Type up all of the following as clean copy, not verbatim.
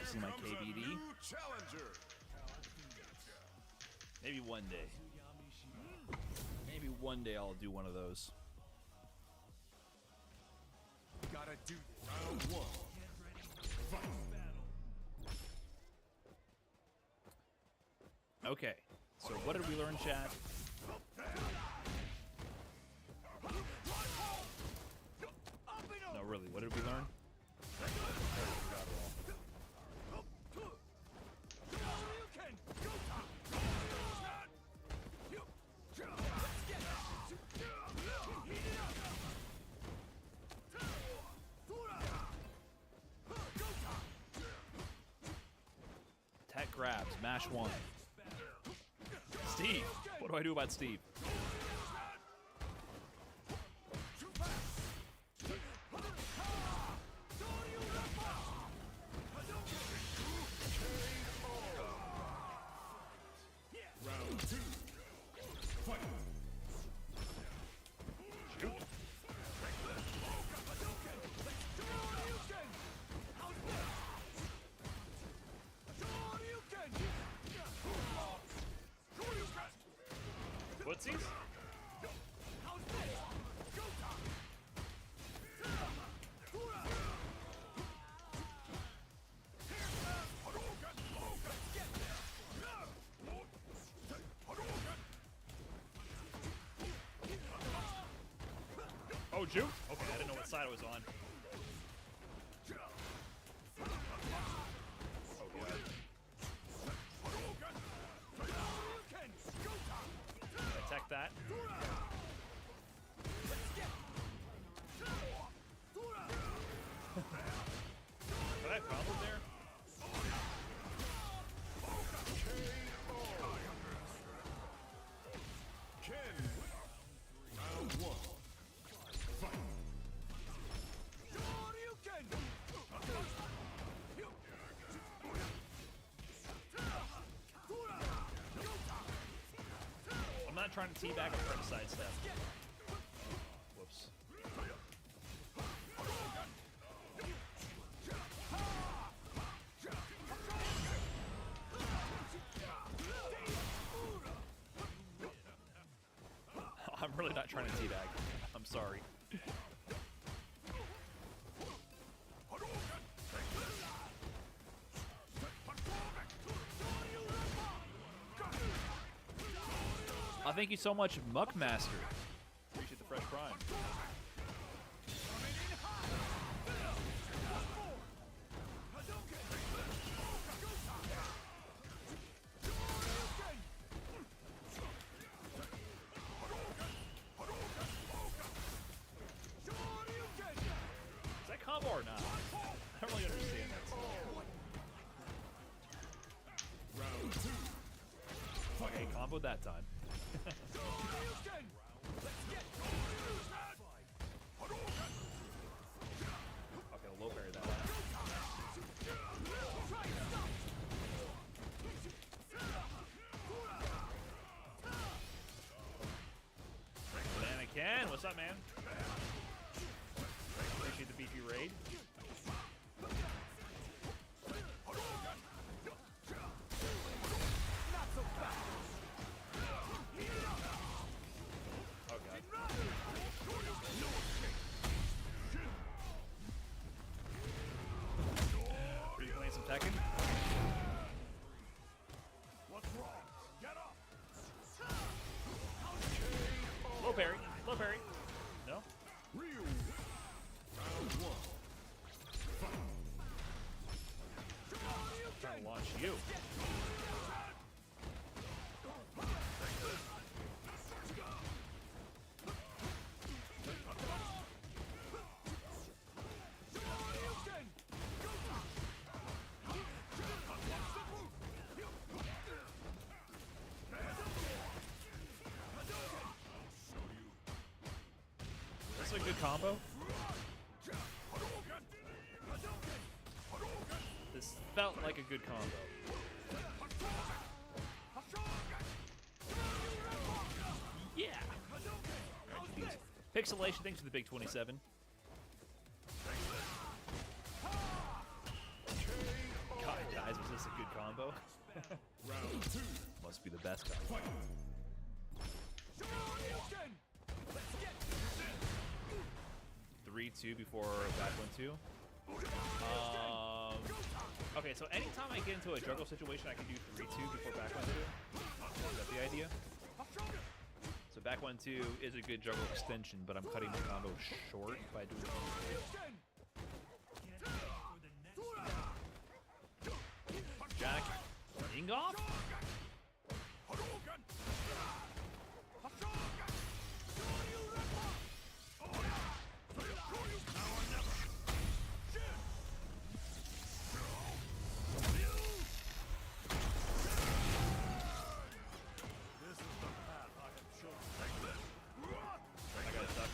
see my KBD. Maybe one day. Maybe one day I'll do one of those. Gotta do round one. Okay, so what did we learn, chat? No, really, what did we learn? Tech grabs, mash one. Steve, what do I do about Steve? Round two. Fight. Shoot. Footsies? Oh, juke? Okay, I didn't know what side I was on. Oh, God. Attack that. Did I combo there? Ken. Round one. Fight. I'm not trying to teabag, I'm trying to sidestep. Whoops. I'm really not trying to teabag. I'm sorry. Thank you so much, Muckmaster. Appreciate the fresh prime. Is that combo or not? I don't really understand that. Round two. Okay, combo that time. Okay, low parry that. Banana Ken, what's up, man? Appreciate the beefy raid. Not so fast. Oh, God. Are you playing some Tekken? What's wrong? Get up. Low parry. Low parry. No? Ryu. Round one. I'm trying to launch you. Is this a good combo? This felt like a good combo. Yeah. Right, geez. Pixelation, thanks for the big 27. God Round 2. Must be the best combo. Fight. 3-2 before back 1-2. Okay, so anytime I get into a juggle situation, I can do 3-2 before back 1-2. Is that the idea? So back 1-2 is a good juggle extension, but I'm cutting the combo short by doing it. Jack, Ingolf? I got it stuck.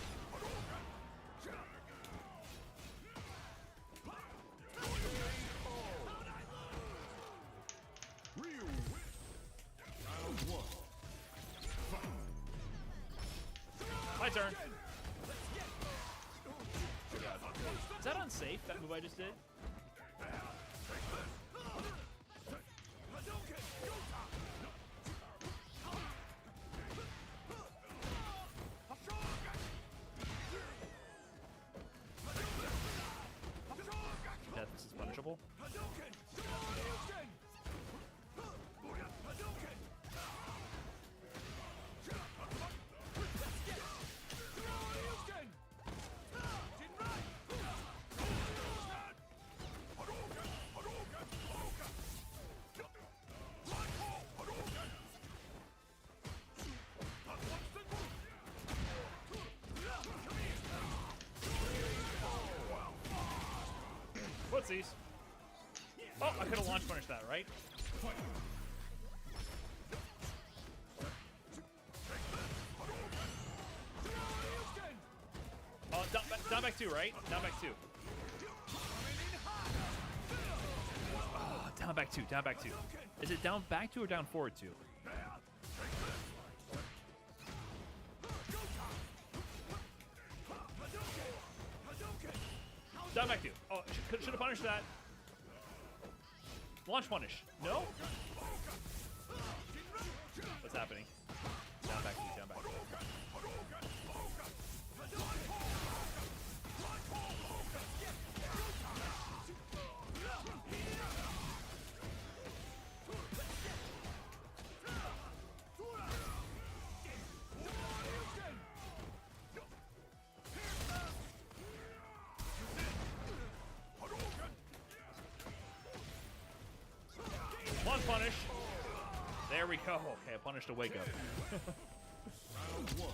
Real win. Round 1. Fight. My turn. Is that unsafe, that move I just did? Death is punishable. Whoopsies. Oh, I could have launch punished that, right? Oh, down back 2, right? Down back 2. Oh, down back 2, down back 2. Is it down back 2 or down forward 2? Down back 2. Oh, should have punished that. Launch punish. No? What's happening? Down back 2, down back 2. One punish. There we go. Okay, I punished a wake up. Round 1.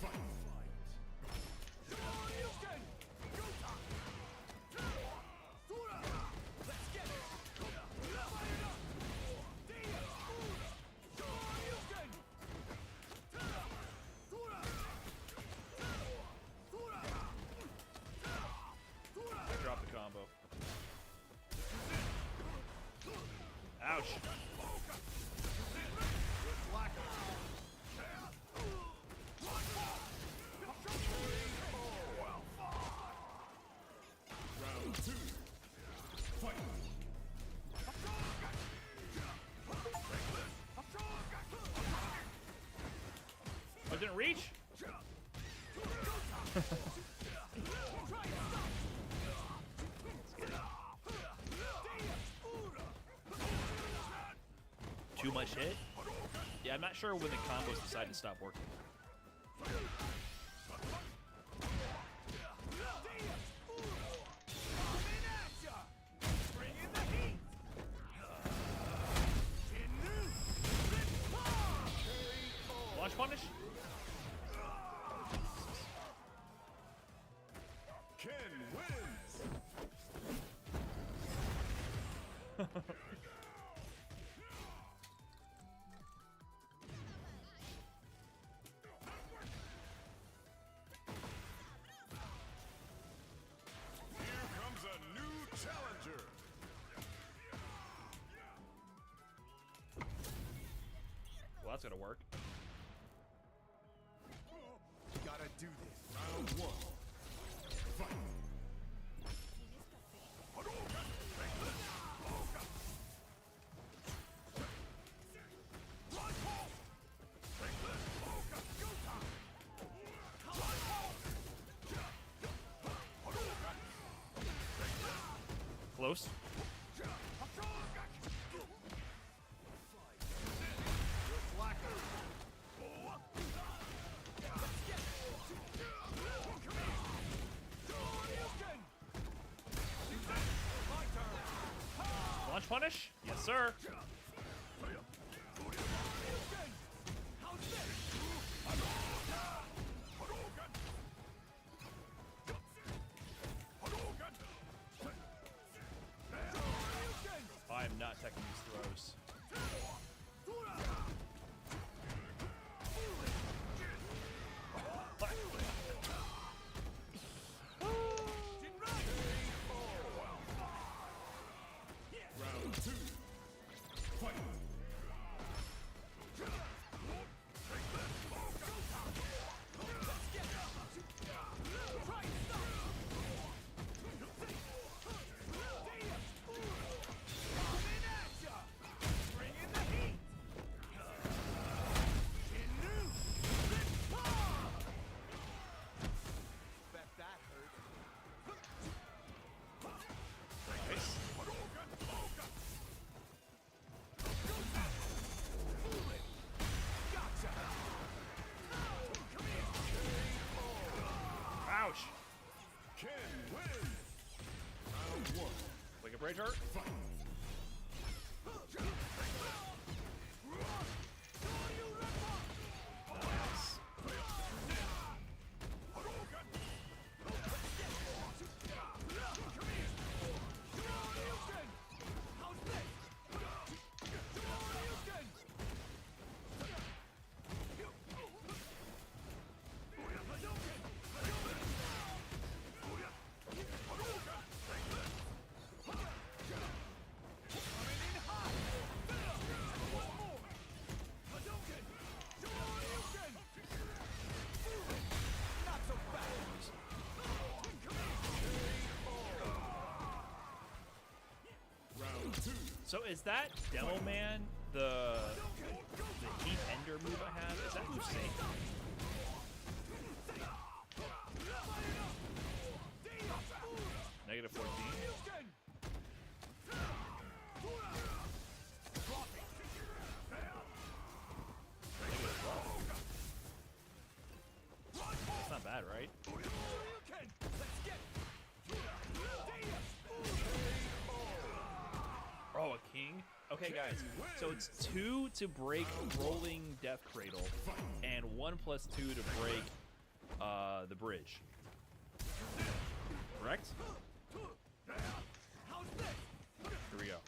Fight. I dropped the combo. Ouch. Round 2. Fight. Oh, didn't reach? Too much hit? Yeah, I'm not sure when the combos decide to stop working. Launch punish? Ken wins. Here comes a new challenger. Well, that's gonna work. Gotta do this. Round 1. Fight. close. Launch punish? Yes, sir. I am not taking these throws. Round 2. Fight. Nice. Ouch. Ken wins. Round 1. Like a bridge hurt? Fight. Nice. Round 2. So is that Demo Man the Heat Ender move I have? Is that move safe? Negative 14. Negative 12. That's not bad, right? Oh, a king? Okay, guys. So it's 2 to break Rolling Death Cradle, and 1 plus 2 to break the bridge. Correct? Here we go.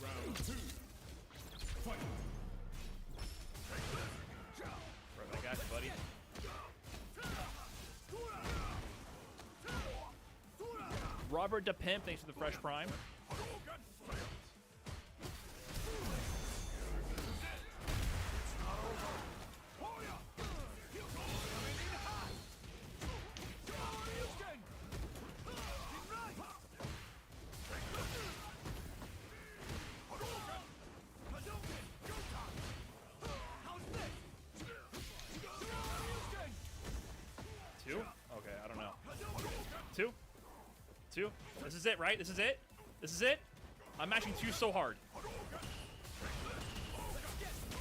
Round 2. Fight. Right back at you, buddy. Robert the Pimp, thanks for the fresh prime. Two? Okay, I don't know. Two? Two? This is it, right? This is it? This is it? I'm mashing 2 so hard.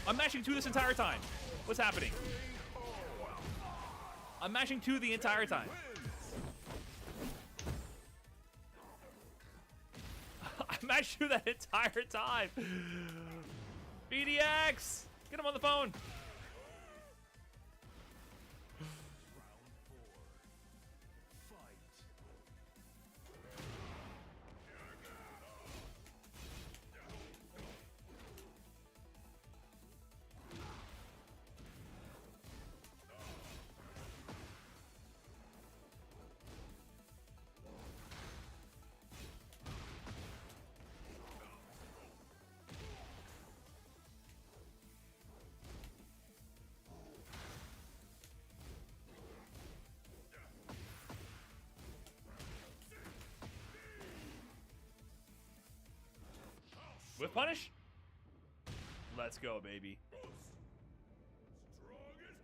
I'm mashing 2 this entire time. What's happening? I'm mashing 2 the entire time. I mashed 2 that entire time. BDX! Get him on the phone. Whip punish? Let's go, baby. Strongest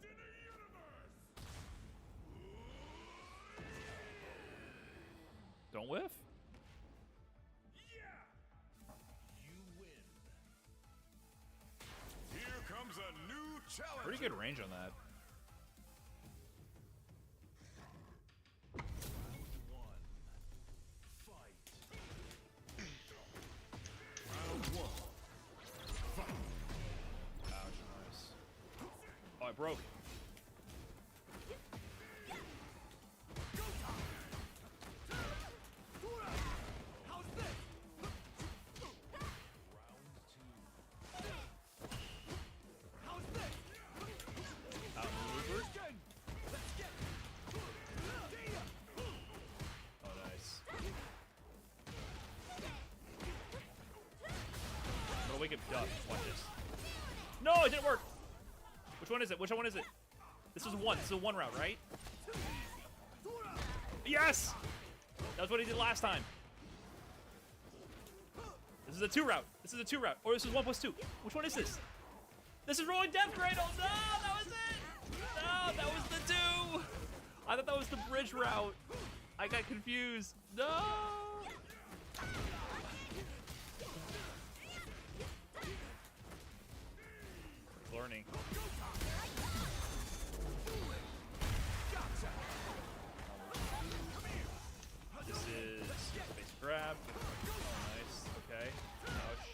in the universe. Don't whiff. Yeah. You win. Here comes a new challenge. Pretty good range on that. One. Fight. Round one. Fight. Ouch, nice. Oh, I broke. How's this? Round two. How's this? Outmaneuvered. Let's get. Oh, nice. I'm gonna wake up Duck. Watch this. No, it didn't work. Which one is it? Which one is it? This is one. This is a one route, right? Yes! That's what he did last time. This is a two route. This is a two route. Or this is 1+2. Which one is this? This is rolling death cradle. No, that was it. No, that was the two. I thought that was the bridge route. I got confused. No. Learning. This is base grab. Oh, nice. Okay. Ouch.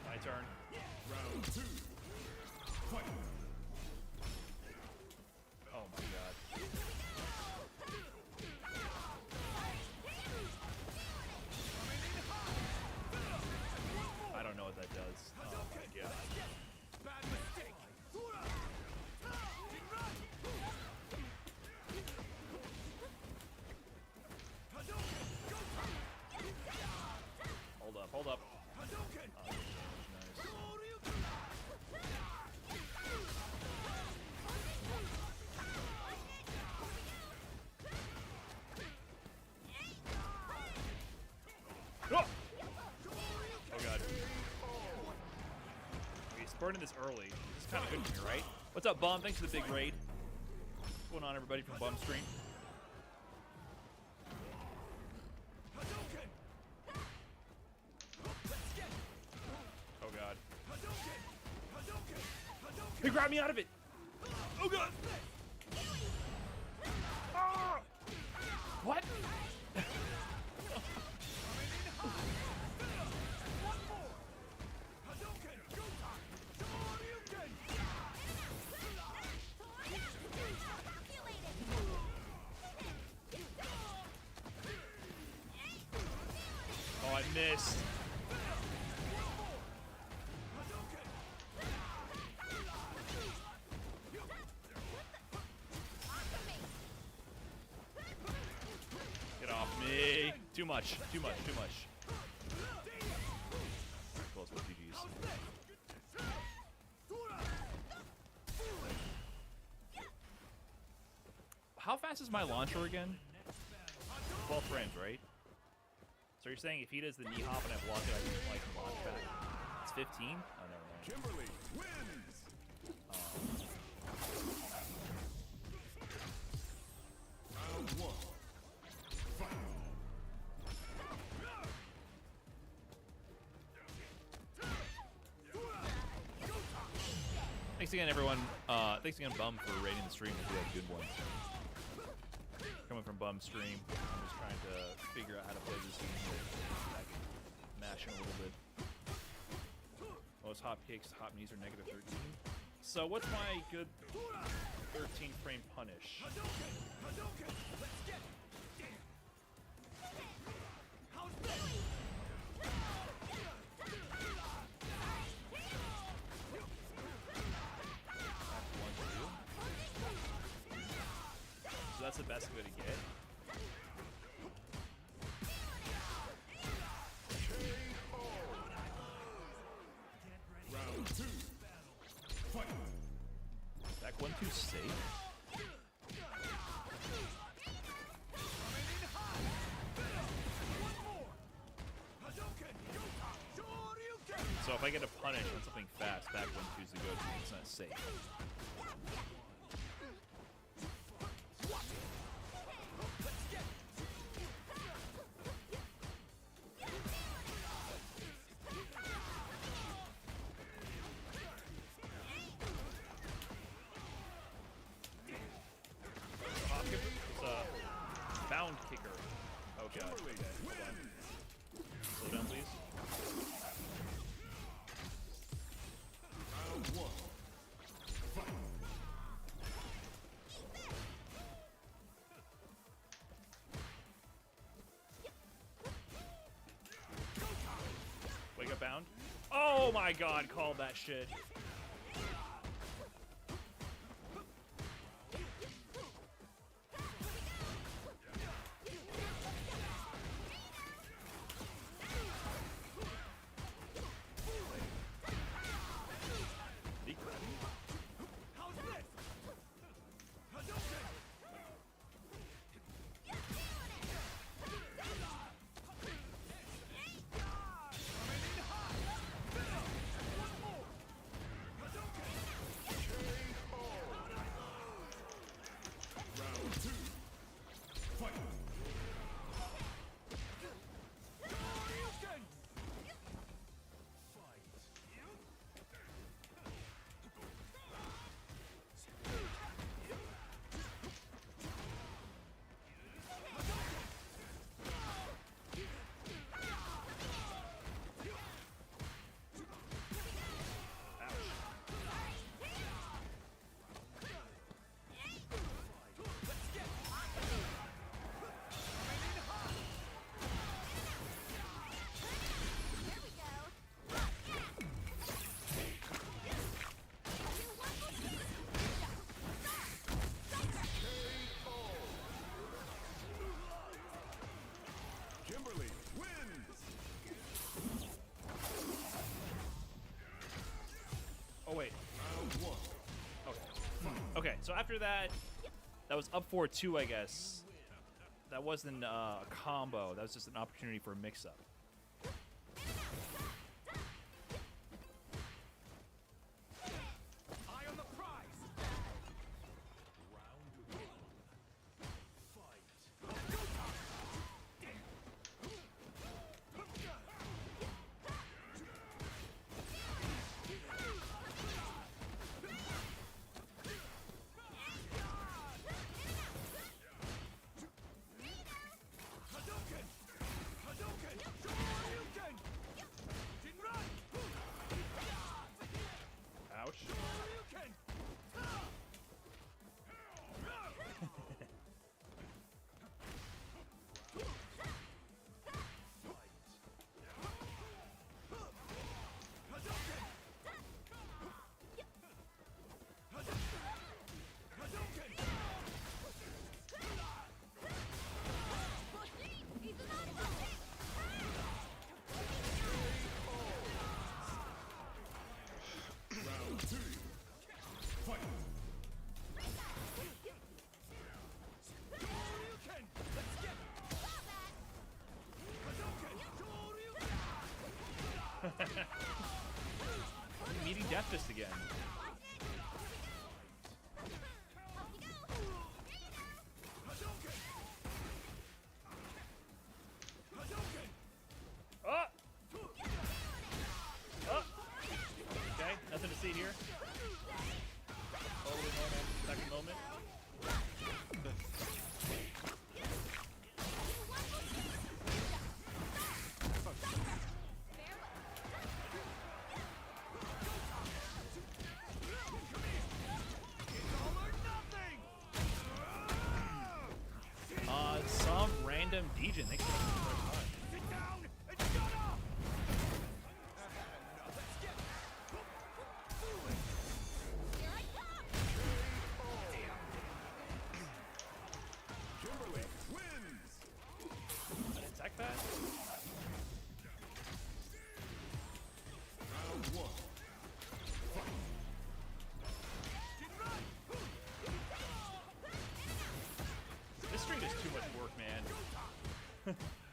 My turn. Round two. Fight. Oh my god. I don't know what that does. Oh my god. Bad mistake. Hold up, hold up. Oh, nice. Oh! Oh god. He's burning this early. This is kind of good for me, right? What's up, Bum? Thanks for the big raid. What's going on, everybody, from Bum Stream? Oh god. He grabbed me out of it! Oh god! Ah! What? Oh, I missed. Get off me. Too much. Too much. Too much. Close with GG's. How fast is my launcher again? 12 frames, right? So you're saying if he does the knee hop and I block it, I can like launch back? It's 15? Oh, never mind. Kimberly wins. Round one. Fight. Thanks again, everyone. Thanks again, Bum, for rating the stream. If you had a good one. Coming from Bum Stream, I'm just trying to figure out how to play this game. I can mash in a little bit. Most hot kicks, hot knees are negative 13. So what's my good 13 frame punish? So that's the best way to get. Round two. Fight. Back 1-2 safe. I get a punish on something fast, back one choose to go to. It's not safe. Bound kicker. Oh god. Okay, hold on. Slow down, please. Round one. Fight. Wake up, bound. Oh my god, call that shit. Kimberly wins. Oh wait. Round one. Okay. Okay, so after that, that was up 4-2, I guess. That wasn't a combo. That was just an opportunity for a mix-up. Eye on the prize. Round one. Fight. Hadouken! Hadouken! Shoryuken! Jinrai! Ouch. Shoryuken! Hadouken! Hadouken! Round two. Fight. Shoryuken! Let's get Hadouken! Shoryuken! Meeting Death Fist again. Hadouken! Hadouken! Oh! Oh! Okay, nothing to see here. Totally normal. Second moment. All or nothing! Some random DJ. Thanks for the first time. Sit down and shut up! Let's get Kimberly wins! Attack that? Round one. Fight. This stream is too much work, man.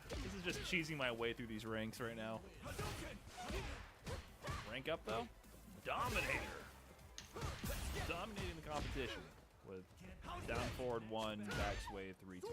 This is just cheesing my way through these ranks right now. Rank up though. Dominator. Dominating the competition with down forward 1, back sway 3, 2.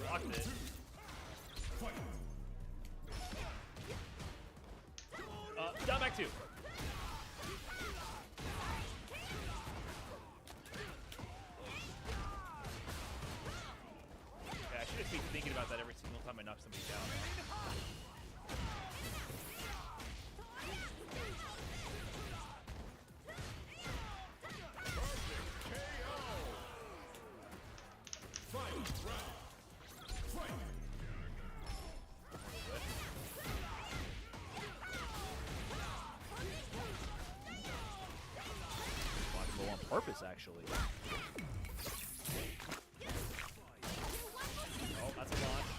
Blocked it. Down back 2. Okay, I should just be thinking about that every single time I knock somebody down. Purpose, actually. Oh, that's a launch.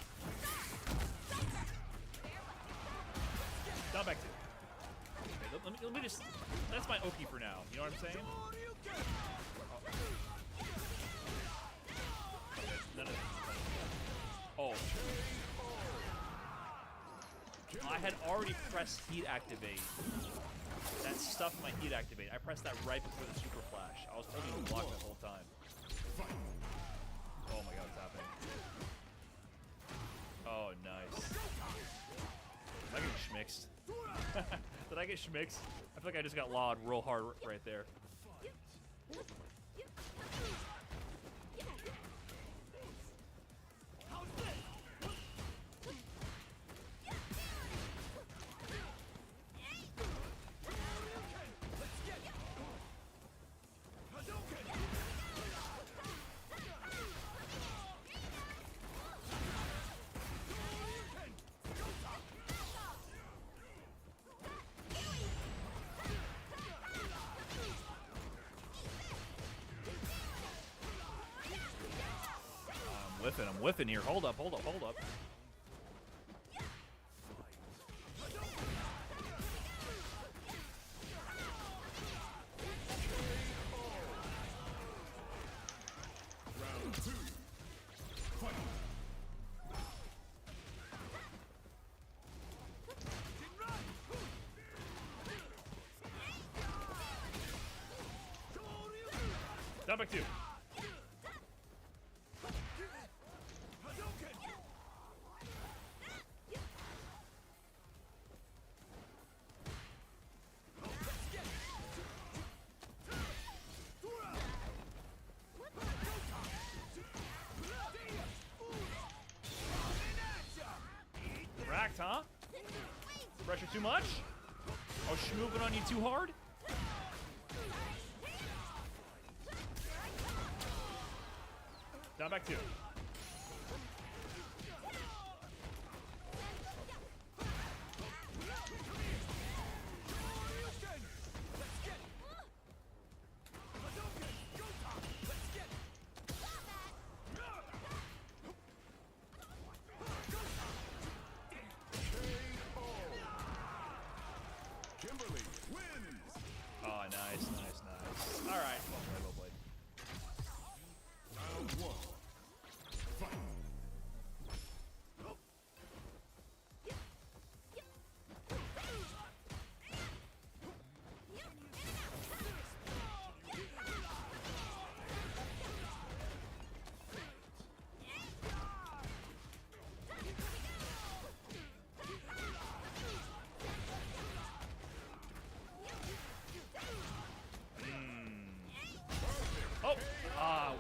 Down back 2. Okay, let me just... That's my Oki for now. You know what I'm saying? None of this. Oh. I had already pressed heat activate. That stuffed my heat activate. I pressed that right before the super flash. I was holding the block that whole time. Oh my god, what's happening? Oh, nice. Did I get schmixed? Did I get schmixed? I feel like I just got lawed real hard right there. I'm whiffing here. Hold up. Down back 2. Racked, huh? Pressure too much? Oh, schmooving on you too hard? Down back 2. Oh, nice. All right, well played. Round 1. Fight.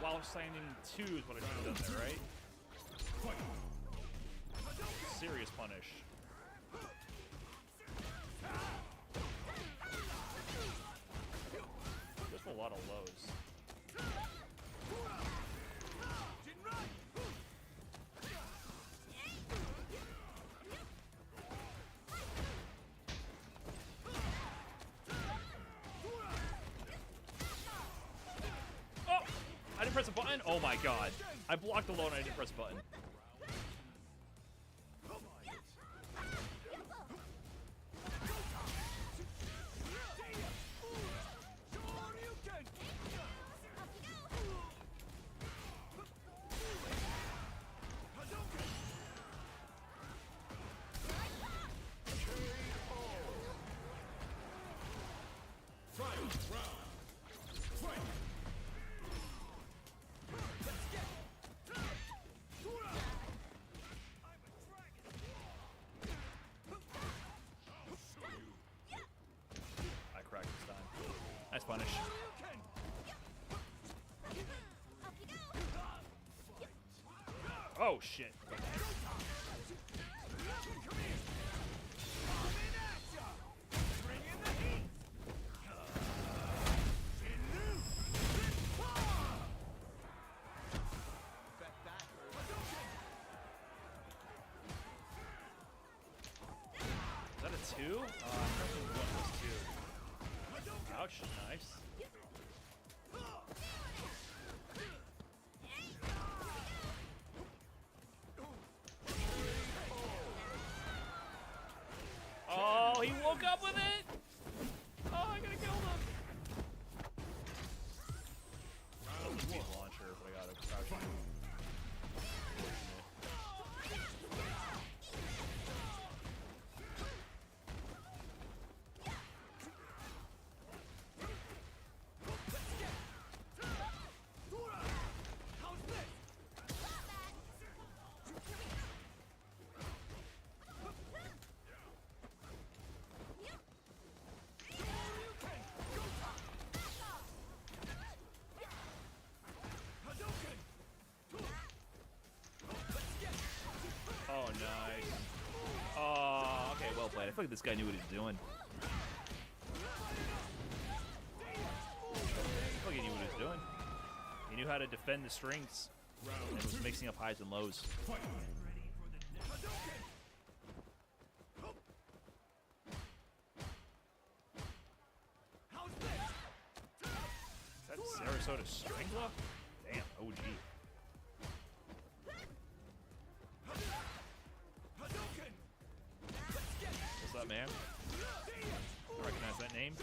While signing 2 is what I should have done there, right? Serious punish. Just a lot of lows. press a button? Oh my god. I blocked alone and I didn't press a button. Nice punish. Oh shit. Is that a 2? I think 1 was 2. Ouch, nice. Oh, he woke up with it! Oh, I gotta kill him! Launcher, but I gotta crouch move. Oh, nice. Oh, okay, well played. I feel like this guy knew what he was doing. I feel like he knew what he was doing. He knew how to defend the strings and was mixing up highs and lows. Is that Sarasota Strangler? Damn, OG. What's up, man? I recognize that name.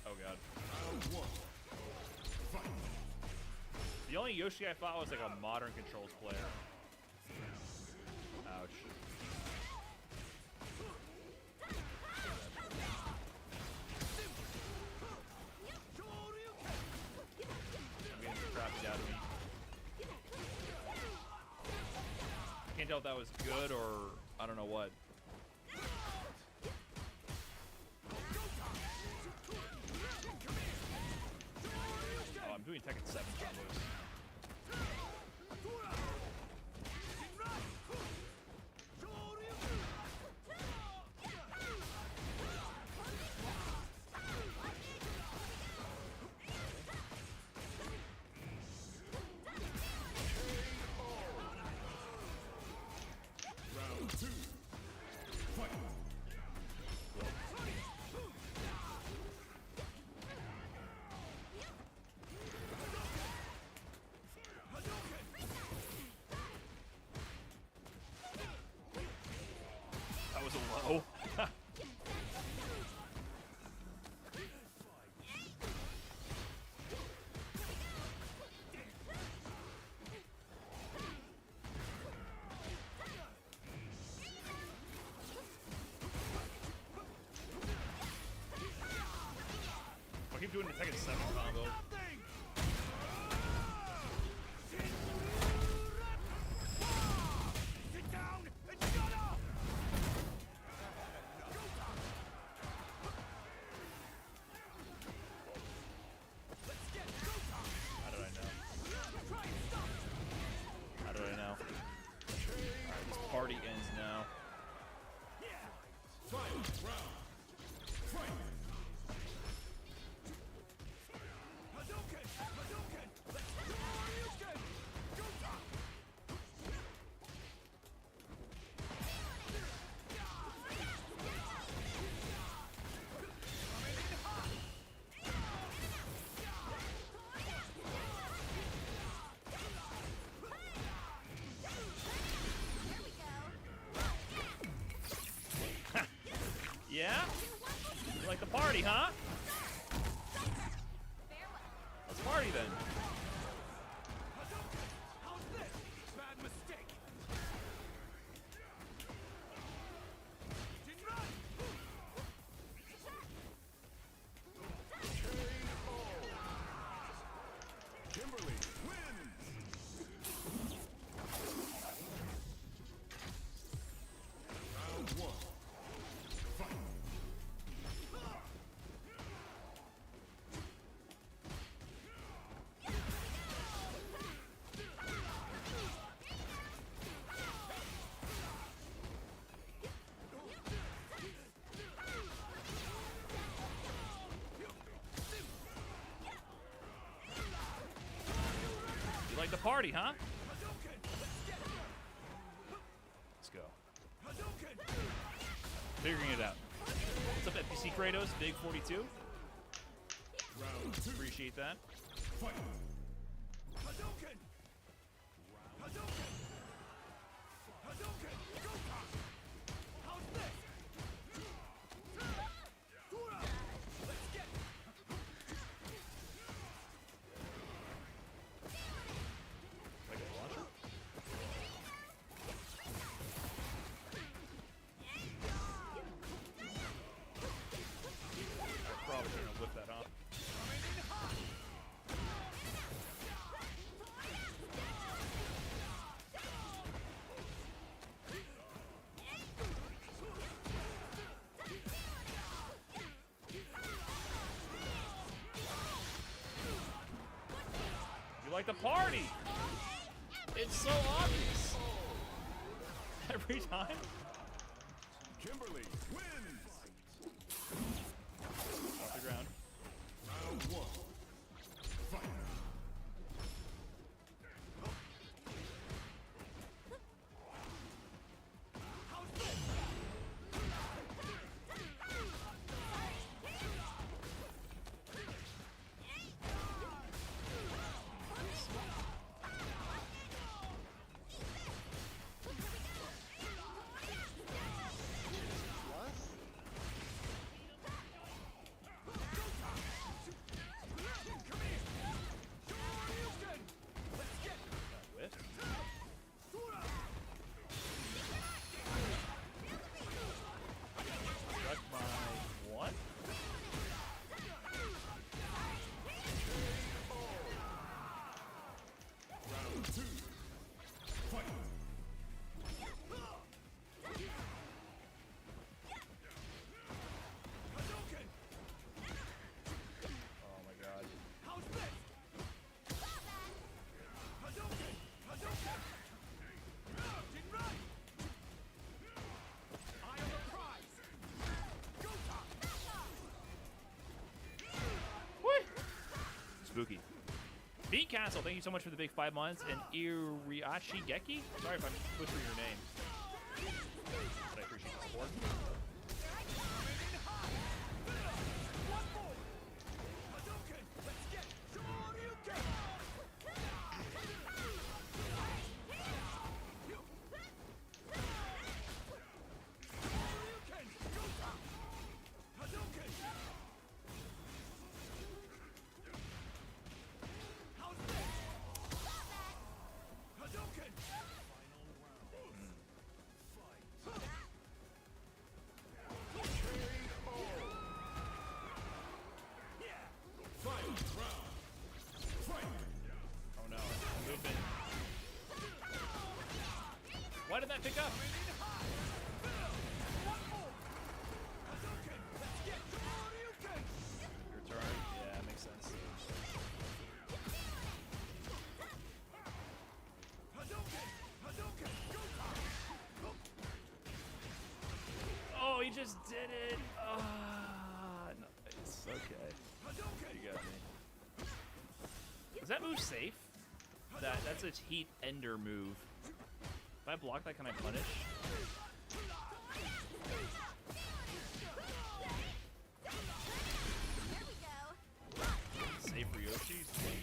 Oh god. The only Yoshi I fought was like a modern controls player. Ouch. I'm getting crafted out of me. I can't tell if that was good or I don't know what. I'm doing Tekken 7 combos. Round 2. Fight. That was a low. I keep doing the Tekken 7 combo. yeah? You like the party, huh? Let's party then. How's this? Bad mistake. Kimberly wins. Round 1. Fight. You like the party, huh? Let's go. Figuring it out. What's up, FPC Kratos? Big 42. Round 2. Appreciate that. Fight. Hadouken! Hadouken! Hadouken! Go-Ka! How's this? Tura! Let's get it! Like a launcher? I'm probably gonna whip that off. You like the party? It's so obvious. Every time. Kimberly wins! Off the ground. Round 1. Fight. How's this? Whiff. Struck by one. Round 2. Fight. Hadouken! Oh my god. How's this? Hadouken! Hadouken! Jinrai! Eye on the prize! Go-Ka! What? Spooky. Beat Castle, thank you so much for the big 5 months. And Iriachi Geki? Sorry if I'm butchering your name. But I appreciate the support. Hadouken! Let's get Shoryuken! Shoryuken! Go-Ka! Hadouken! How's this? Hadouken! Final round. Fight! Oh no. Movement. Why did that pick up? Hadouken! Let's get Shoryuken! Your turn. Yeah, that makes sense. Hadouken! Hadouken! Go-Ka! Oh, he just did it. Ah, nice. Okay. Hadouken! You got me. Is that move safe? That's a heat ender move. If I block that, can I punish? Safe for Yoshi? Okay.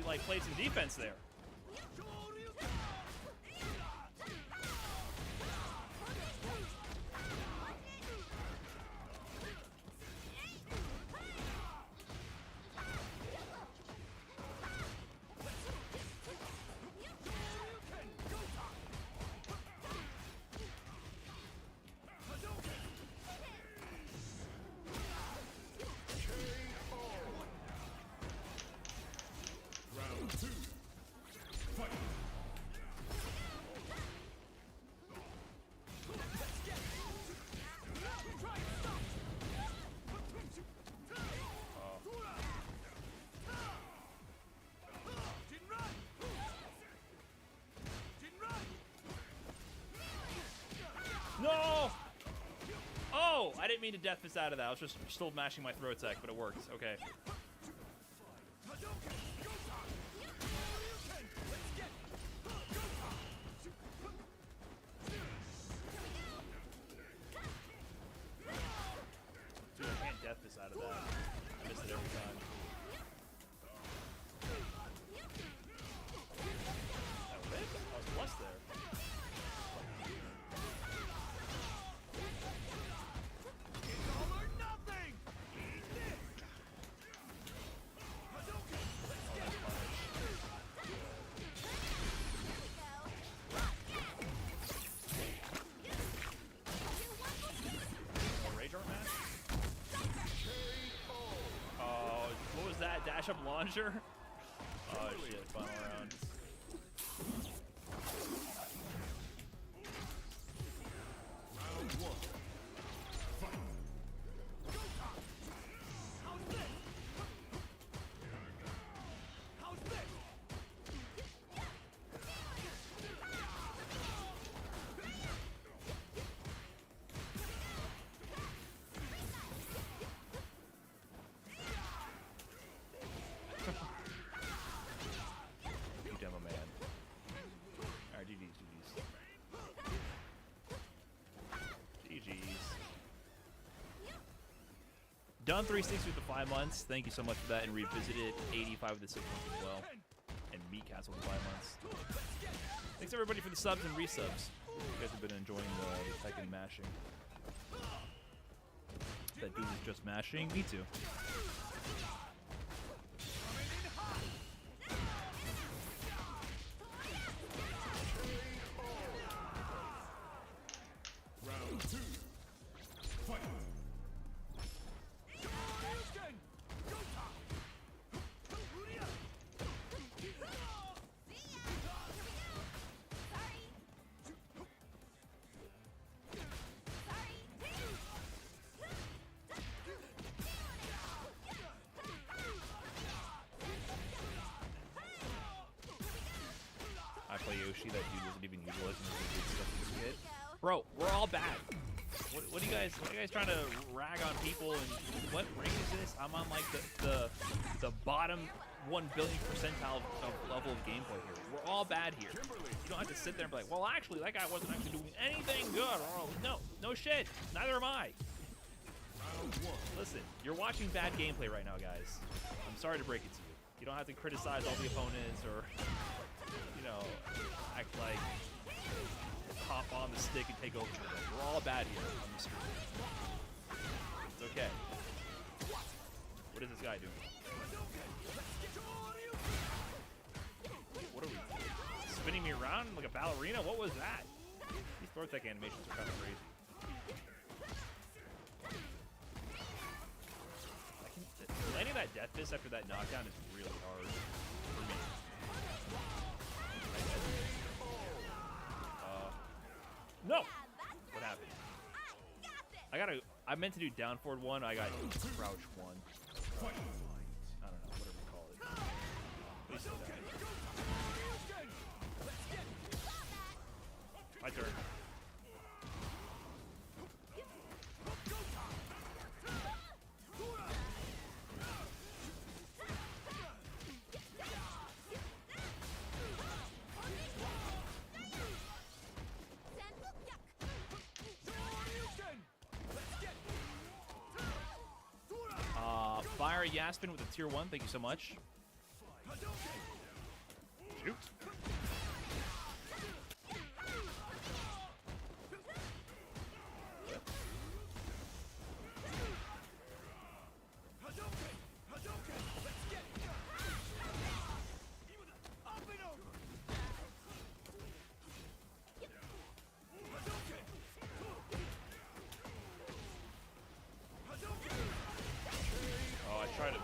like play some defense there. No! Oh, I didn't mean to death fist out of that. I was just still mashing my throw attack, but it worked. Okay. Dude, I can't death fist out of that. I miss it every time. That was it? I was blessed there. Dash up launcher? Oh shit, final round. Round one. Fight. How's this? You demo man. Alright, GG's. GG's. Done 360 with the 5 months. Thank you so much for that. And revisited 85 with the 6 months as well. And Meat Castle with the 5 months. Thanks everybody for the subs and resubs. You guys have been enjoying the Tekken mashing. That dude is just mashing. Me too. Round two. Fight. I play Yoshi, that dude doesn't even utilize his stuff in his kit. Bro, we're all bad. What are you guys trying to rag on people, and what rank is this? I'm on like the bottom 1 billion percentile of level of gameplay here. We're all bad here. You don't have to sit there and be like, well actually that guy wasn't actually doing anything good. Or, no shit. Neither am I. Listen, you're watching bad gameplay right now, guys. I'm sorry to break it to you. You don't have to criticize all the opponents or act like hop on the stick and take over. We're all bad here on the street. It's okay. What is this guy doing? What are we? Spinning me around like a ballerina? What was that? These throw tech animations are kind of crazy. Landing that death fist after that knockdown is really hard for me. No! What happened? I meant to do down forward 1, I got crouch 1. I don't know, whatever you call it. At least I died. My turn. Fire Yaspin with a tier 1, thank you so much. Shoot. Oh, I try to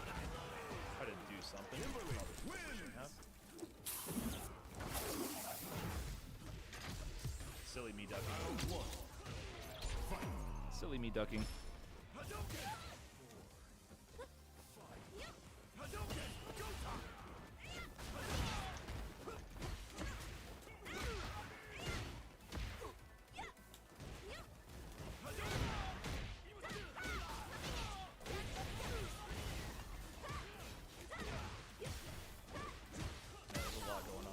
do something. Probably shouldn't have. Silly me ducking. Silly me ducking. There's a lot going on.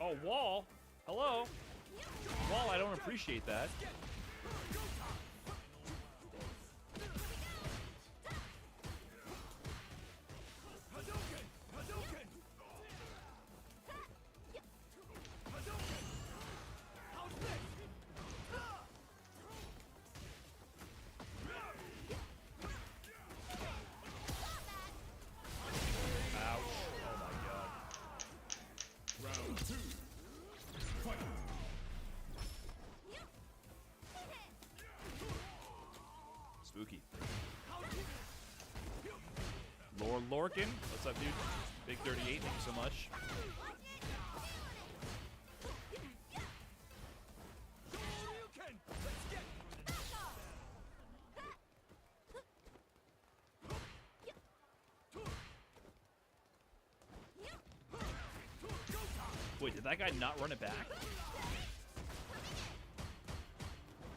Oh, wall? Hello? Wall, I don't appreciate that. Ouch. Oh my god. Round 2. Fight. Spooky. Lord Lorkin. What's up, dude? Big 38, thank you so much. Wait, did that guy not run it back?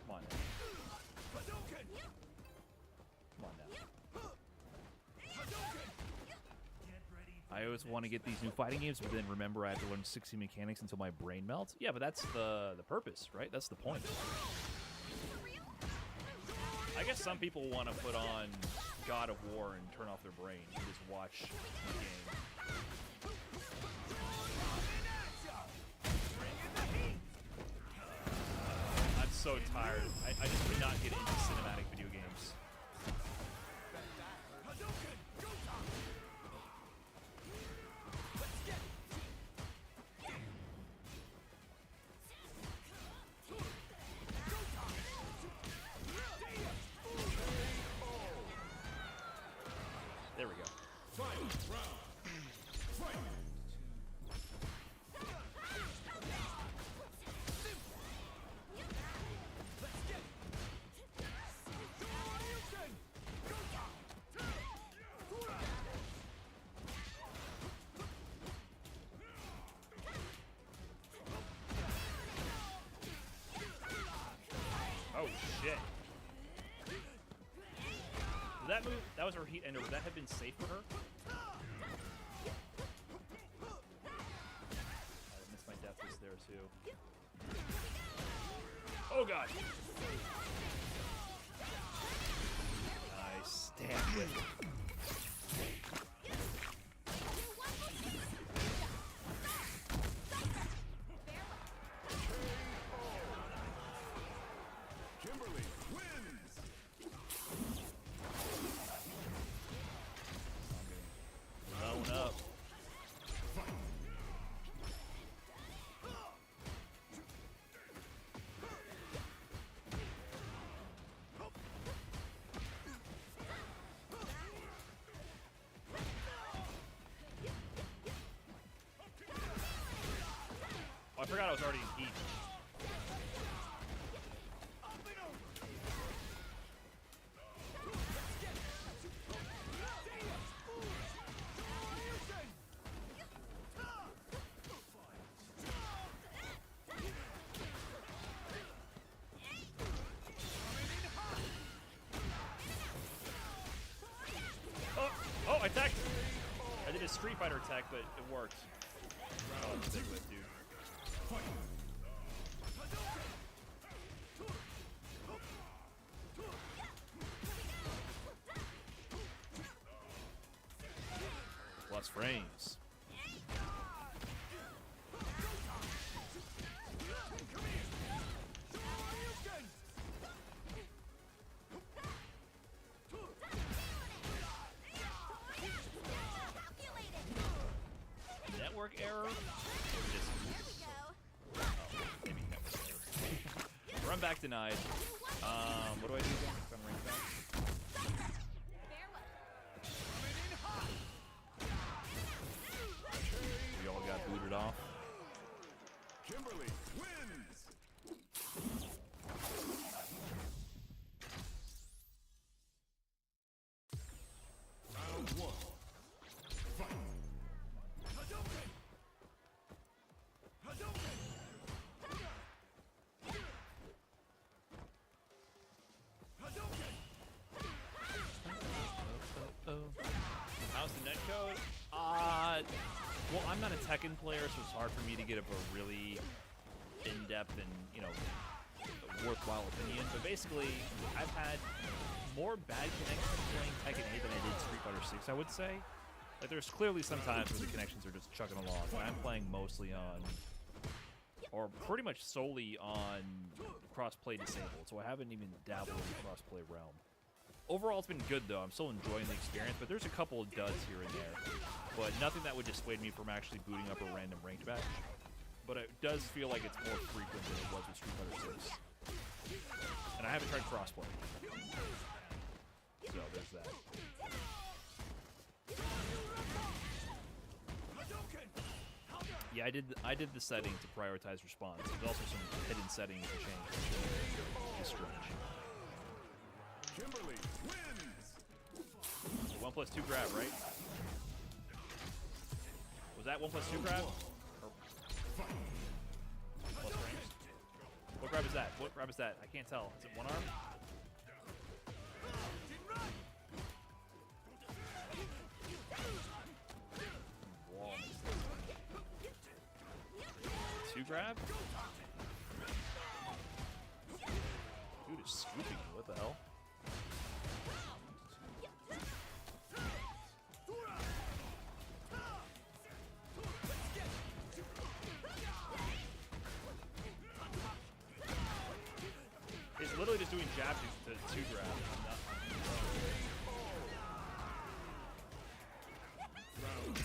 Come on now. Come on now. I always want to get these new fighting games, but then remember I have to learn 60 mechanics until my brain melts. Yeah, but that's the purpose, right? That's the point. I guess some people want to put on God of War and turn off their brain and just watch the game. I'm so tired. I just cannot get into cinematic video games. There we go. Fight. Round. Fight. Oh shit. Did that move? That was her heat ender. Would that have been safe for her? I missed my death wish there too. Oh god. Nice. Damn it. Kimberly wins. Blown up. Oh, I forgot I was already in heat. Oh, I attacked. I did a Street Fighter attack, but it worked. Oh, that's a big whip, dude. Plus frames. Network error? Maybe network error. Run back denied. What do I do again? Run range back. We all got booted off. Kimberly wins. Round 1. Fight. Hadouken! Hadouken! Hadouken! How's the netcode? Well, I'm not a Tekken player, so it's hard for me to get a really in-depth and, you know, worthwhile opinion. But basically, I've had more bad connections playing Tekken 8 than I did Street Fighter 6, I would say. Like, there's clearly some times where the connections are just chugging along, but I'm playing mostly on, or pretty much solely on cross-play disabled, so I haven't even dabbled in the cross-play realm. Overall, it's been good, though. I'm still enjoying the experience, but there's a couple of duds here and there. But nothing that would dissuade me from actually booting up a random ranked match. But it does feel like it's more frequent than it was with Street Fighter 6. And I haven't tried crossplay. So there's that. Yeah, I did the setting to prioritize response. There's also some hidden settings to change. It's strange. Kimberly wins. 1+2 grab, right? Was that 1+2 grab? Or plus frames? What grab is that? What grab is that? I can't tell. Is it one arm? Wall. 2 grab? Dude is scooping me. What the hell? He's literally just doing jab to 2 grab. Round 2.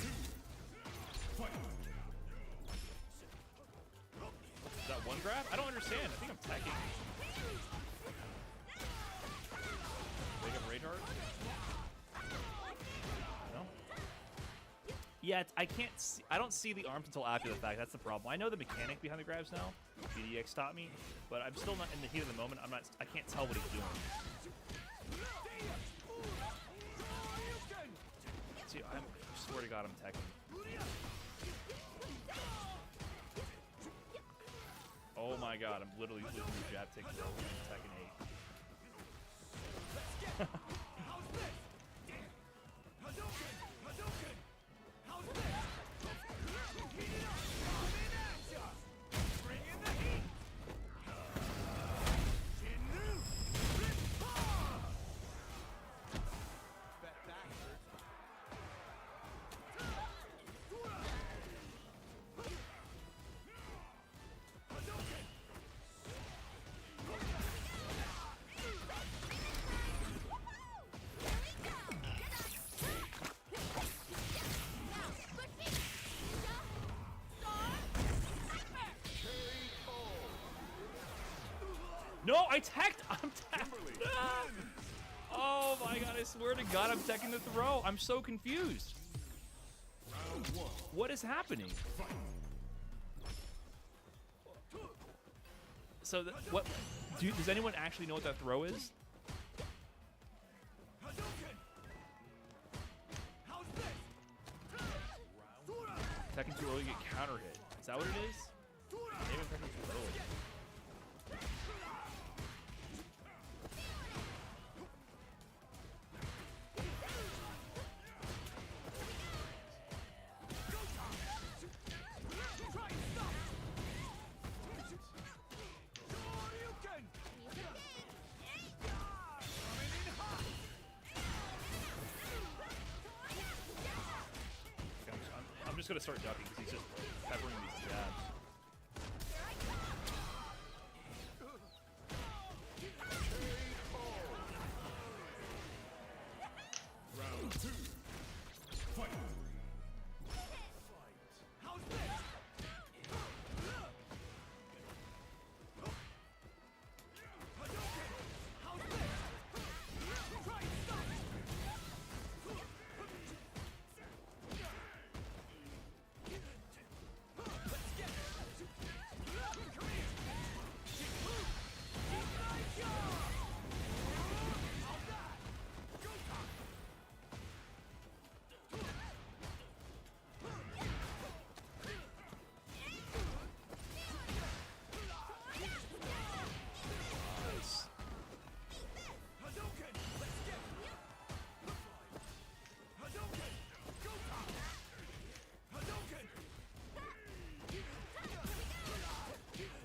Fight. Is that 1 grab? I don't understand. I think I'm teching. Wake up rage art? No? Yeah, I can't see, I don't see the arms until after the fact. That's the problem. I know the mechanic behind the grabs now. BDX taught me, but I'm still not in the heat of the moment. I can't tell what he's doing. See, I swear to God, I'm teching. Oh my God, I'm literally losing the jab tick throw in Tekken 8. No, I teched! I'm teched! Ah! Oh my God, I swear to God, I'm teching the throw. I'm so confused. Round 1. What is happening? So, what? Does anyone actually know what that throw is? Teching too early, get counter hit. Is that what it is? Maybe I'm teching too early. just gonna start ducking because he's just peppering these jabs. Round 2. Fight.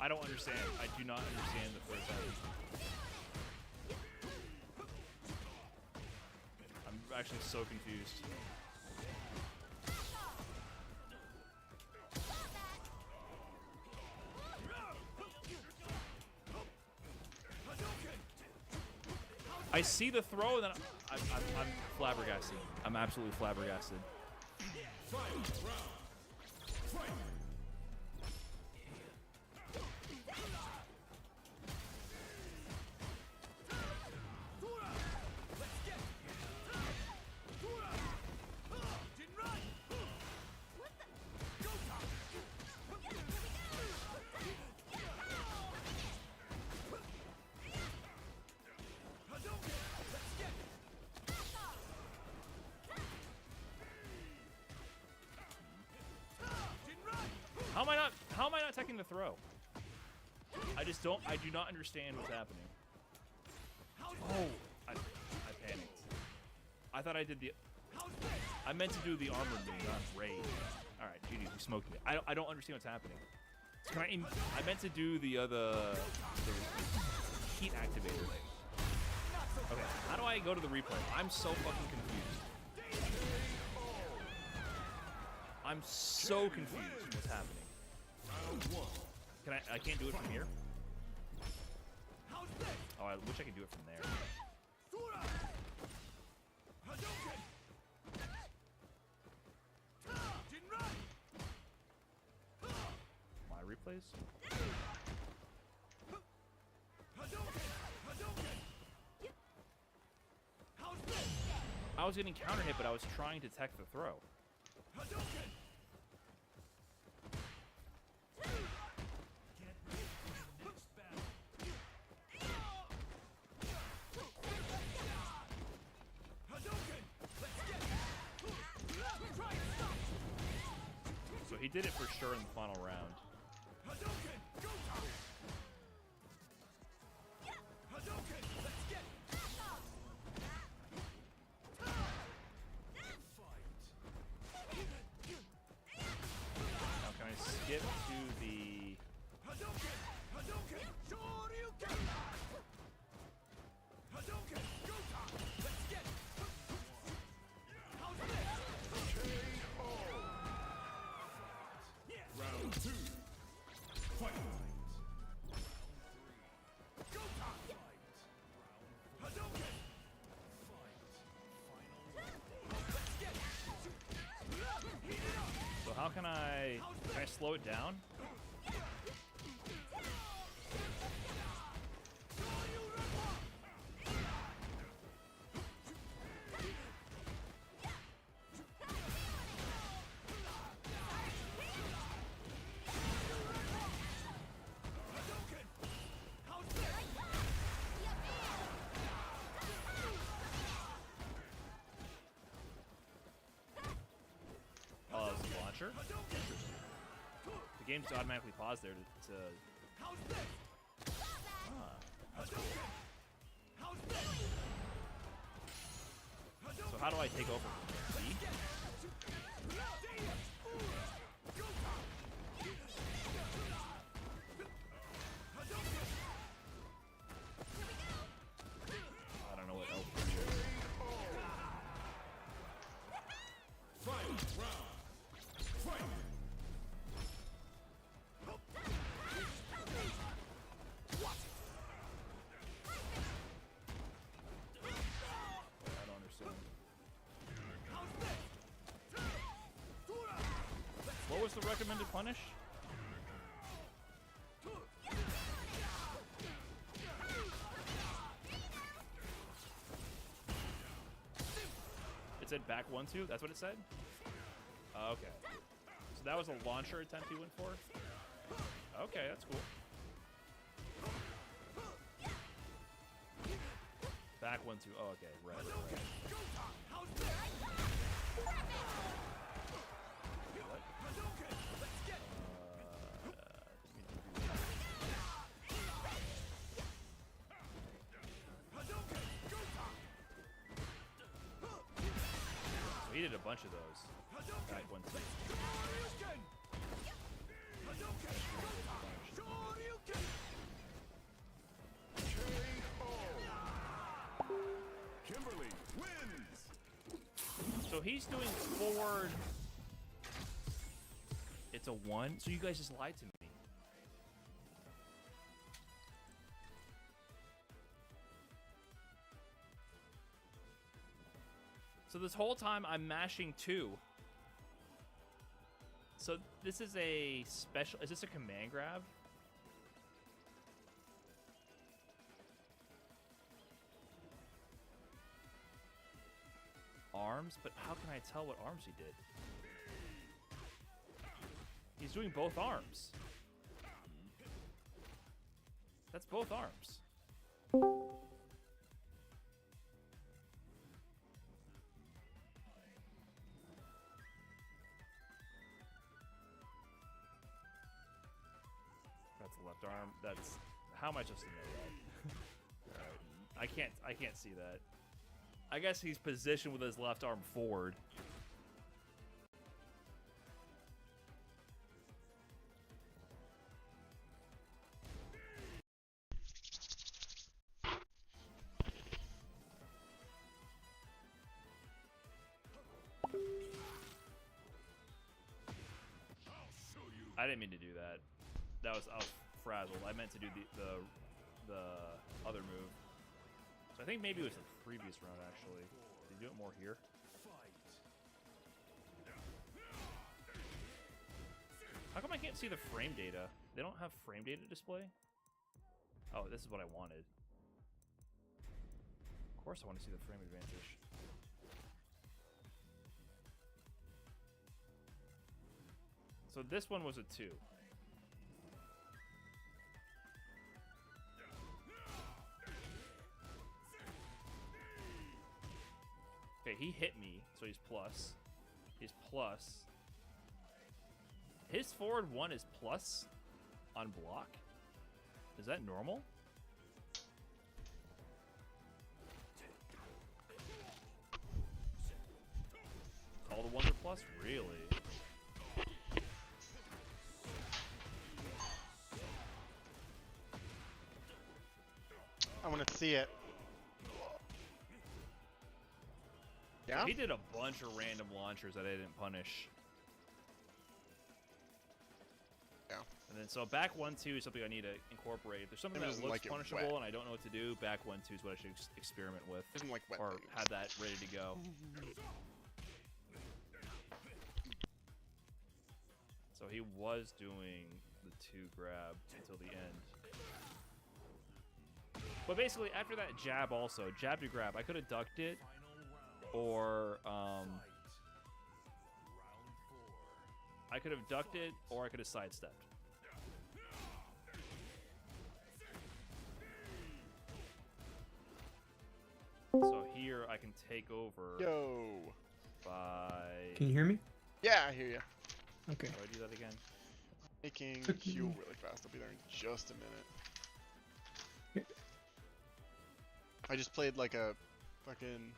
I don't understand. I do not understand the third time. I'm actually so confused. I see the throw, and then I'm flabbergasted. I'm absolutely flabbergasted. How am I not taking the throw? I do not understand what's happening. Oh, I panicked. I thought I did I meant to do the armor move, not raid. All right, GG, you smoked me. I don't understand what's happening. I meant to do the heat activator. Okay, how do I go to the replay? I'm so fucking confused. I'm so confused what's happening. I can't do it from here? Oh, I wish I could do it from there. My replays? I was getting counter hit, but I was trying to tech the throw. So he did it for sure in the final round. Now can I skip to the... Round 2. Fight. So how can I slow it down? Launcher? Interesting. The game just automatically paused there to that's cool. So how do I take over from here? I don't know what else is. Fight round. Fight. the recommended punish? It said back 1-2? That's what it said? Okay. So that was a launcher attempt he went for? Okay, that's cool. Back 1-2. Oh, okay. Right. He did a bunch of those. Back 1-2. Kimberly wins. So he's doing forward. It's a 1. So you guys just lied to me. So this whole time I'm mashing 2. So this is a special. Is this a command grab? Arms? But how can I tell what arms he did? He's doing both arms. That's both arms. That's the left arm. That's how am I supposed to know that? Alright. I can't see that. I guess he's positioned with his left arm forward. I didn't mean to do that. I was frazzled. I meant to do the other move. So I think maybe it was the previous round, actually. Did he do it more here? How come I can't see the frame data? They don't have frame data display? Oh, this is what I wanted. Of course I want to see the frame advantage. So this one was a 2. Okay, he hit me, so he's plus. He's plus. His forward 1 is plus on block? Is that normal? All the ones are plus? Really? I want to see it. Yeah? He did a bunch of random launchers that I didn't punish. Yeah. And then so back 1-2 is something I need to incorporate. If there's something It that doesn't looks like it punishable wet. and I don't know what to do, back 1-2 is what I should experiment with. Doesn't like wet or things. have that ready to go. So he was doing the 2 grab until the end. But basically, after that jab also, jab to grab, I could have ducked it, or I could have ducked it, or I could have sidestepped. So here I can take over Yo. by... Can you hear me? Yeah, I hear you. Okay. How do I do that again? Making Q really fast. I'll be there in just a minute. I just played like a fucking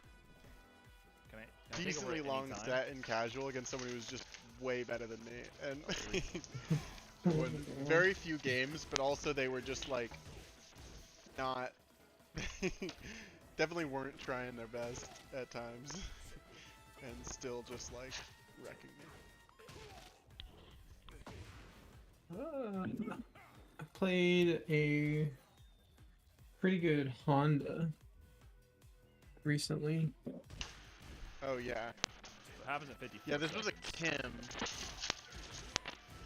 Can I take over decently at long any time? set in casual against someone who was just way better than me. And won very few games, but also they were just like not definitely weren't trying their best at times and still just like wrecking me. I played a pretty good Honda recently. Oh yeah. What happens at 50? Yeah, this was a Kim.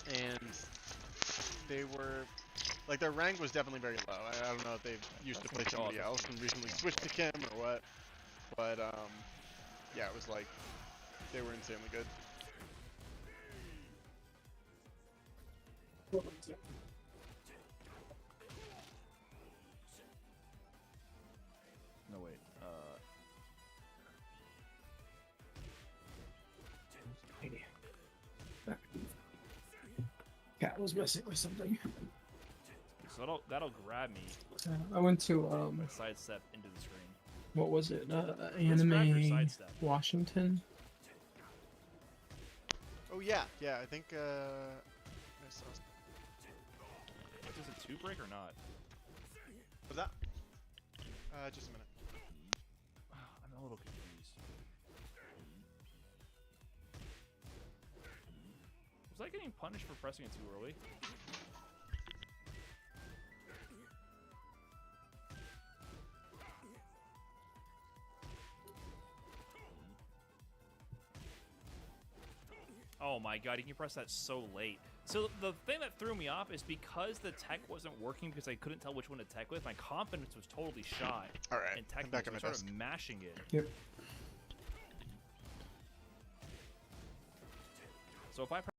and they were like their rank was definitely very low. I don't know if they used to play somebody else and recently switched to Kim or what, but yeah, it was like they were insanely good. No wait. Cat was messing with something. So that'll grab me. I went to My sidestep into the screen. what was it? grab your Anime sidestep? Washington. Oh yeah, yeah. I think I saw. Is it 2 break or not? Was that? Just a minute. I'm a little confused. Was I getting punished for pressing it too early? Oh my god, you can press that so late. So the thing that threw me off is because the tech wasn't working because I couldn't tell which one to tech with, my confidence was totally shot. Alright, And I'm back on my I started desk. mashing it. Yep. So if I press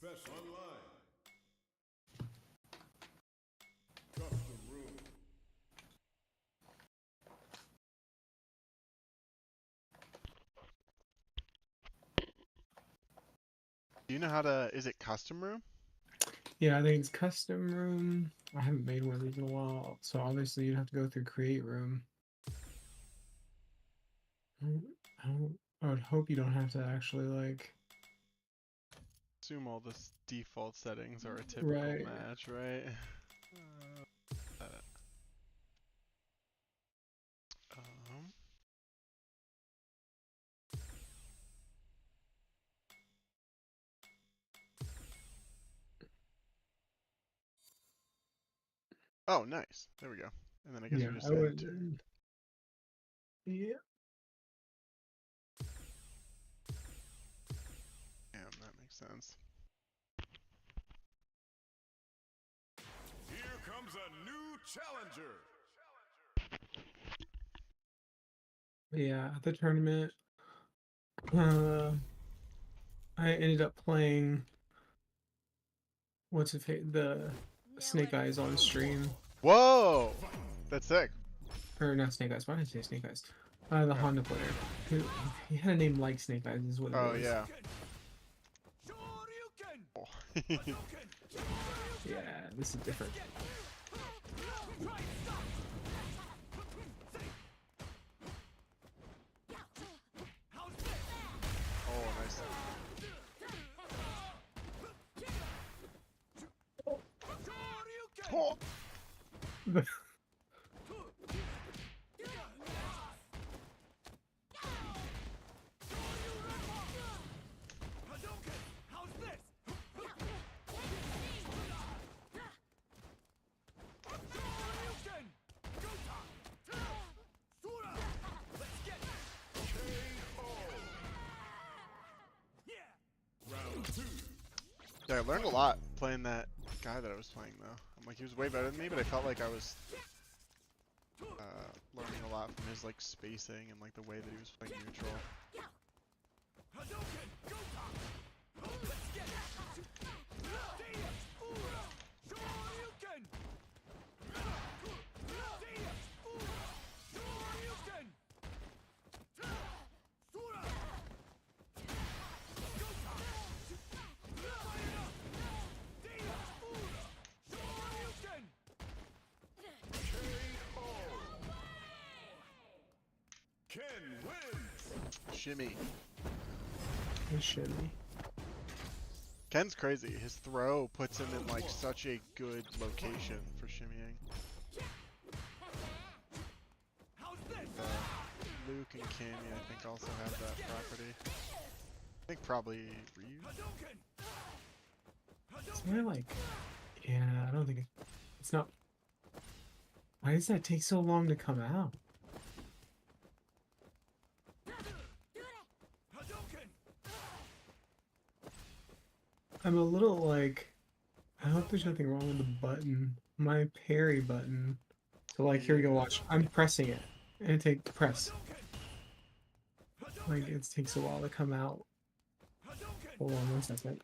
Best online. Custom room. Do you know how to? Is it custom room? Yeah, I think it's custom room. I haven't made one of these in a while, so obviously you'd have to go through create room. I would hope you don't have to actually like. Assume all the default settings are a typical Right. match, right? Um, oh, nice. There we go. And then I guess Yeah, you just I enter. would. Yeah. Damn, that makes sense. Here comes a new challenger. Yeah, at the tournament, I ended up playing the Snake Eyes on stream, Whoa! That's sick. or not Snake Eyes. Why did I say Snake Eyes? The Honda player. He had a name like Snake Eyes, is what it Oh, was. yeah. Yeah, this is different. Oh, nice. Oh. Yeah, I learned a lot playing that guy that I was playing, though. I'm like, he was way better than me, but I felt like I was learning a lot from his like spacing and like the way that he was playing neutral. Ken wins. Shimmy. It should be. Ken's crazy. His throw puts him in like such a good location for shimmying. Luke and Cammy, I think, also have that property. I think probably Ryu. It's more like, yeah, I don't think it's not Why does that take so long to come out? I'm a little like, I hope there's nothing wrong with the button. My parry button. So like, here we go, watch. I'm pressing it. And it takes press. Like, it takes a while to come out. Hold on 1 second.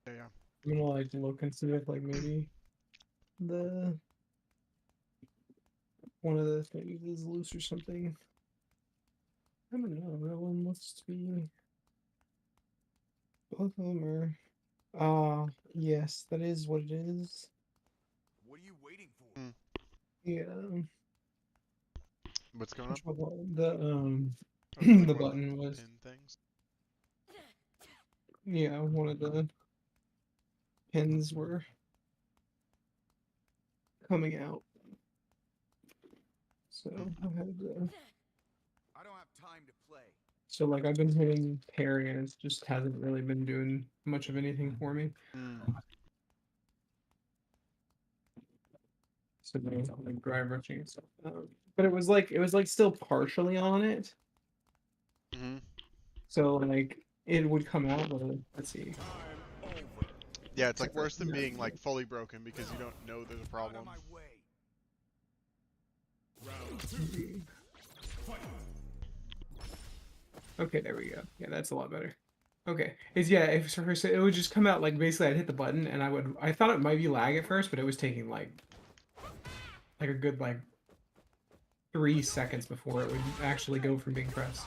Yeah. I'm gonna like look and see if like maybe the one of the things is loose or something. I don't know. That one looks to be both of them are. Yes, that is what it is. What are you waiting for? Hmm. Yeah. What's going on? The Oh, like the one of button the was, pin things. yeah, one of the pins were coming out. So I had to. I don't have time to play. So like I've been hitting parry and it just hasn't really been doing much of anything for me. Mm. So then it's like drive rushing and stuff. But it was like still partially on it. Hmm. So like it would come out, but let's see. Time over. Yeah, it's like Except for worse than no, being like fully broken because you don't know there's a Out problem. of my way. Round 2. Fight. Okay, there we go. Yeah, that's a lot better. Okay, it's yeah. If so first, it would just come out like basically I'd hit the button and I thought it might be lag at first, but it was taking like a good like 3 seconds before it would actually go from being pressed.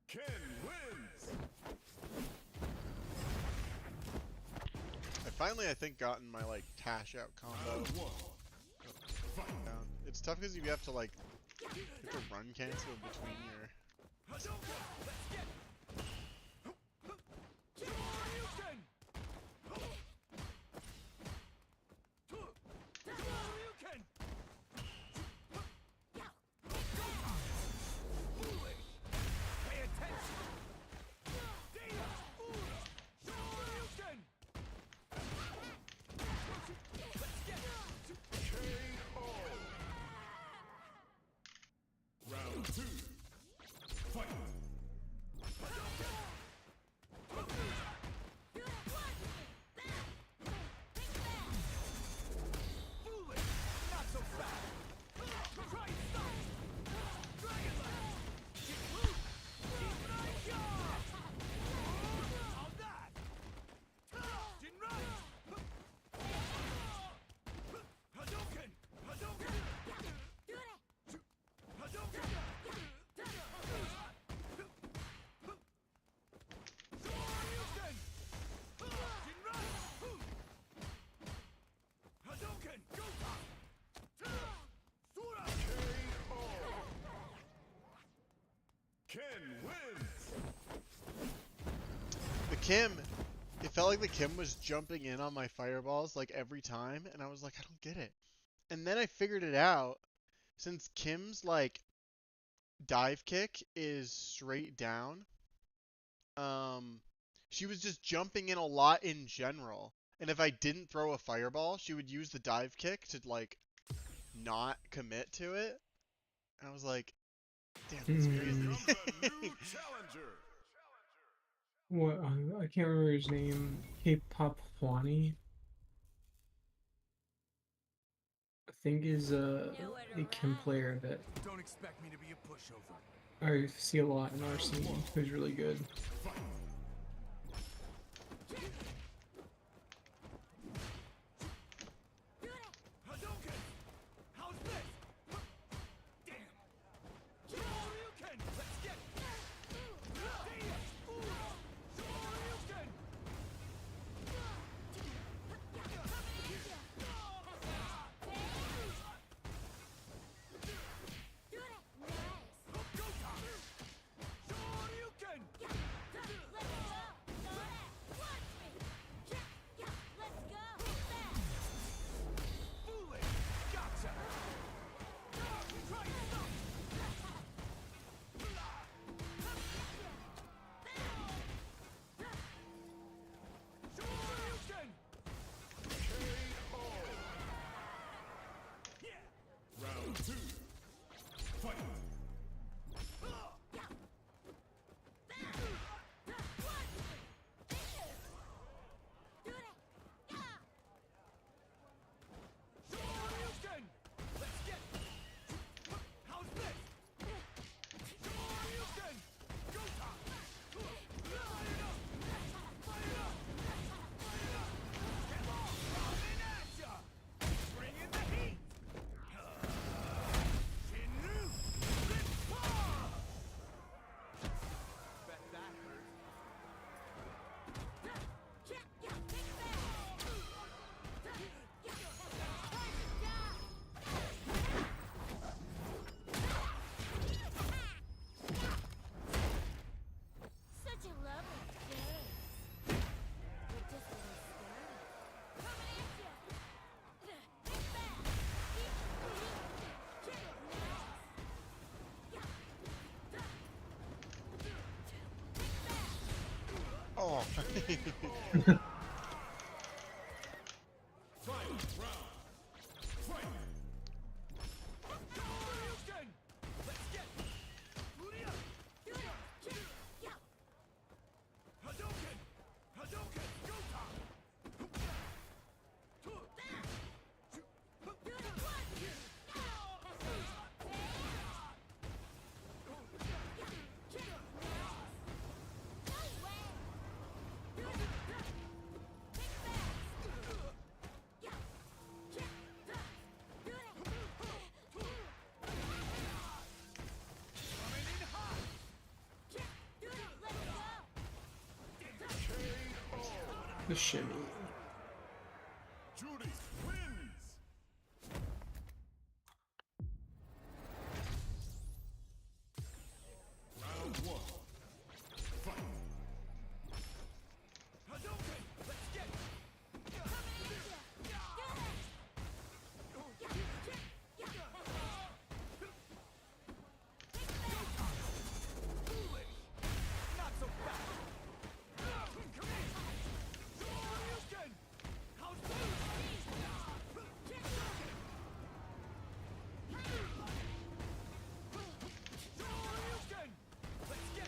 Ken wins. I think gotten my like tash out combo Round 1. Fight. down. It's tough because you have to like run cancel in between your. Pay attention. Round 2. Fight. Foolish. Not so fast. Try and stop. Dragon Blast. Get loose. Jinrai-ya. How's that? Jinrai. Hadouken. Hadouken. Hadouken. Shoryuken. Jinrai. Hadouken. Go-Top. Sura. KO. Ken wins. The Kim, it felt like the Kim was jumping in on my fireballs like every time, and I was like, I don't get it. And then I figured it out. Since Kim's like dive kick is straight down, she was just jumping in a lot in general. And if I didn't throw a fireball, she would use the dive kick to like not commit to it. And I was like, damn, that's crazy. Comes a new challenger. What I can't remember his name. K-pop Juani, I think is a Kim player that Don't expect me to be a pushover. I see a lot in our scene. Who's really good. Fight. Hadouken. How's this? Damn. Shoryuken. Let's get it. Shoryuken. all. The shimmy. Judy wins. Round one. Fight. Hadouken! Let's get it! Not so fast! How's let's get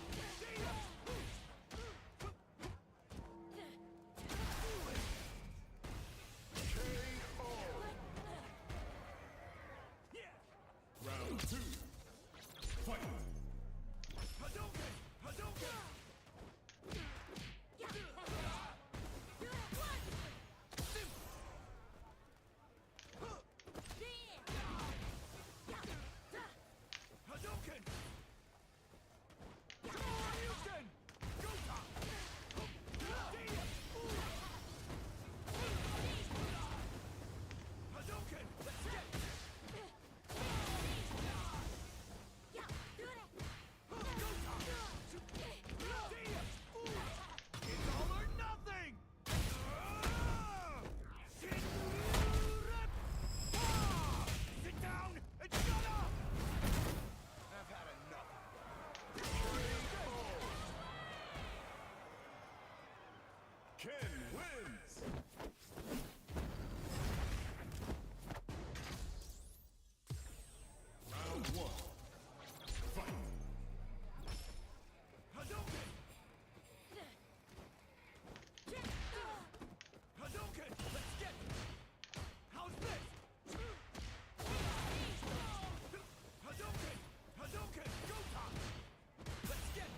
Round two. Fight. Hadouken! Hadouken! Hadouken! Hadouken! Hadouken! Let's get it's all or nothing! Sit down and shut up! I've had enough. Ken wins! Round one. Fight! Hadouken! Hadouken! Let's get it! How's this? Hadouken! Hadouken! Go time! Let's get it!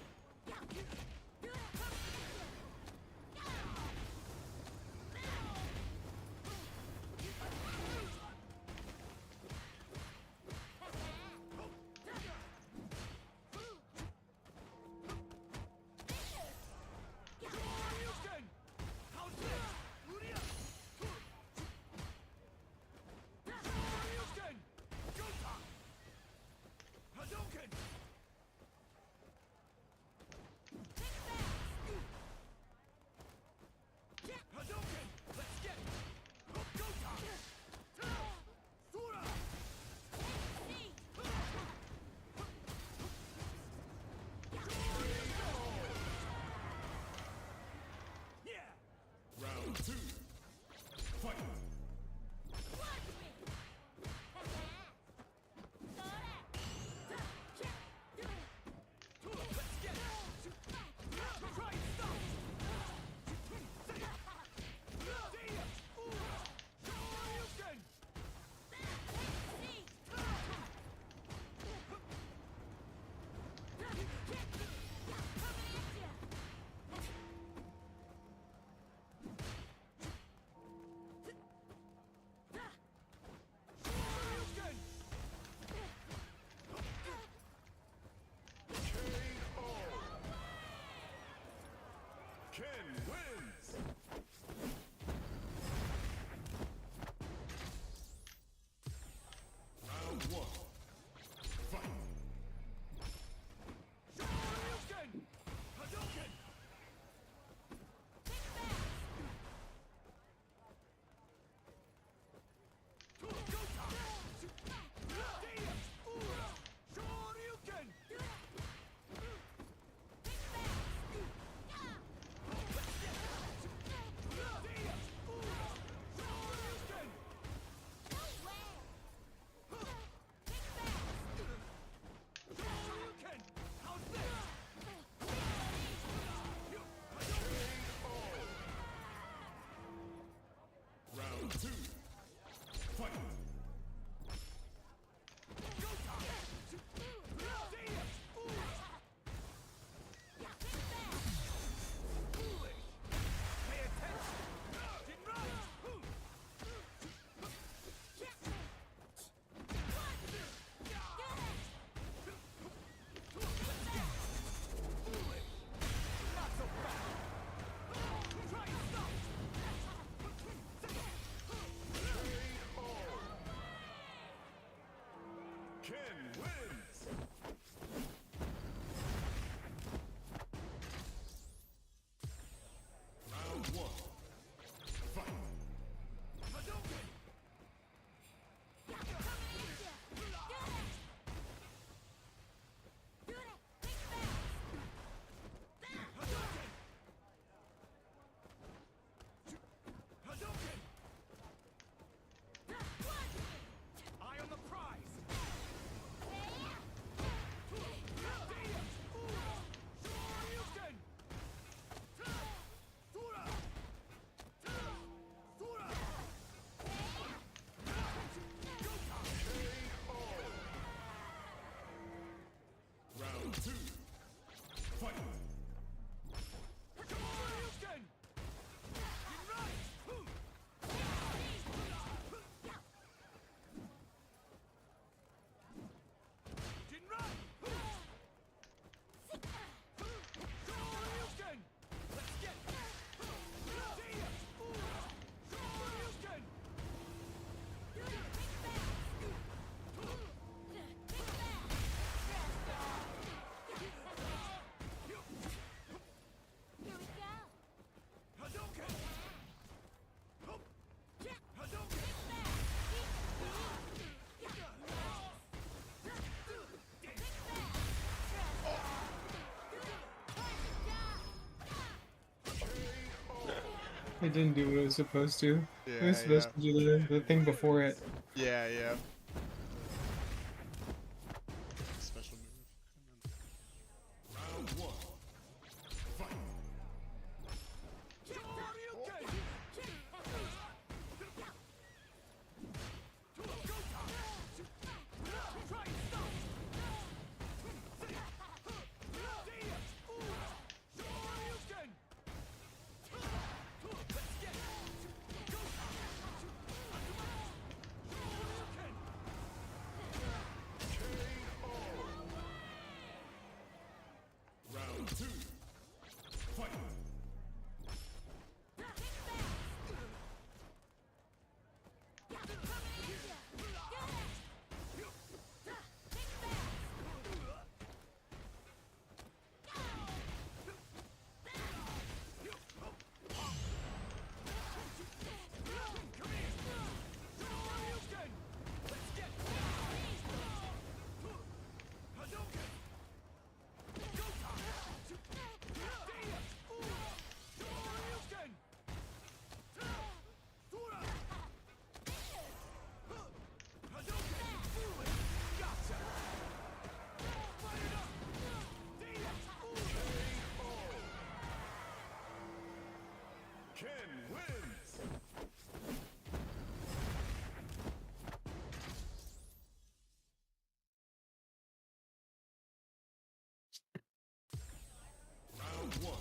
It didn't do what it was supposed to. It was Yeah, yeah. supposed to do the thing before it. Yeah, yeah. Special move. Round one. Fight. Round two. Fight. Ken wins. Round one.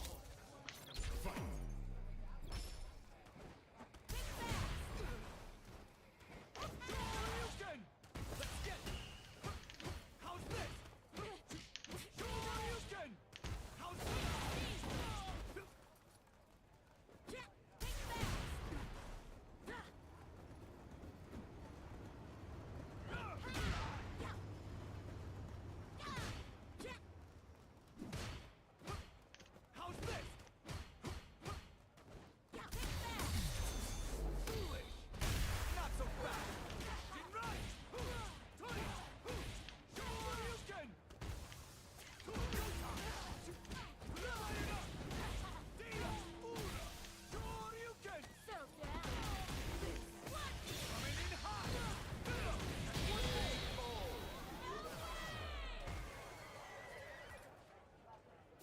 Fight.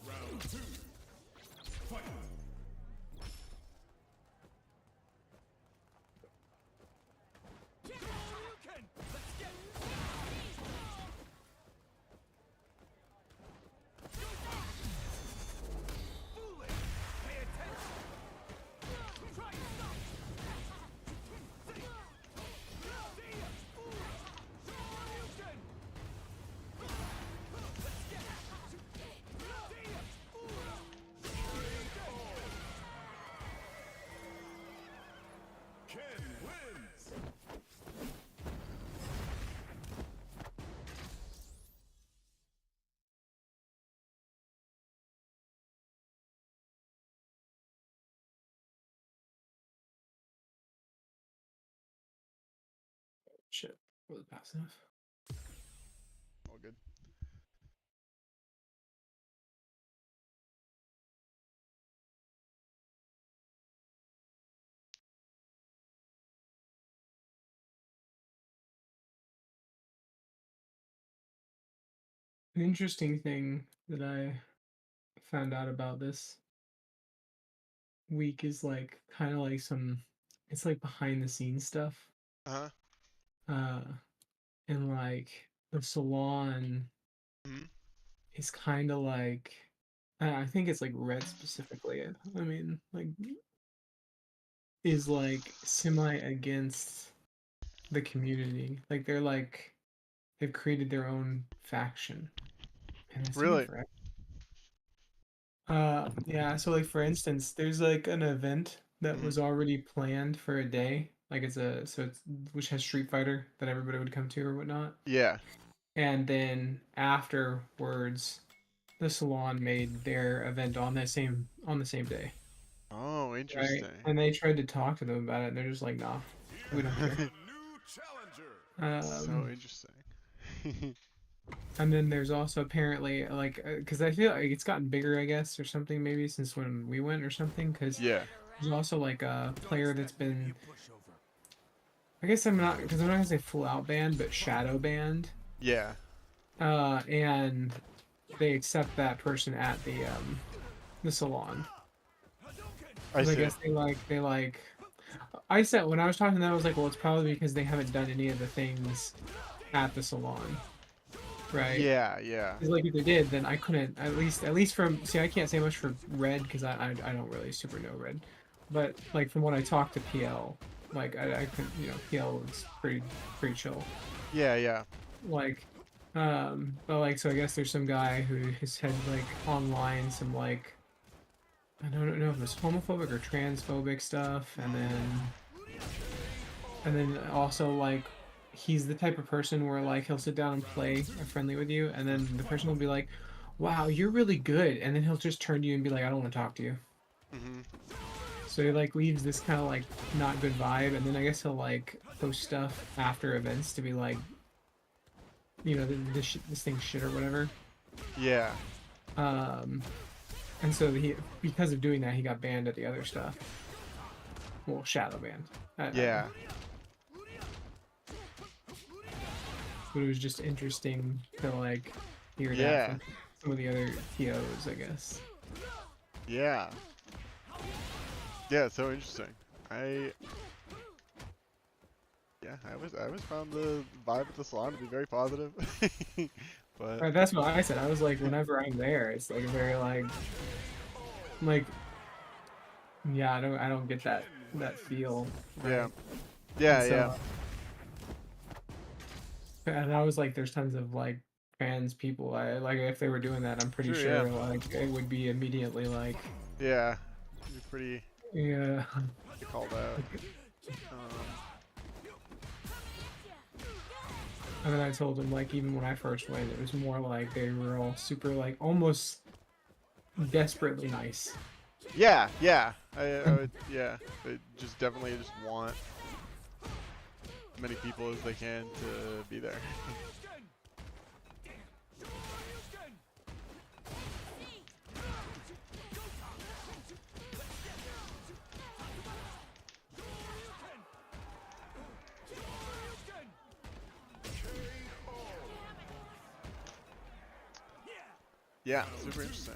Round two. Fight. Ken wins. Shit. Was it fast enough? All good. An interesting thing that I found out about this week is like kind of like it's like behind the scenes stuff. Uh-huh. Uh, and like the salon Hmm. is kind of like, I think it's like red specifically. I mean, like, is like semi against the community. Like they've created their own faction, and it's taking Really? forever. Yeah, so like for instance, there's like an event that Hmm. was already planned for a day. Like it's which has Street Fighter that everybody would come to or whatnot. Yeah. And then afterwards, the salon made their event on the same day. Oh, Right. interesting. And they tried to talk to them about it, and they're just like, nah, we don't care. The new challenger. So Um, interesting. and then there's also apparently like, because I feel like it's gotten bigger, I guess, or something maybe since when we went or something. Because Yeah. There's also like a player that's been, I guess I'm not, because I'm not gonna say full out banned, but shadow banned. Yeah. And they accept that person at the salon. I 'Cause I see. guess they like. I said when I was talking to them, I was like, well, it's probably because they haven't done any of the things at the salon, right? Yeah, yeah. Because like if they did, then I couldn't at least from see I can't say much for Red because I don't really super know Red, but like from when I talked to PL, like I couldn't PL was pretty chill. Yeah, yeah. Like but like so I guess there's some guy who has had like online some like I don't know if it was homophobic or transphobic stuff, and then also like he's the type of person where like he'll sit down and play friendly with you, and then the person will be like, "Wow, you're really good," and then he'll just turn to you and be like, "I don't want to talk to you." Mhm. So he like leaves this kind of like not good vibe, and then I guess he'll like post stuff after events to be like, this thing's shit or whatever. Yeah. Um, and so he because of doing that he got banned at the other stuff. Well, shadow banned. Yeah. But it was just interesting to like hear that Yeah. from some of the other TOs, I guess. Yeah. Yeah, it's so interesting. I always found the vibe at the salon to be very positive. But Right, that's what I said. I was like, whenever I'm there, it's like a very like yeah, I don't get that feel. yeah. Right? Yeah, And yeah. so and I was like, there's tons of like trans people. I like if they were doing that, I'm pretty Sure, yeah. sure like it would be immediately like Yeah. You're pretty yeah. called out. And then I told him like even when I first went, it was more like they were all super like almost desperately nice. Yeah, yeah. I would, yeah. They just definitely just want as many people as they can to be there. Yeah, super interesting.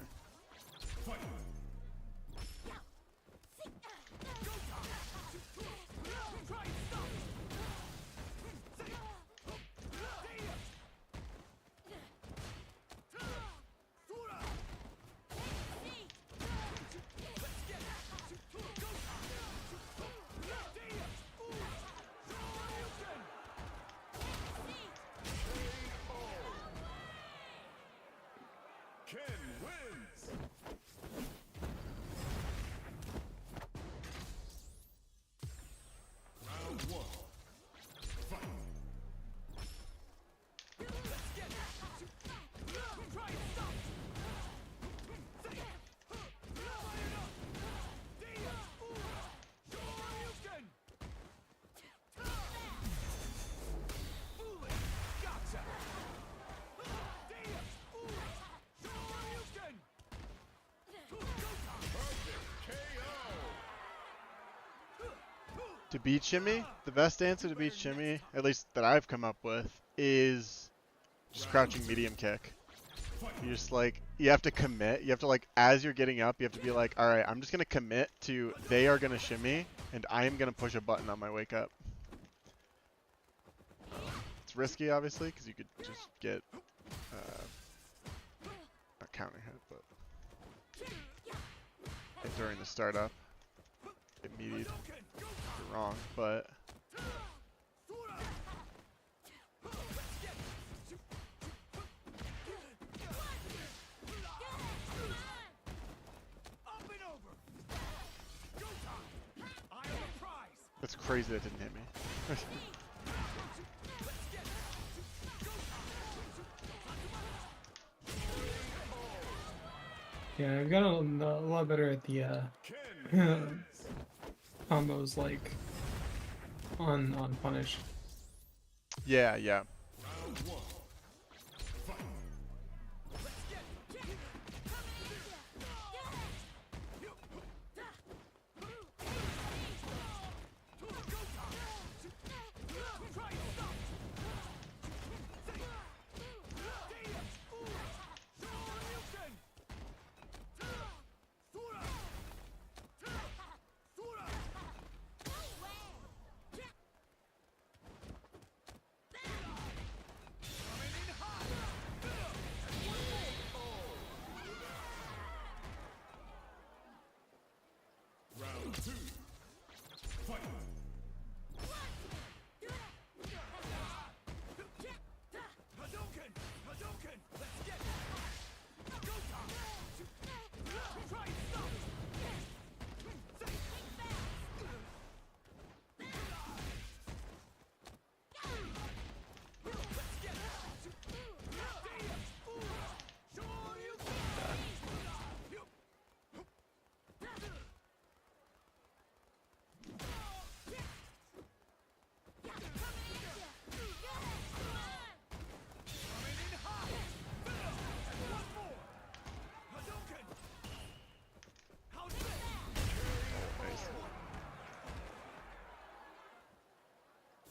Ken wins. Round one. Fight. To beat Shimmy, the best answer to beat Shimmy, at least that I've come up with, is just crouching medium kick. You just like, you have to commit. You have to like, as you're getting up, you have to be like, all right, I'm just going to commit to they are going to shimmy and I am going to push a button on my wake up. It's risky, obviously, because you could just get, not counter hit, but hit during the startup. Get meatied. You're wrong, but that's crazy that didn't hit me. Yeah, I've gotten a lot better at the combos like on punish. Yeah, yeah. Round 2. Fight. Hadouken! Hadouken! Let's get it! Go time! Try and stop! Let's get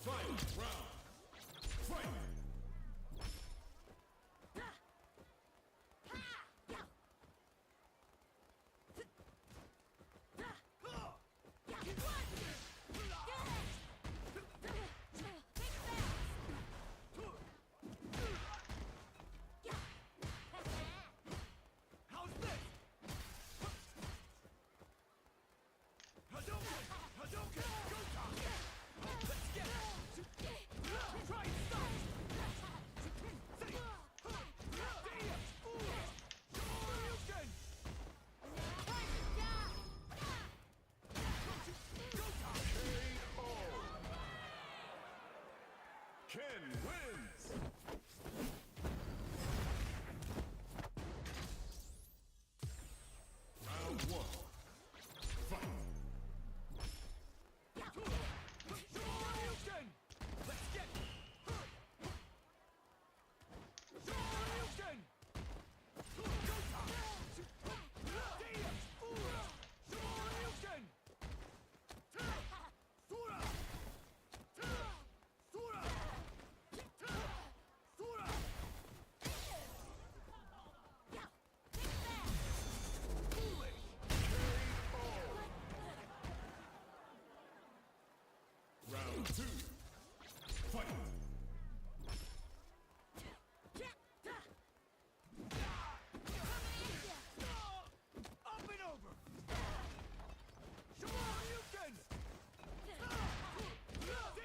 Final round. Fight. How's this? Hadouken! Hadouken! Go time! Let's get it! Try and stop! Shoryuken! Go time! Ken wins! Round 1. Fight! Shoryuken! Let's get it! Shoryuken! Go time! Shoryuken! Sura! Sura! Sura! Foolish! Round 2. Fight! Up and over! Shoryuken! Shoryuken!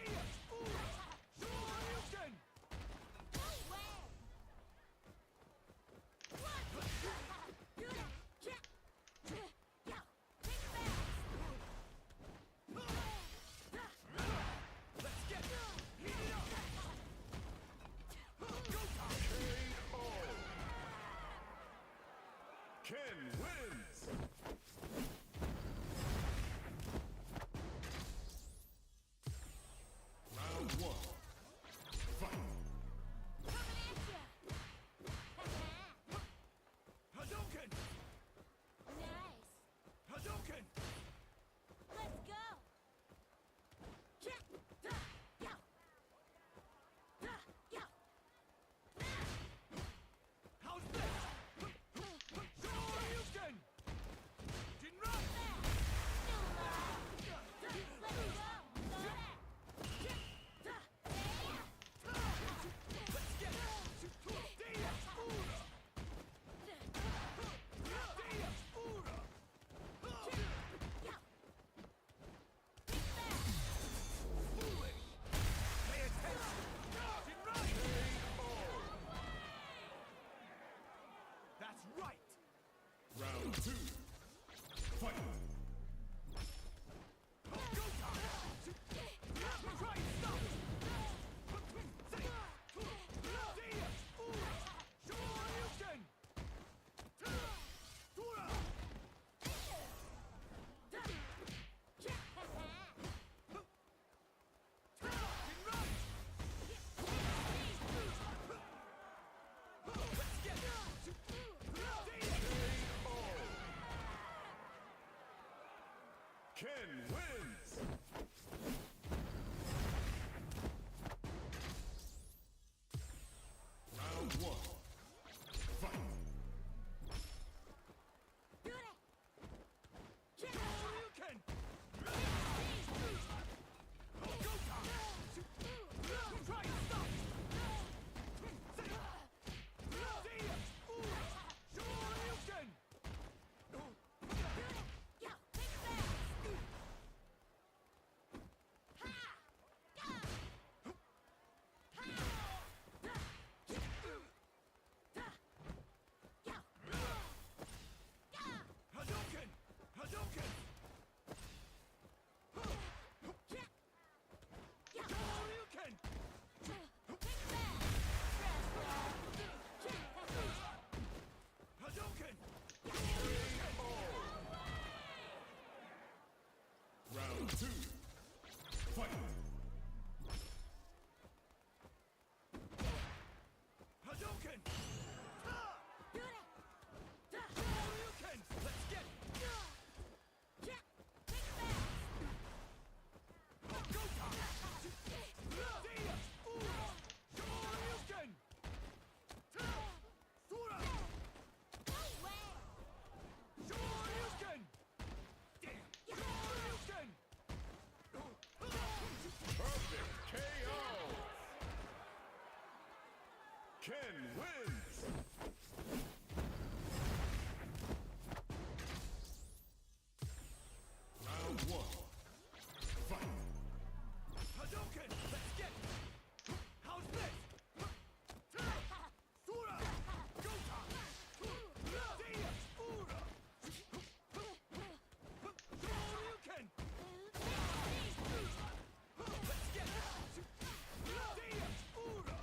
Let's get it! Heat it up! Go time! Ken wins! Round 1. Fight! Hadouken! Nice. Hadouken! Let's go. How's this? Shoryuken! Jinra! Let's get it! Foolish! Pay attention! Jinra! That's right! Round 2. Fight! Go time! Try and stop! Shoryuken! Sura! Jinra! Let's get it! Ken wins! Round 1. Fight! Shoryuken! Go time! Try and stop! Shoryuken! Hadouken! Shoryuken! Let's get it! Go-Time! Dia! Shoryuken! Sura! Shoryuken! Shoryuken! Perfect KO! Ken wins! Round 1. Fight! Hadouken! Let's get it! How's this? Sura! Go-Time! Dia! Ura! Shoryuken! Let's get it! Dia! Ura!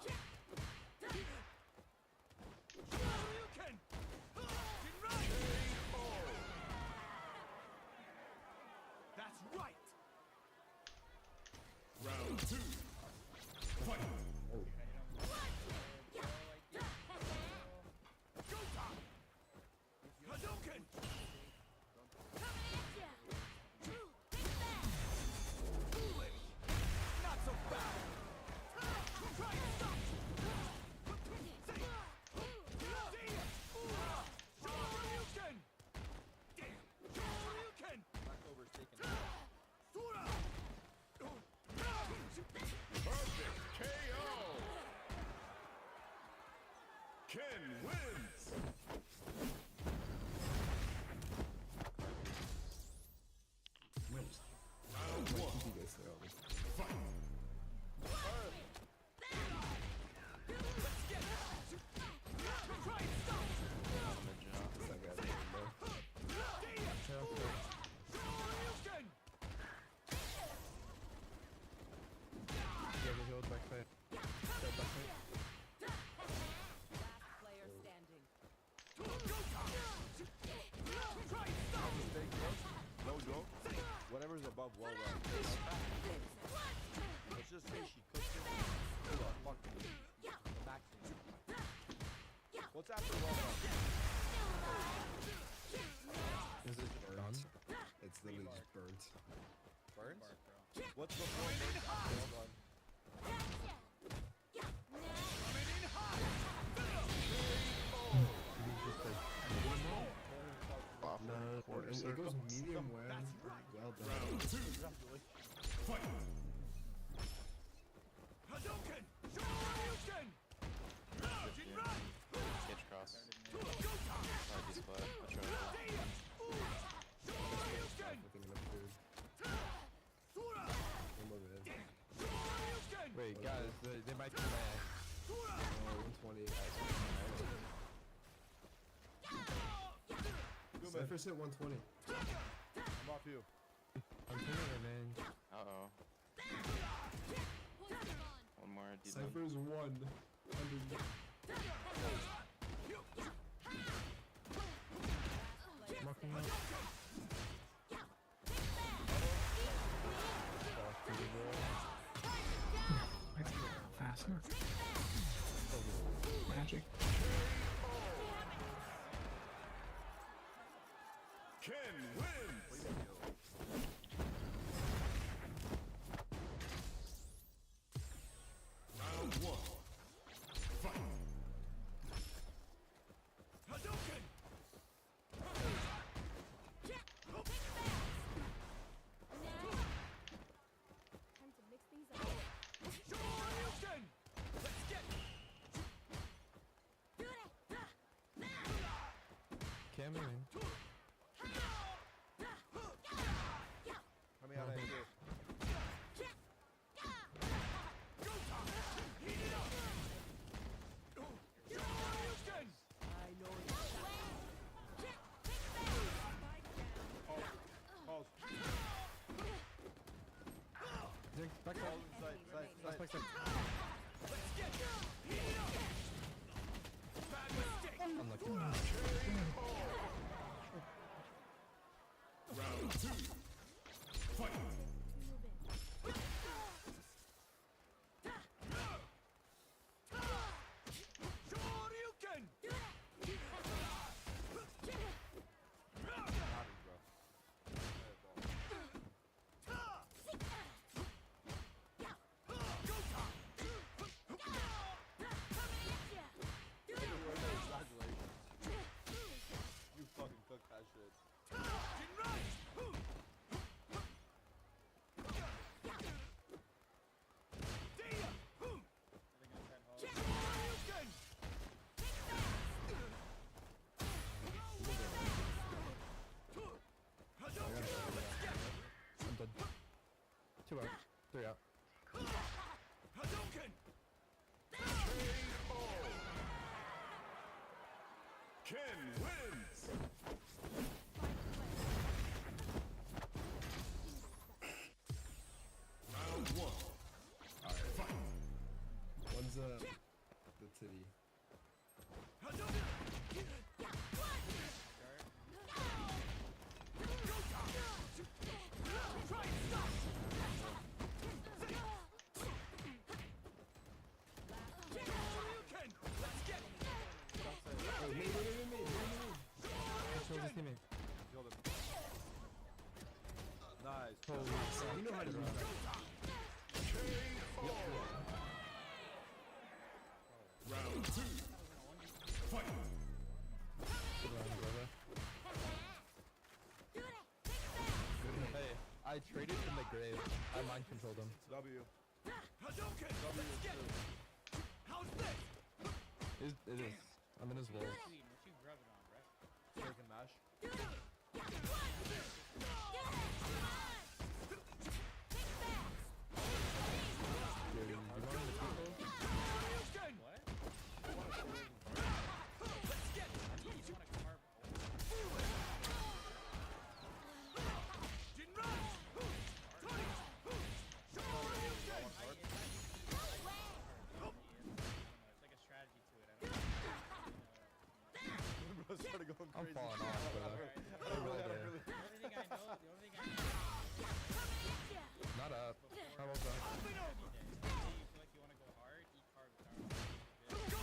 Shoryuken! Jinrai! That's right! Round 2. Fight! Go-Time! Hadouken! Foolish! Not so fast! Try and stop! Say! Dia! Ura! Shoryuken! Shoryuken! Sura! Perfect KO! Ken wins! Round 1. Fight! Let's get it! Try and stop! Dia! Shoryuken! Player standing. Go-Time! Try and stop! No joke. Whatever's above well done. Let's just say she cooked it. Hold on, fuck me. Maximum. What's after well done? Is it burnt? It's literally just burnt. Burns? What's before burnt after well done? Coming in hot! No, it goes medium well. Well done. Round 2. Fight! Hadouken! Shoryuken! Jinrai! Sketch cross. Go-Time! Probably split. I'll try to Dia! Ura! Shoryuken! Looking enough food. Sura! One more minute. Shoryuken! Wait, guys, they might come back. Sura! Oh, 120. Cypher hit 120. I'm off you. I'm feeling it, man. Uh-oh. One more. Cypher's 100. Smoking up. Faster. Magic. Ken wins! Round 1. Fight! Hadouken! Time to mix things up. Shoryuken! Let's get it! Cameron. Let me out of here. Go-Time! Heat it up! Shoryuken! Pause. Jake, back Pause up. inside. Back, back, back. Let's get it! Heat it up! Bad mistake! Unlucky. Round 2. 2 out. 3 out. Hadouken! Ken wins. Round 1. Alright. Fight. One's the titty. Control his teammate. Killed him. Nice. Holy So you know how to use that. Round 2. Fight. good round, brother. Hey, I traded from the grave. I mind controlled him. W. Hadouken! Let's get it! How's this? It is. I'm in his wolves. Shake and mash. Dude, you want him to people? Hadouken! Bro started going I'm crazy. falling off, bro. I really had a really. Not up. How well done?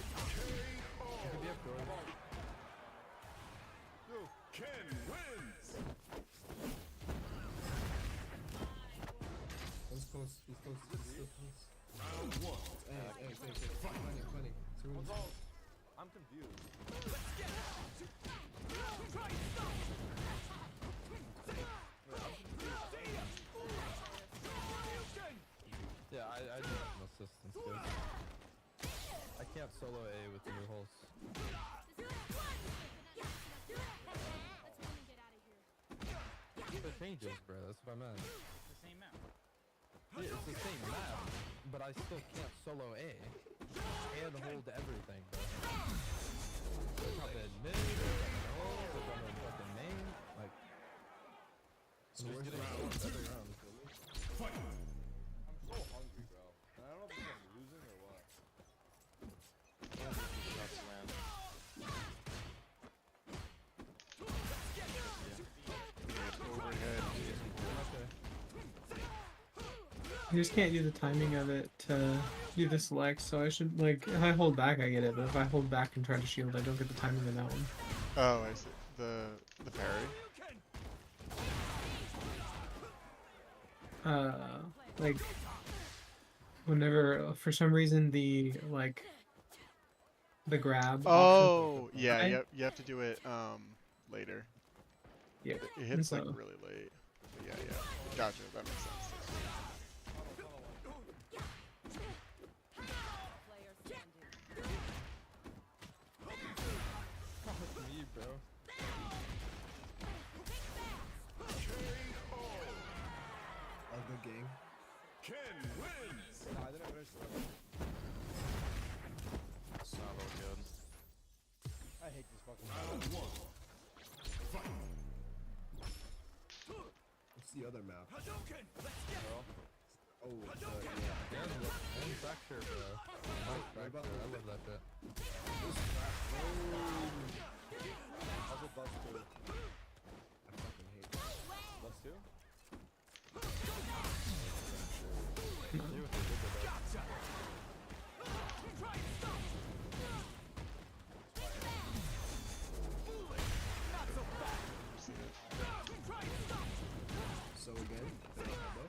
You could be up good. Ken wins. One's close. He's close. He's still close. Round 1. Hey. Funny. Two What's ones. all? I'm confused. Yeah, I do have some assistance, dude. I can't solo A with the new holes. It changes, bro. That's what I meant. Yeah, it's the same map, but I still can't solo A and hold everything, bro. They're dropping mid, they're dropping holes, they're dropping fucking main. Like, So I'm where's just the getting round? every round. Fight. I'm so hungry, bro. And I don't know if I'm losing or what. Shots land. Overhead. I just can't do the timing of it to do the select, so I should, like, if I hold back, I get it, but if I hold back and try to shield, I don't get the timing in that one. Oh, I see. The parry. Like, whenever, for some reason, the grab. Oh, option- yeah. I- You have to do it later. Yeah. It hits like so- really late. But yeah. Gotcha. That makes sense. Fuck me, bro. Oh, good game. Ken wins. Nah, I didn't finish the It's not all good. I hate this fucking Round 1. Fight. What's the other map? Hadouken! Let's get it! Oh, yeah. And fracture, bro. Nice fracture. I love that shit. How's it bust two? I fucking hate that. Bust two? See what they did with that. Gotcha! Try and stop! Not so fast! Try and stop! So again, the elbow.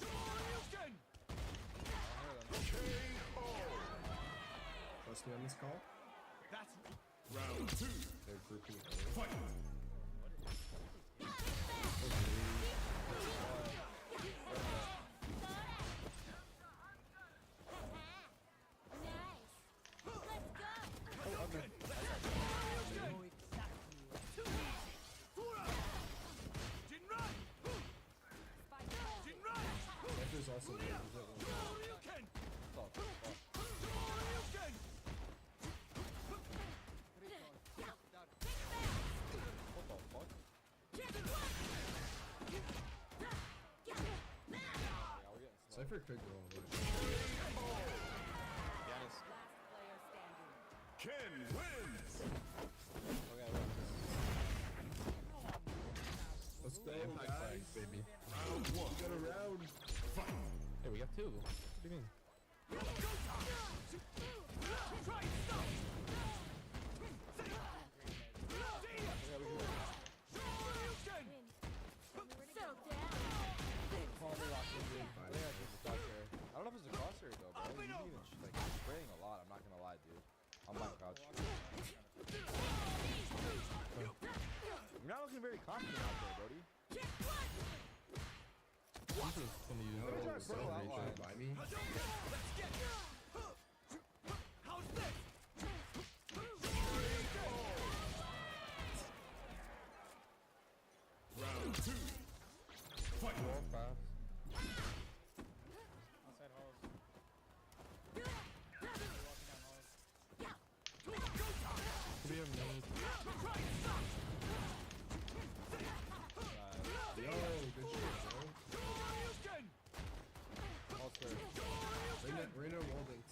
Hadouken! Trust me on this call. That's Round 2. They're grouping Fight. Cypher could go all the way. Giannis. Ken wins. Okay, Let's go, Impact guys. flags, baby. Round one. We got a round. Fight. Hey, we got 2. What do you mean? Quality lock in, dude. I think I just stuck here. I don't know if it's a crosshair though, bro. You've been even like spraying a lot. I'm not gonna lie, dude. On my couch. You're not looking very confident out there, Brody. I'm just gonna use No, that so purple reach outline. out by me. Round two. Fight. Wall fast. Outside halls. Could be a minute. Yo, good shit, bro. Also, Reyna wall linked.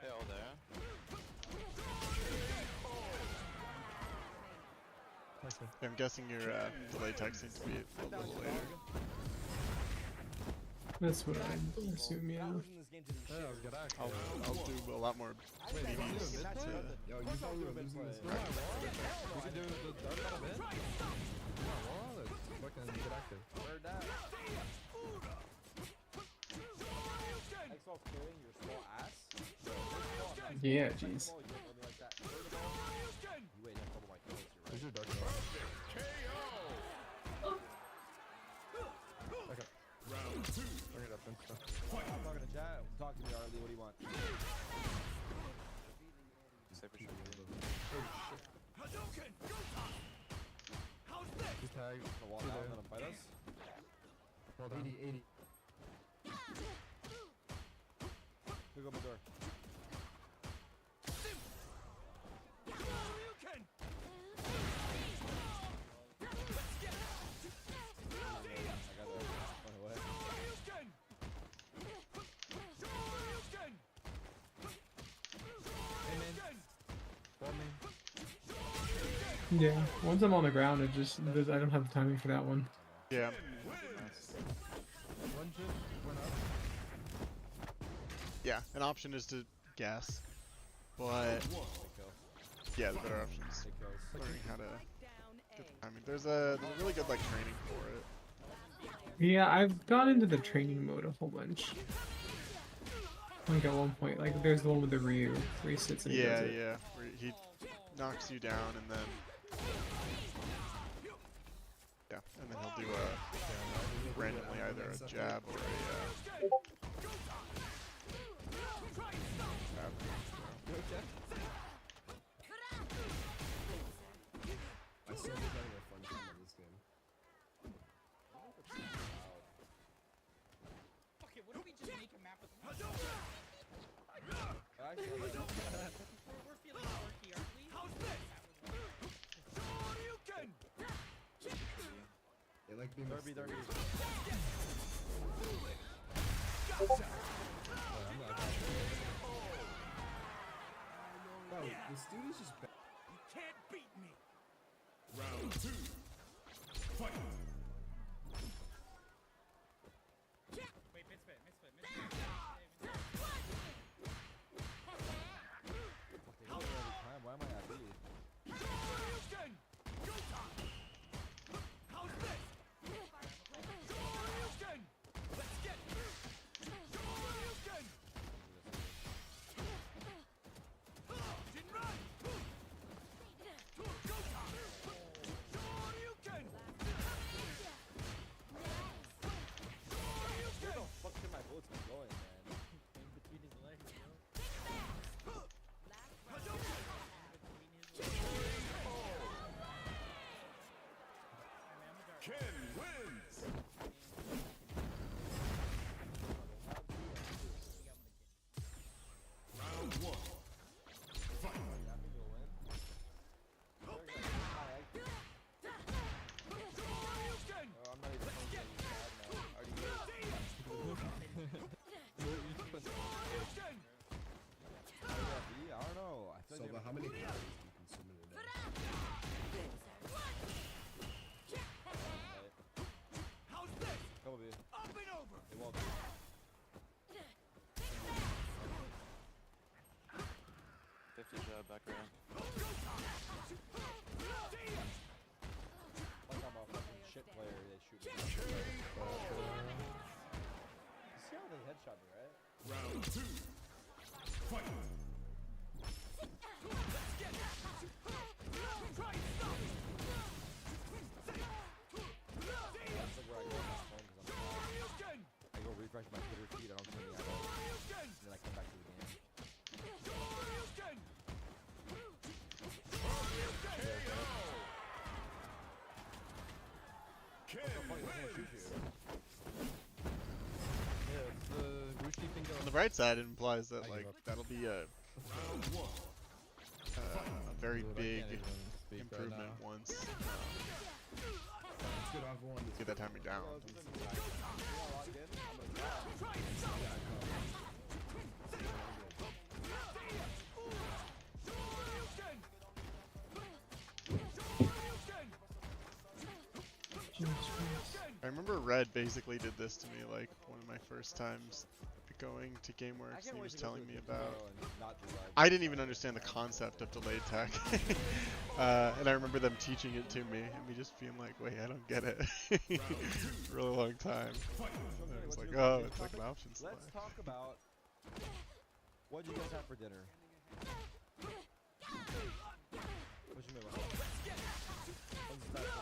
They're all there. okay. I'm guessing your delay texting to be a little later. That's what I assume, yeah. Losing this game to these Oh, shitters. good act. I'll do a lot more previews to. Yo, you thought we were losing this We match? can do the dark out of it. Yeah, wall, let's fucking get active. Where that? Exal's clearing your small ass. Yeah, jeez. You wait, I couple my kills here, right? Where's your dark out? Okay. Round two. Bring it up, Insta. I'm not gonna chat. Talk to me, Arlie. What do you want? Cypher should be He's tagged. The wall now, gonna fight us. Well done. 80, 80. Here go my door. I gotta run away. Hey man. Ball main. Yeah, once I'm on the ground, it just I don't have the timing for that one. Yeah. One just went up. Yeah, an option is to gas, but Take kills. yeah, the better option is Take kills. learning how to get the timing. There's a really good like training for it. Yeah, I've gone into the training mode a whole bunch. Like at one point, like there's the one with the Ryu where he sits and he Yeah, does it. yeah. Where he knocks you down and then he'll do a randomly either a jab or a jab. I still was having a fun time in this game. Okay, what if we just make a map with Actually, we're feeling quirky, aren't we? They like being Derby, Derby. Bro, this dude is just bad. You can't beat me. Round two. Fight. Wait, mid spit. Why am I at lead? Where the fuck did my bullets be going, man? In between his legs, bro. Ken wins. Round one. Fight. I'm not even hungry. I already ate. two. Fight. That's like where I go on my phone because I go refresh my Twitter feed. I don't see any at all. And then I come back to the game. Ken Funny, there's no wins. shoot Yeah, it's the Wuxi finger. On the bright side, it implies that I give like up. that'll be a Round one. very Dude, I big can't even speak improvement right now. once It's good I've won this. get that timing down. You want locked in? I'm gonna try. Jesus Christ. I remember Red basically did this to me like one of my first times going to I GameWorks, can't and he wait was to go telling through me the about. tutorial and not do live. I didn't even understand the concept of delayed tech, and I remember them teaching it to me, and me just being like, "Wait, I don't get it." For a really long time. And I was like, "Oh, it's like an option select." Let's talk about what you guys have for dinner. What you mean? When's the best?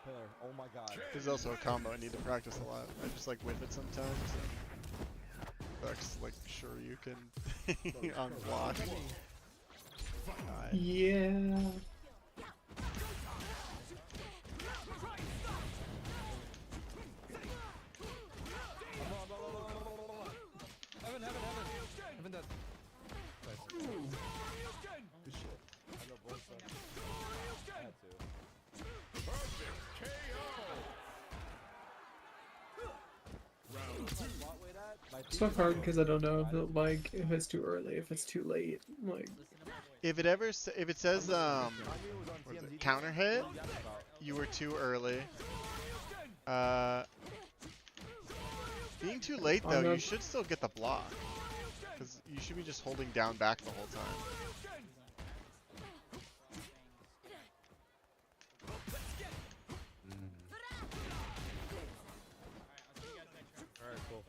Pillar. Oh my god. This is also a combo I need to practice a lot. I just like whip it sometimes. And Buck's like, sure you can on block. Yeah. Heaven dead. Nice. Good shit. I know both sides. I had to. Round two. Spot weight at? My It's so hard because I don't know if feet it, like if it's too early, if it's too late. Like If it says I knew it was on what is TMZ it, counter hit, What are you yapping about? you were too early. Being too late though, you should still get the block. Because you should be just holding down back the whole time. Alright, cool.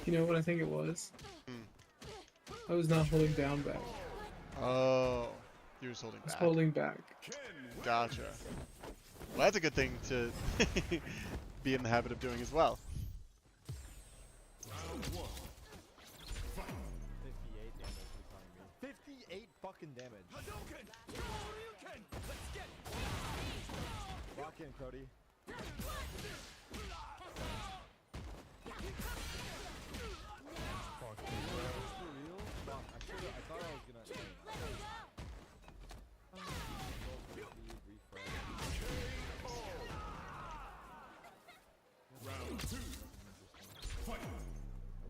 you know what I think it was? Hmm. I was not holding down back. Oh, you were just holding I was back. holding back. Ken wins. Gotcha. Well, that's a good thing to be in the habit of doing as well. Round one. Fight. 58 damage, you're telling me. 58 fucking damage. Lock in, Cody. Fuck. For real? Fuck, I thought I was gonna. Round two. Fight.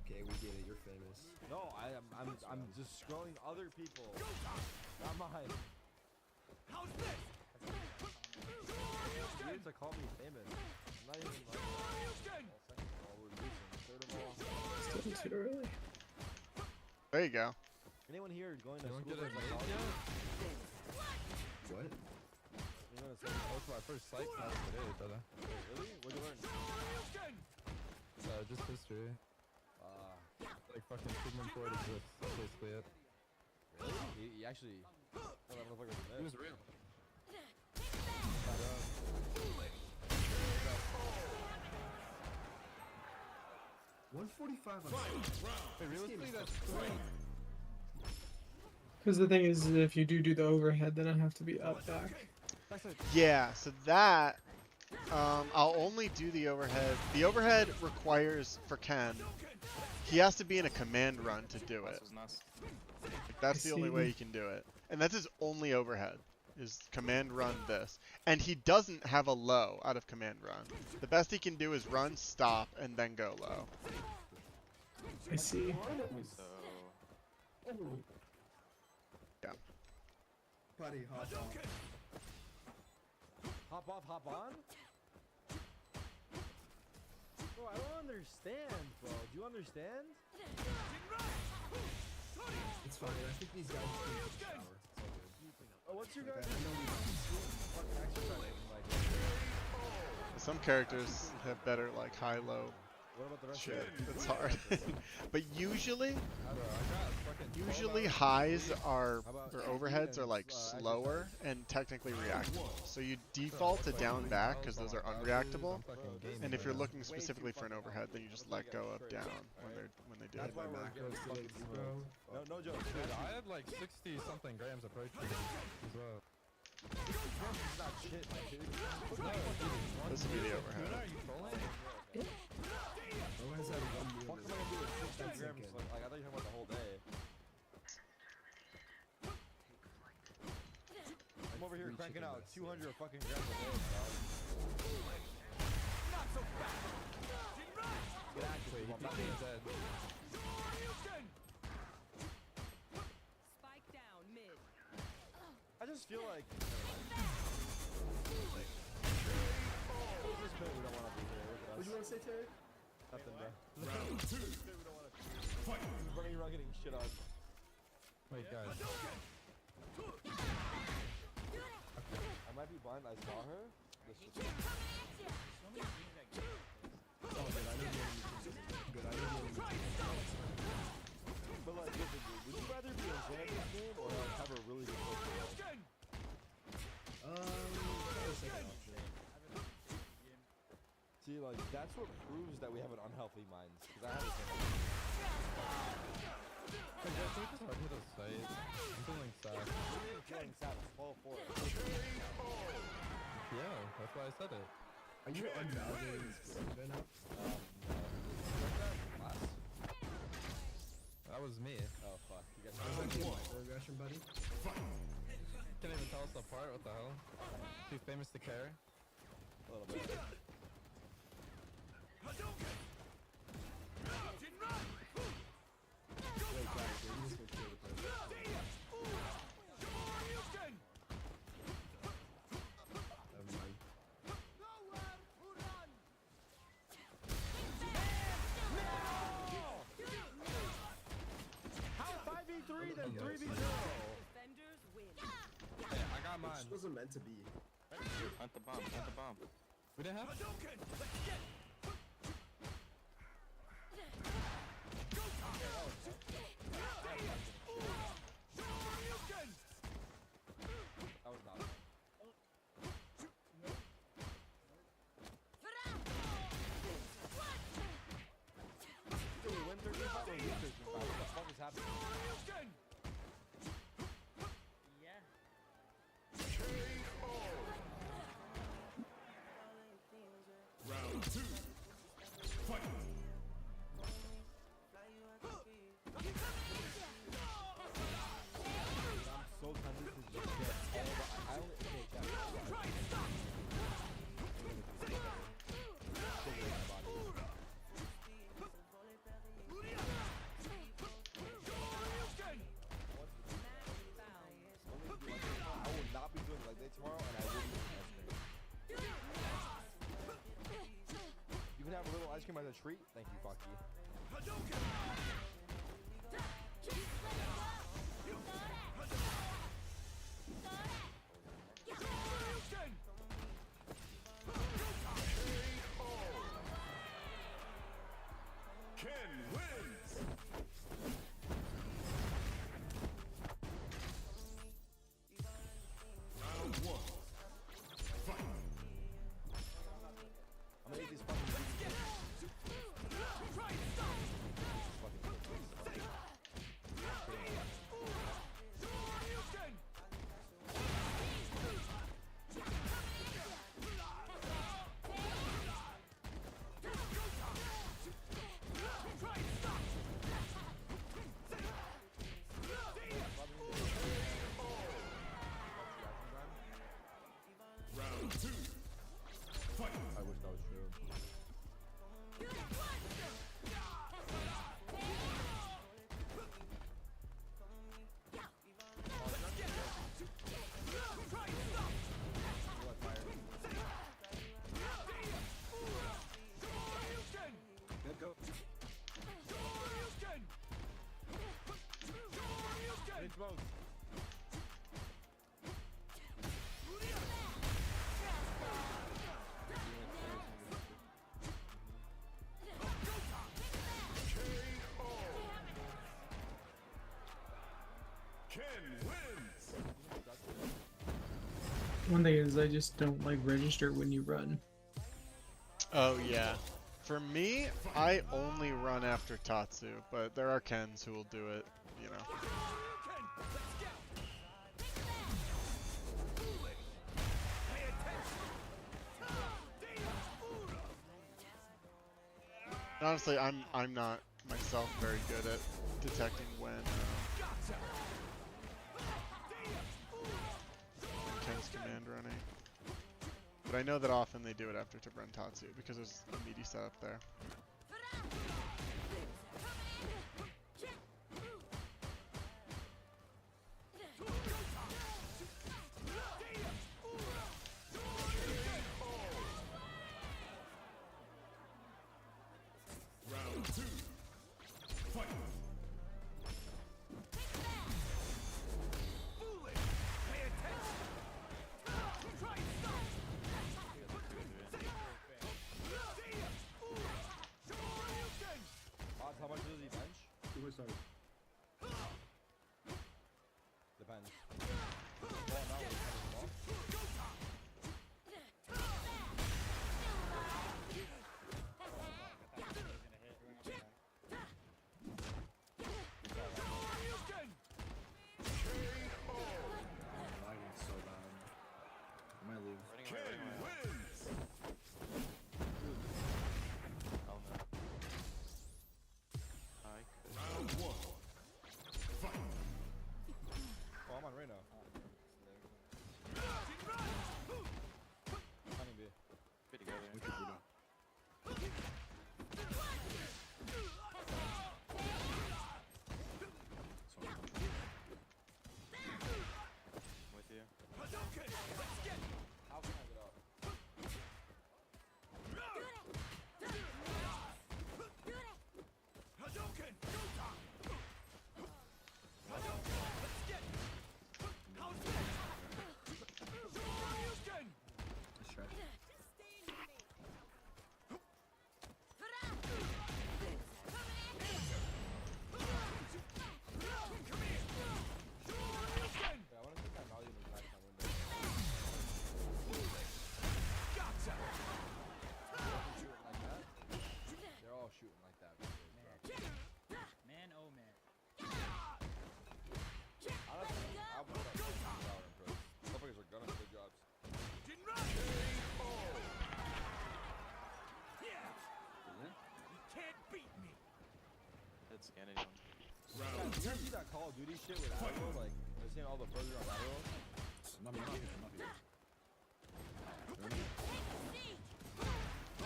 Okay, we get it. You're famous. No, I'm just scrolling other people. Not mine. How's this? It's weird to call me famous. I'm not even like that. Well, second of all, we're losing. Third of all, Still too early. There you go. anyone here going to You don't school get for it made psychology? yet? What? You going to psych- That was my first psych class today, brother. Wait, really? What'd you learn? Just history. Like fucking Sigmund Freud exists. That's basically it. Really? He actually. Oh, that motherfucker was He was real. 145 on Wait, realistically, that's three. Because the thing is, if you do the overhead, then I have to be up back. Yeah, so that I'll only do the overhead. The overhead requires for Ken, he has to be in a command run to do it. This is nice. Like, that's I the only see. way he can do it. And that's his only overhead, is command run this. And he doesn't have a low out of command run. The best he can do is run, stop, and then go low. I see. So Buddy, hot dog. Hop off, hop on? Bro, I don't understand, bro. Do you understand? It's fine. I think these guys just need to take a shower. It's all good. Oh, what's your Like, guys' I know we fucking exercise like? Some characters have better like high-low What about the rest shit. of it? It's hard. But usually, I don't know, I got fucking 12 usually hours of highs sleep. are How about or sleep overheads are and, like slower and technically reactable. So you default to down back because those are unreactable. And if you're looking specifically for an overhead, then you just let go of down when they do That's it. why my we're macros getting today, fucking bro. smoked. No joke. Dude, I had like 60 something grams of protein as well. It's not shit, my dude. This would be the overhead. Are you trolling? Bro has had one meal. What am I gonna do with 60 That's grams? okay. Like, I thought you were talking about the whole day. I'm over here Three cranking chicken out breasts, 200 fucking grams a day, dog. Get active, Wait, he people. I'm not became gonna- dead. Spike down mid. I just feel like this bit we don't want to be here. Look at What us. do you want to say, Terry? Nothing, bro. Round two. This bit we don't want to. Fight. He's running around getting shit on. Wait, guys. I might be blind. I saw her. This is Oh, good. I know the enemy team. Good. I know the enemy team. But like, listen, dude, would you rather be insane at this game or like have a really good football? Probably second option. See, like, that's what proves that we have an unhealthy minds. Because I have the same. Hey, guys, can we just hard hit a site? I'm feeling sad. Feeling sad. It's 12-4. Yeah, that's why I said it. Are you unvalidating this game right now? Last? That was me. Oh, fuck. You guys Is that game microaggression, buddy? Can't even tell us apart. What the hell? Too famous to care. a little bit. Wait, guys, you just make sure to press it. Never mind. How 5v3 then 3v0? Defenders win. Hey, I got It mine. just wasn't meant to be. Plant the bomb. Plant the bomb. We didn't have. That was not. Did we win 13-5 or lose 13-5? What the fuck is happening? Round two. Fight. I'm so tempted to just get all the. I only take that. Sugar in my body. I will not be doing leg day tomorrow, and I will be eating ice cream. You can have a little ice cream as a treat. Thank you, Bucky. Ken wins. Round one. Fight. I'm gonna eat these fucking. Round two. Fight. I wish that was true. rogue. Ken wins. One thing is I just don't like register when you run. Oh yeah. For me, I only run after Tatsu, but there are Kens who will do it, you know. Honestly, I'm not myself very good at detecting when Ken's command running. But I know that often they do it after to run Tatsu because there's a meaty setup there. Round 2. Fight. Odds, how much does he bench? Suicide. Depends. Well, now we're kind of small. Lagging so bad. I might leave. Ken wins. Oh no. I could. Round 1. Fight. Oh, I'm on right now. Honey bee. Good together. We could do that. So, With you. How can I get up? let's try. Yeah, I want to take that value in the back of my window. Shooting like that. They're all shooting like that. Man, oh man. Honestly, I'll put up $1,000 price. Motherfuckers are gunning for their jobs. Hit scan anyone. Yeah, you guys see that Call of Duty shit with Admiral? Like, they're seeing all the further on Admiral? I'm not here. I'm not here.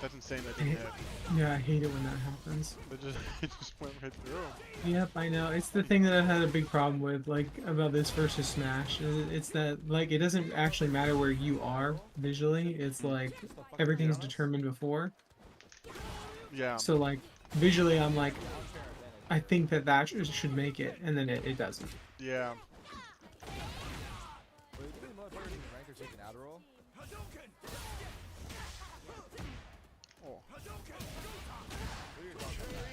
That's insane that didn't hit. Yeah, I hate it when that happens. It just went right through him. Yep, I know. It's the thing that I've had a big problem with, like, about this versus Smash. It's that, like, it doesn't actually matter where you are visually. It's like, everything's determined before. Yeah. So, like, visually, I'm like, I think that should make it, and then it doesn't. Yeah. But you think motherfuckers in rank are taking Adderall? Oh. What are your thoughts on that?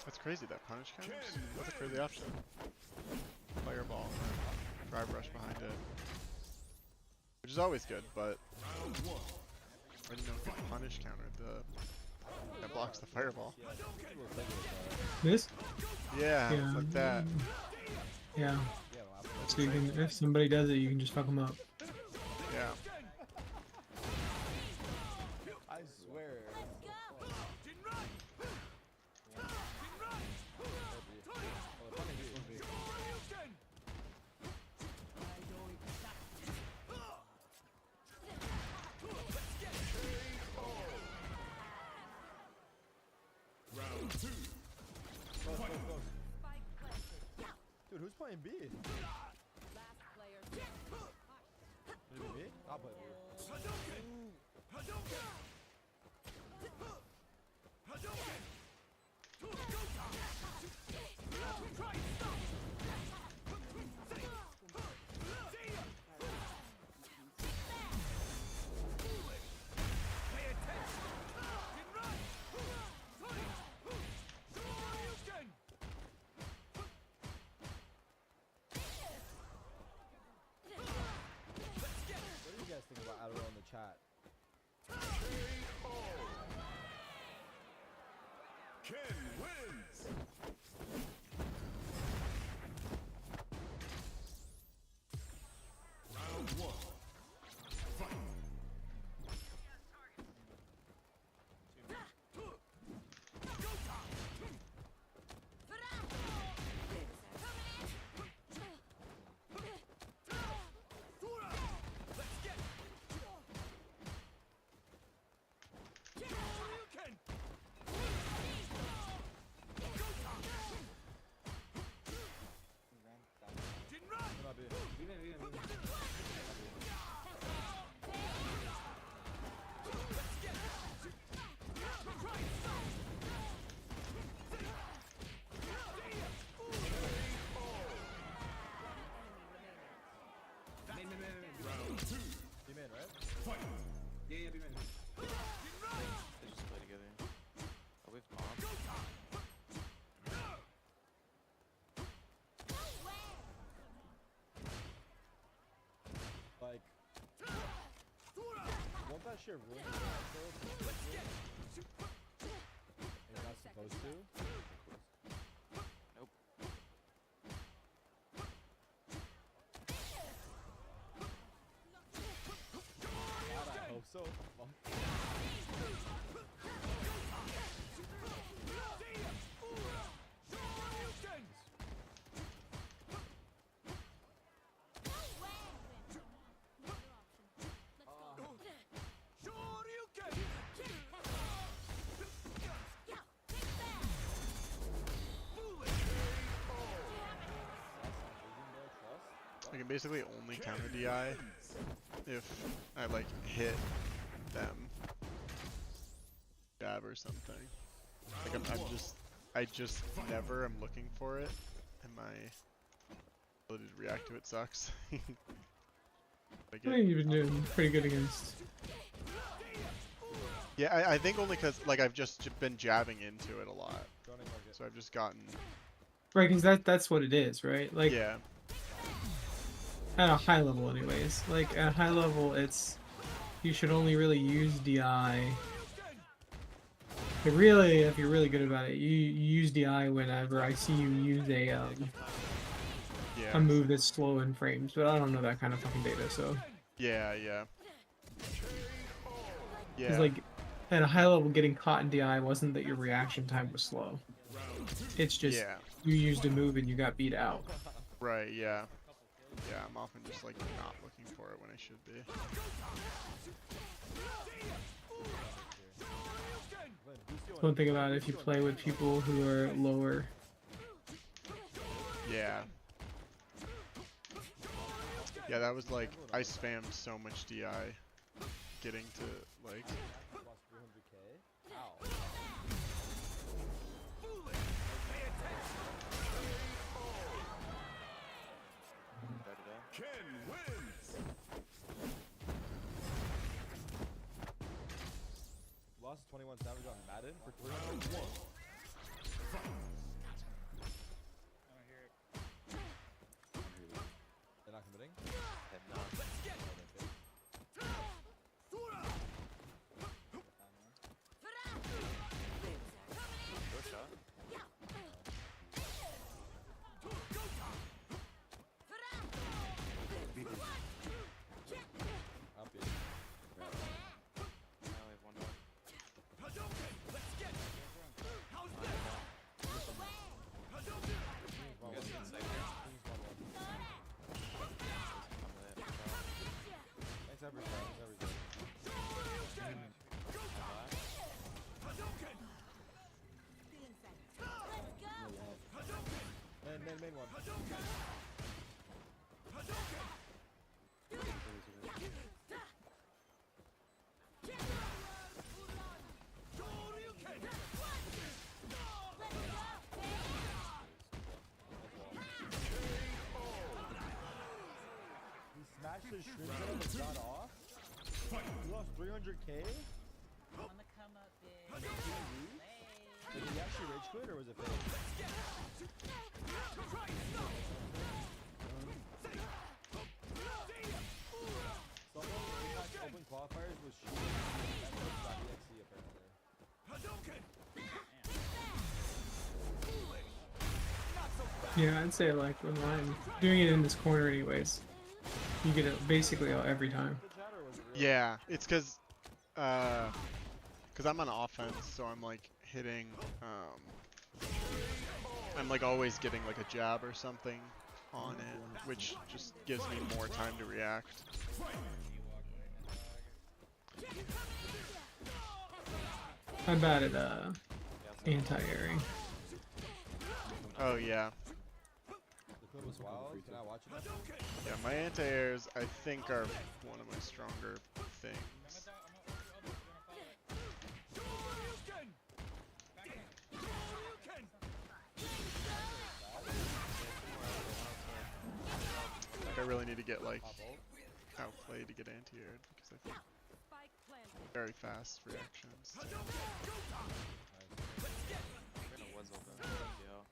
That's crazy, that punish counters. That's a crazy option. Fireball, dry brush behind it. Which is always good, but I didn't know if the punish countered that blocks the fireball. This? Yeah, Yeah. like that. Yeah. Yeah, well, So you can, if somebody does it, you can just fuck them up. Yeah. I swear. Round 2. Dude, who's playing B? Is Last player it me? I'll play B. man, right? Fight! They just play together. Oh, we have mom. Like, won't that shit ruin your life though? And you're not supposed to? Nope. God, I hope so. Fuck. I can basically only counter DI if I like hit them, jab or something. Like I just never am looking for it, and my ability to react to it sucks. I think you've been doing pretty good against. Yeah, I think only because like I've just been jabbing into it a lot, Joining market. so I've just gotten Right, because that's what it is, right? Like, yeah. at a high level anyways. Like, at a high level, it's... You should only really use DI... Like, really, if you're really good about it, you use DI whenever I see you use a Yeah. move that's slow in frames, but I don't know that kind of fucking data, so... Yeah. Because, like, at a high level, getting caught in DI wasn't that your reaction time was slow. It's just, Yeah. you used a move and you got beat out. Right. Yeah. Yeah. I'm often just like not looking for it when I should be. One thing about it, if you play with people who are lower. Yeah. Yeah, that was like I spammed so much DI getting to like Lost 300k? Ow. Ken wins! Lost 21 Savage on Madden for 301. They're not committing? Head not. Go shot. Up it. Now we have one dog. You guys get safe here. Thanks everything. Main one. He smashed his shrimp and got off. He lost 300k? On the come up, bitch. Did he actually rage quit or was it fake? Someone in Apex Open qualifiers was shooting at apparently. Yeah, I'd say like when I'm doing it in this corner anyways, you get it basically every time. The chat or was it real? yeah. It's because I'm on offense, so I'm like hitting I'm like always getting like a jab or something on it, which just gives me more time to react. I'm bad at anti-airing. Oh yeah. The clip was wild. Can I watch it now? Yeah, my anti-airs I think are one of my stronger things. Like I really need to get like outplay to get anti-aired because I think Spike planted. very fast reactions. We're gonna wuzzle them. Yeah.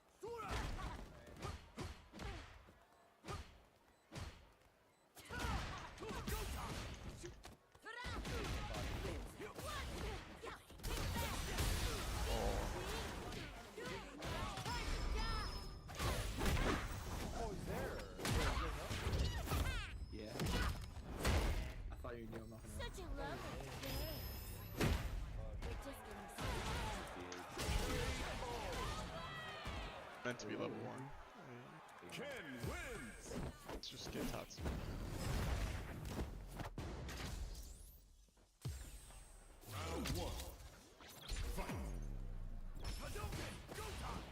Oh, he's there. Yeah. I thought you knew I'm not gonna. Such a lovely day. Just getting started. Meant to be level 1. Ken wins. Let's just get Tatsu. Round 1. Fight. Hadouken! Go time!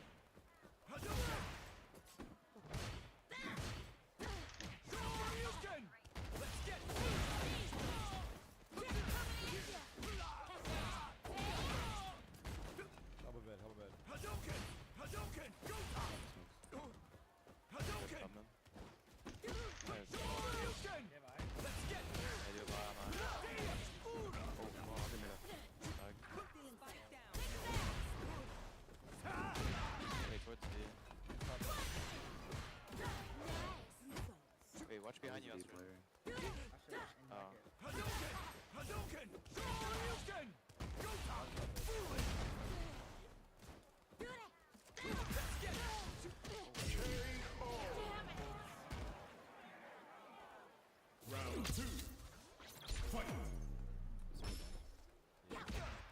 Hadouken! Hadouken! Let's get Help a bit, help a bit. Hadouken! Hadouken! Go time! Hadouken! Coming. Hadouken! Let's get Hey, du bara man. Wait, towards me. Wait, watch behind you, Oscar. Oh. Hadouken! Hadouken! Hadouken! Go time! Let's get Round 2. Fight.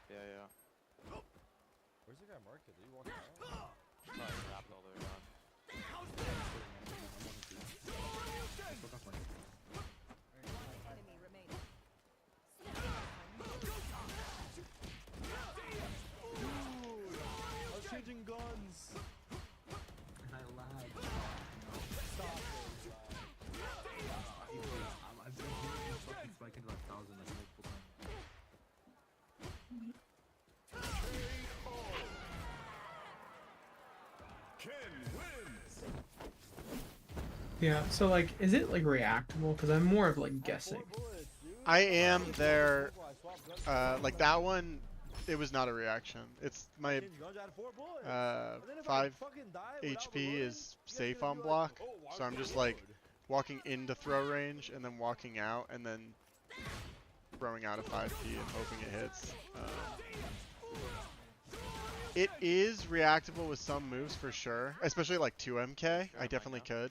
Yeah, yeah. Where's the guy market? Did he walk out? Probably wrapped all the way around. Enemy remaining. I was changing guns. And I lied. Stop it. I've been hitting the fucking spike into 1,000 like multiple times. Ken wins. Yeah. So like, is it like reactable? Because I'm more of like guessing. I am there. Like that one, it was not a reaction. It's my 5 HP is safe on block, so I'm just like walking into throw range and then walking out and then throwing out a 5p and hoping it hits. It is reactable with some moves for sure, especially like 2MK. I definitely could,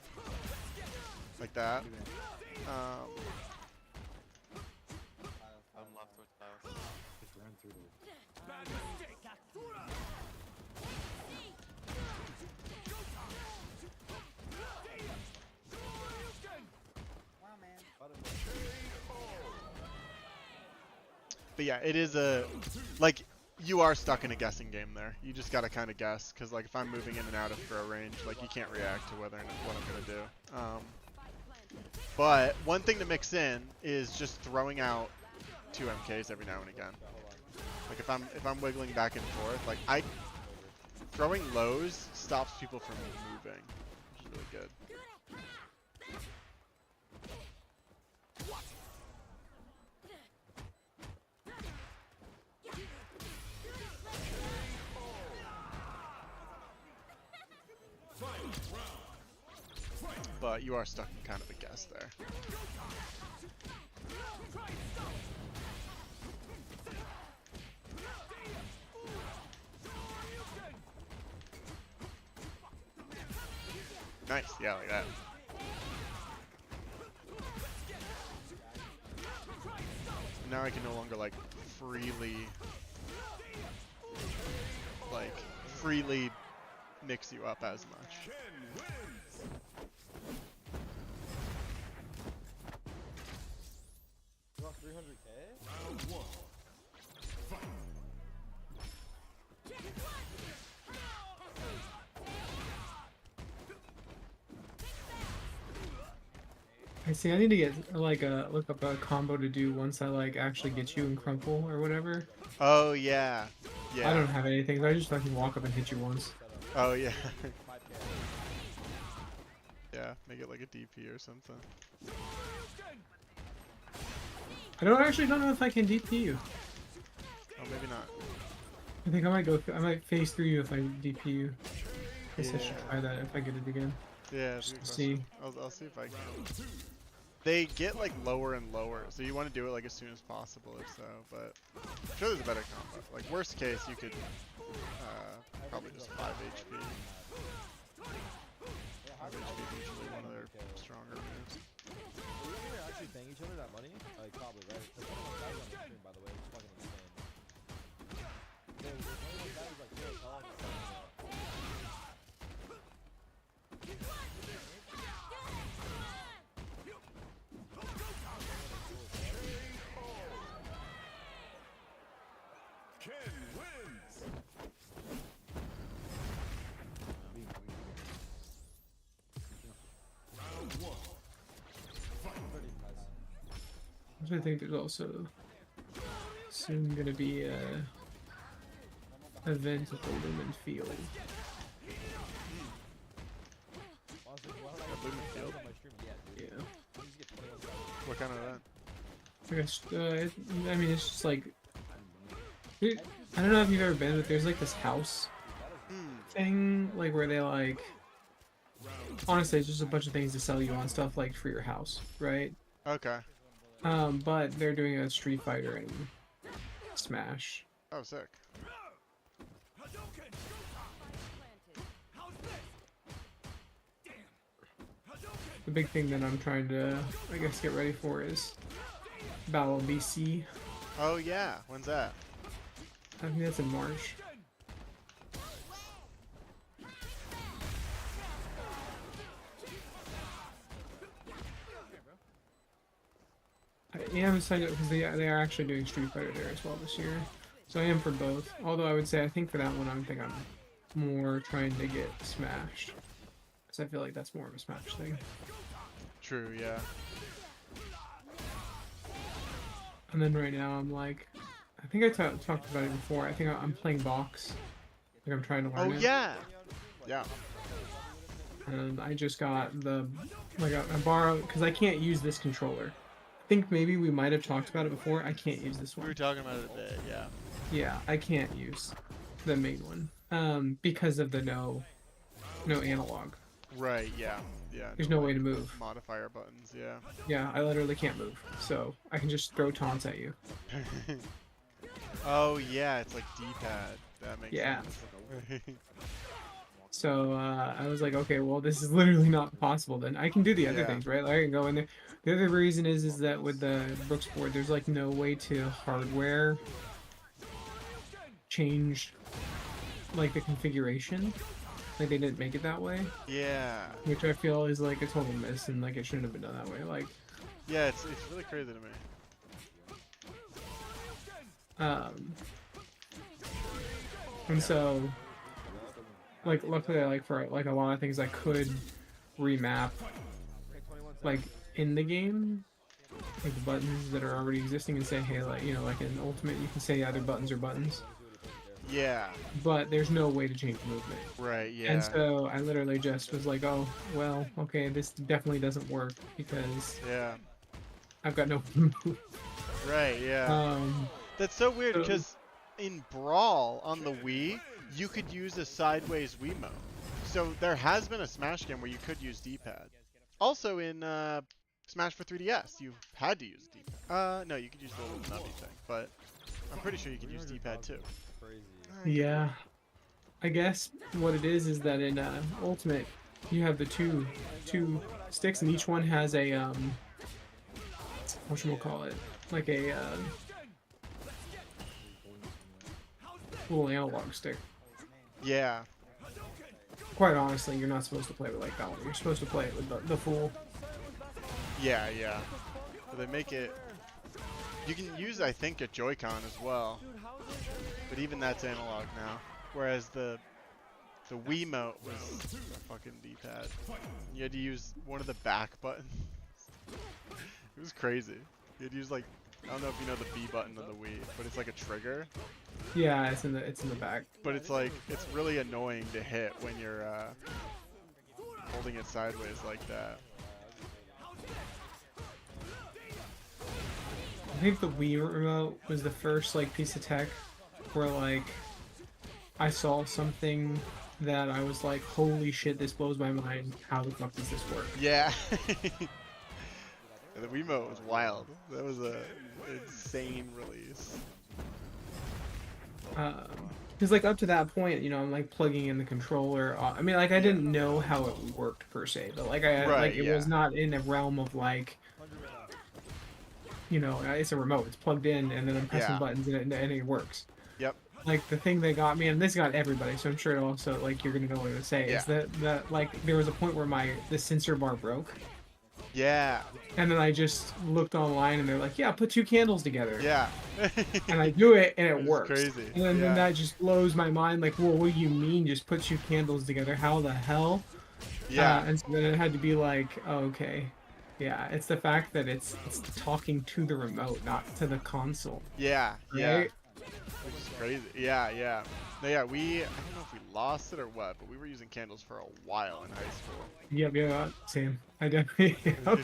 like that. I'm left towards Tiles. Just ran through the. Bad mistake. But yeah, it is a, like, you are stuck in a guessing game there. You just gotta kind of guess, because like if I'm moving in and out of throw range, like you can't react to whether or not what I'm gonna do. But one thing to mix in is just throwing out 2 MKs every now and again. Like if I'm wiggling back and forth, like throwing lows stops people from moving, which is really good. But you are stuck in kind of a guess there. Nice, yeah, like that. Now I can no longer like freely mix you up as much. You lost 300k? Round 1. Fight. I see. I need to get like look up a combo to do once I like actually get you in crumple or whatever. Oh yeah, yeah. I don't have anything. So I just fucking walk up and hit you once. Oh yeah. Yeah, make it like a DP or something. I don't know if I can DP you. Oh, maybe not. I think I might I might phase through you if I DP you. I guess I should Yeah. try that if I get it again. Yeah, that's a Just good to question. see. I'll see if I can. They get like lower and lower, so you want to do it like as soon as possible if so, but I'm sure there's a better combo. Like worst case, you could probably just 5 HP. 5 HP is usually one of their stronger moves. Do you ever actually paying each other that money? Like, probably, right? Because one of those guys on the stream, by the way, is fucking insane. There's one of those guys, like, so tall, Ken wins. Round 1. I think there's also soon gonna be a event at the Lumen Field. honestly, why would I Yeah, Lumen get Field? on my stream? Yeah, dude. Yeah. You just get 21,000. What kind of event? I guess, I mean, it's just like, I don't know if you've ever been, but there's like this house thing, like where they like, honestly, it's just a bunch of things to sell you on stuff like for your house, right? Okay. But they're doing a Street Fighter and Smash. Oh, sick. Hadouken. Planted. How's this? Damn. Hadouken. The big thing that I'm trying to, I guess, get ready for is Battle BC. Oh yeah, when's that? I think that's in March. I am signed up because they are actually doing Street Fighter there as well this year. So I am for both. Although I would say I think for that one I'm more trying to get Smash. Because I feel like that's more of a Smash thing. True, yeah. And then right now I'm like, I think I talked about it before. I think I'm playing box. Like I'm trying to learn Oh it. yeah. Yeah. And I just got the, like I borrowed, because I can't use this controller. I think maybe we might have talked about it before. I can't use this We were one. talking about it today, yeah. Yeah, I can't use the main one. Because of the no analog. Right, yeah. Yeah. There's no way to move. Modifier buttons, yeah. Yeah, I literally can't move. So I can just throw taunts at you. Oh yeah, it's like D-pad. That makes Yeah. sense. So I was like, okay, well, this is literally not possible. Then I can do the other Yeah. things, right? Like I can go in there. The other reason is that with the Brooks board, there's like no way to hardware change like the configuration. Like they didn't make it that way, Yeah. which I feel is like a total miss, and like it shouldn't have been done that way. Like, Yeah, it's really crazy to me. and so like luckily like for like a lot of things I could remap like in the game, like the buttons that are already existing, and say, hey, like, you know, like in Ultimate you can say either buttons or buttons, Yeah. but there's no way to change movement. Right, yeah. And so I literally just was like, oh well, okay, this definitely doesn't work because Yeah. I've got no move. Right, yeah. That's so weird so- because in Brawl on the Wii, you could use a sideways Wiimote. So there has been a Smash game where you could use D-pad. Also in Smash for 3DS, you had to use D-pad. No, you could use the little nubby thing, but I'm pretty sure you could use D-pad too. Crazy. Yeah, I guess what it is that in Ultimate you have the two sticks, and each one has a whatchamacallit, like a little analog stick. Yeah. Quite honestly, you're not supposed to play it like that one. You're supposed to play it with the full. Yeah, yeah. But they make it... You can use, I think, a Joy-Con as well. But even that's analog now. Whereas the Wiimote was a fucking D-pad. You had to use one of the back buttons. It was crazy. You had to use like... I don't know if you know the B button on the Wii, but it's like a trigger. Yeah, it's in the back. But it's like, it's really annoying to hit when you're holding it sideways like that. I think the Wii remote was the first like piece of tech where like I saw something that I was like, holy shit, this blows my mind. How the fuck does this work? Yeah. The Wiimote was wild. That was a insane release. Because like up to that point, you know, I'm like plugging in the controller. I mean, like I didn't know how it worked per se, but like I Right, like it was yeah. not in a realm of like, you know, it's a remote. It's plugged in, and then I'm pressing Yeah. buttons, and it works. Yep. Like the thing that got me, and this got everybody, so I'm sure it also like you're gonna know what to say, Yeah. is that like there was a point where the sensor bar broke, Yeah. and then I just looked online, and they're like, yeah, put two candles together. Yeah. And I do it, and it It's works. crazy. And then Yeah. that just blows my mind. Like, well, what do you mean? Just put two candles together? How the hell? Yeah. And so then it had to be like, oh, okay, yeah, it's the fact that it's talking to the remote, not to the console. Yeah. Yeah. Right? Which is crazy. Yeah. Yeah. No, yeah. I don't know if we lost it or what, but we were using candles for a while in high school. Yep, yeah, same. I definitely. Yep.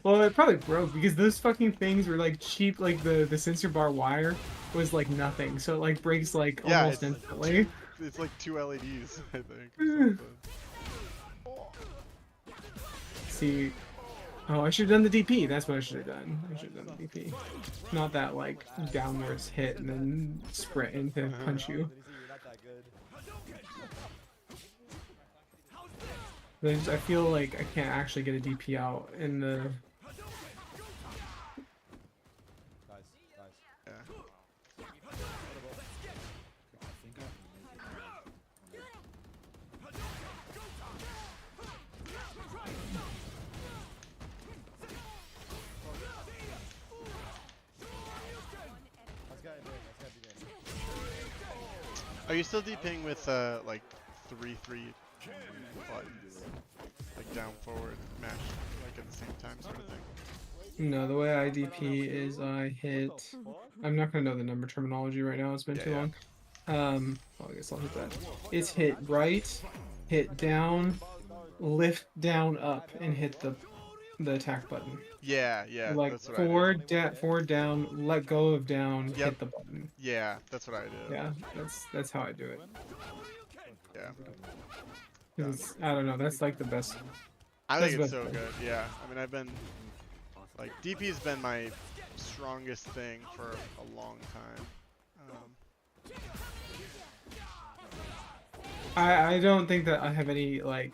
Well, it probably broke because those fucking things were like cheap. Like the sensor bar wire was like nothing, so it like breaks like Yeah, almost it's- instantly. It's like 2 LEDs, I think. Or something. See, oh, I should have done the DP. That's what I should have done. I should have done the DP, not that like downwards hit and then sprint into punch you. I feel like I can't actually get a DP out in the. Yeah. Are you still DPing with like 3-3 buttons, like down forward mash, like at the same time sort of thing? No, the way I DP is I hit. I'm not gonna know the number terminology right now. It's been too Yeah. long. Well, I guess I'll hit that. It's hit right, hit down, lift down up, and hit the attack button. Yeah, yeah. Like that's what I do. forward down, let go of down, Yep. hit the button. Yeah, that's what I do. Yeah, that's how I do it. Yeah. 'Cause it's, I don't know. That's like the best. I That's think it's the so best good. Yeah. I mean, I've been like DP's been my strongest thing for a long time. I don't think that I have any like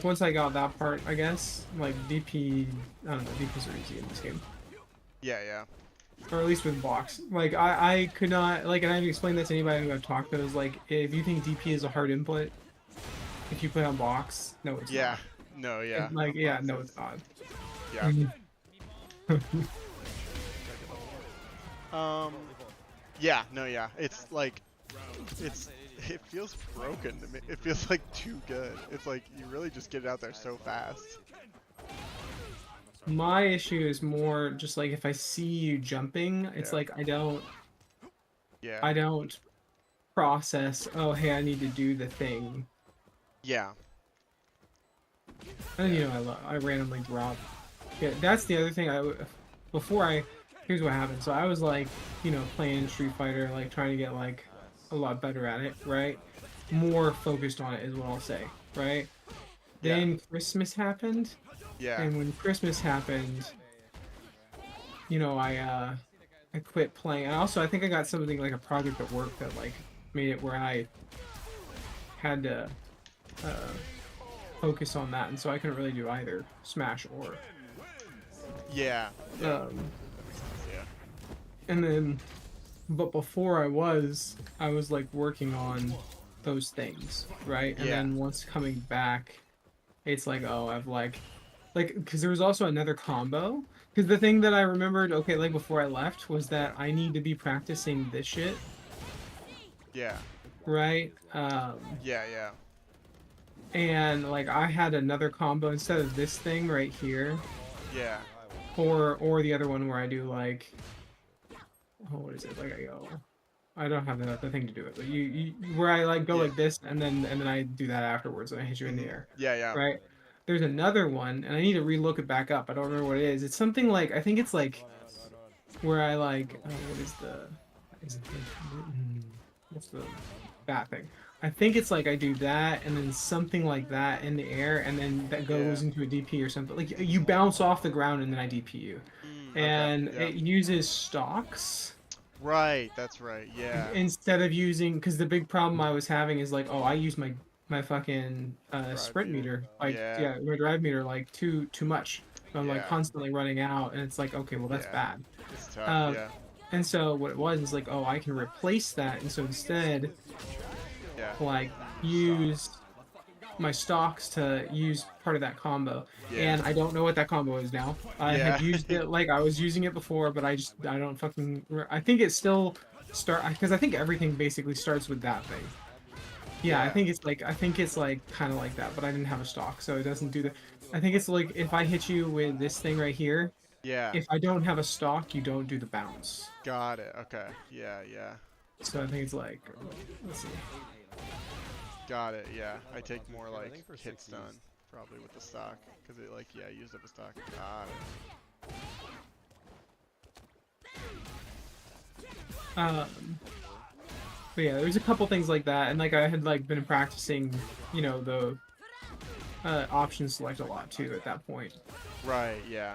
once I got that part, I guess like DP. I don't know. DPs are easy in this game, Yeah, yeah. or at least with blocks. Like I could not like, and I've explained that to anybody who I've talked to. Is like if you think DP is a hard input, if you play on blocks, no, it's Yeah. No, yeah. not. Like yeah, no, it's not. Yeah. Yeah, no, yeah. It's like, it feels broken to me. It feels like too good. It's like you really just get it out there so fast. My issue is more just like if I see you jumping, it's Yeah. like I Yeah. don't process. Oh, hey, I need to do the thing. Yeah. And you know, I randomly drop. Yeah, that's the other thing. Here's what happened. So I was like, you know, playing Street Fighter, like trying to get like a lot better at it, right? More focused on it is what I'll say, right? Yeah. Then Christmas happened, Yeah. and when Christmas happened, you know, I quit playing. And also, I think I got something like a project at work that like made it where I had to focus on that, and so I couldn't really do either Smash or. Yeah. Yeah. That makes sense, yeah. And then, but before I was like working on those things, right? And Yeah. then once coming back, it's like, oh, I've like, because there was also another combo. Because the thing that I remembered, okay, like before I left, was that I need to be practicing this shit, Yeah. right? Yeah, yeah. And like I had another combo instead of this thing right here, Yeah. or the other one where I do like, oh, what is it? Like I don't have the thing to do it, but you where I like go Yeah. like this and then I do that afterwards and I hit you in the air, Yeah, yeah. right? there's another one, and I need to relook it back up. I don't remember what it is. It's something like I think it's like where I like what is the what's the that thing? I think it's like I do that and then something like that in the air and then that goes into a DP or something. Like you bounce off the ground and then I DP you. And Okay, yeah. it uses stocks Right, that's right. Yeah. instead of using because the big problem I was having is like, oh, I use my fucking sprint meter. Like Yeah. my drive meter like too much. So I'm like Yeah. constantly running out and it's like, okay, well that's bad. It's tough. Yeah. And so what it was is like, oh, I can replace that, and so instead, like use my stocks to use part of that combo. And I don't know what that combo is now. I had used it like I was using it before, but I don't fucking. I think it still because I think everything basically starts with that thing. Yeah, I think it's like kind of like that, but I didn't have a stock, so it doesn't do that. I think it's like if I hit you with this thing right here. Yeah. If I don't have a stock, you don't do the bounce. Got it. Okay. Yeah, yeah. So I think it's like, let's see. Got it. Yeah. I take more like hit stun probably with the stock because it like used up a stock. Got it. But yeah, there's a couple things like that, and like I had like been practicing, you know, the option select a lot too at that point. Right. Yeah.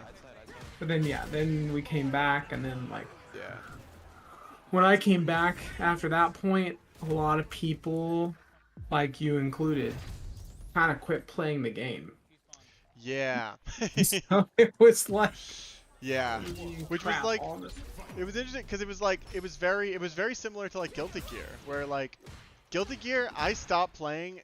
But then then we came back, and then like when I came back after that point, a lot of people, like you included, kind of quit playing the game. Yeah. So it was like which was like it was interesting because it was very similar to like Guilty Gear, where like Guilty Gear I stopped playing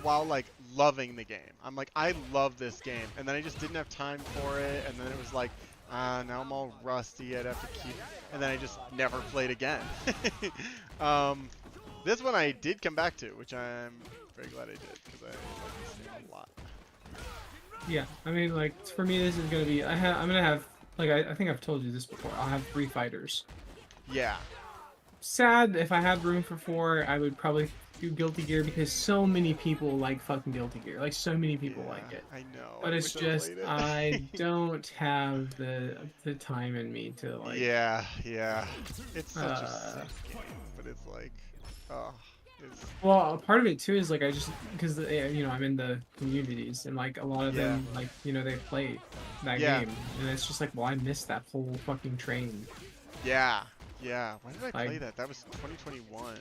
while like loving the game. I'm like, I love this game, and then I just didn't have time for it, and then it was like, now I'm all rusty, I'd have to keep, and then I just never played again. This one I did come back to, which I'm very glad I did, because I like this game a lot. Yeah, I mean, like, for me, this is gonna be, I'm gonna have, like, I think I've told you this before, I'll have 3 fighters. Yeah. Sad, if I had room for 4, I would probably do Guilty Gear because so many people like fucking Guilty Gear. Like, so many people like it. I know. But it's just, I don't have the time in me to, like... Yeah. It's such a sick game, but it's like, Well, part of it, too, is, like, I just... Because, you know, I'm in the communities, and, like, a lot of them, like, you know, they play that game. And it's just like, well, I missed that whole fucking train. Yeah. When did I play that? That was 2021.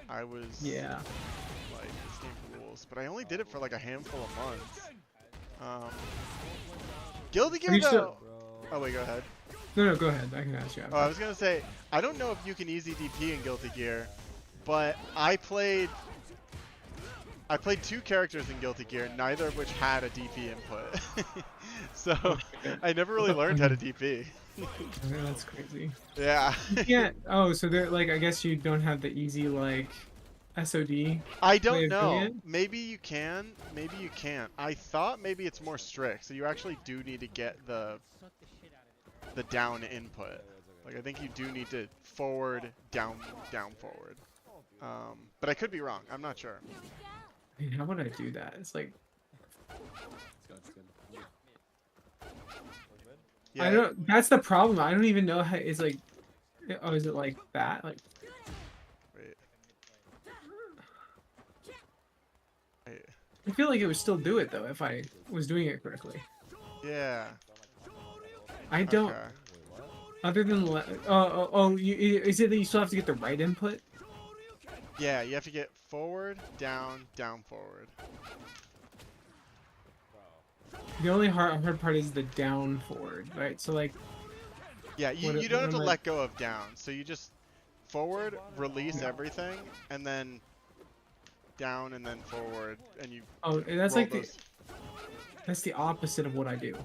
I was like, this game rules, but I only did it for like a handful of months. Guilty Gear though. Oh wait, go ahead. No, go ahead. I can ask you. Oh, I was gonna say, I don't know if you can easy DP in Guilty Gear, but I played 2 characters in Guilty Gear, neither of which had a DP input. So I never really learned how to DP. That's crazy. Yeah. Yeah. Oh, so they're like, I guess you don't have the easy like SOD. I don't know. Maybe you can. Maybe you can't. I thought maybe it's more strict, so you actually do need to get the down input. Like I think you do need to forward, down, forward. But I could be wrong. I'm not sure. Man, how would I do that? It's like. Yeah. I don't. That's the problem. I don't even know how. It's like. Oh, is it like that? Like. Wait. I feel like it would still do it though if I was doing it correctly. Yeah. I don't. Okay. Other than is it that you still have to get the right input? Yeah, you have to get forward, down, forward. The only hard part is the down forward, right? So like. Yeah, you don't have to let go of down. So you just forward, release everything, and then down and then forward, and you. Oh, that's like that's the opposite of what I do.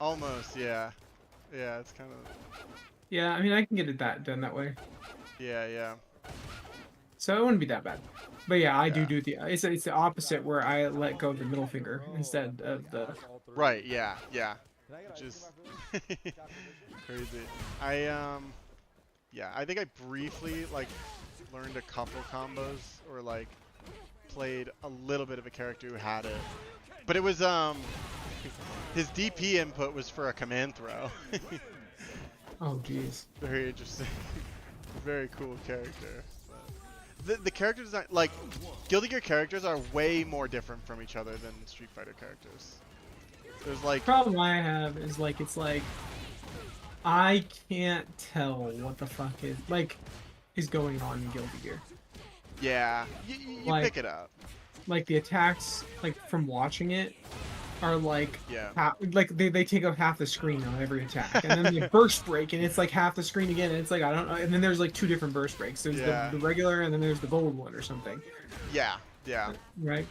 Almost, yeah. Yeah, it's kind of. Yeah, I mean I can get it done that way. Yeah. So it wouldn't be that bad. But yeah, I do the it's the opposite where I let go of the middle finger instead of the. Right. Yeah. Which is crazy. I think I briefly like learned a couple combos or like played a little bit of a character who had it, but it was his DP input was for a command throw. Oh jeez. Very interesting. Very cool character. The character design, like, Guilty Gear characters are way more different from each other than Street Fighter characters. There's like... Problem I have is like it's like I can't tell what the fuck is going on in Guilty Gear. Yeah, you Like- pick it up. Like the attacks, like from watching it, are like Yeah. like they take up half the screen on every attack, and then they burst break, and it's like half the screen again, and it's like I don't know. And then there's like two different burst breaks. There's Yeah. the regular, and then there's the gold one or something, Yeah, yeah. right?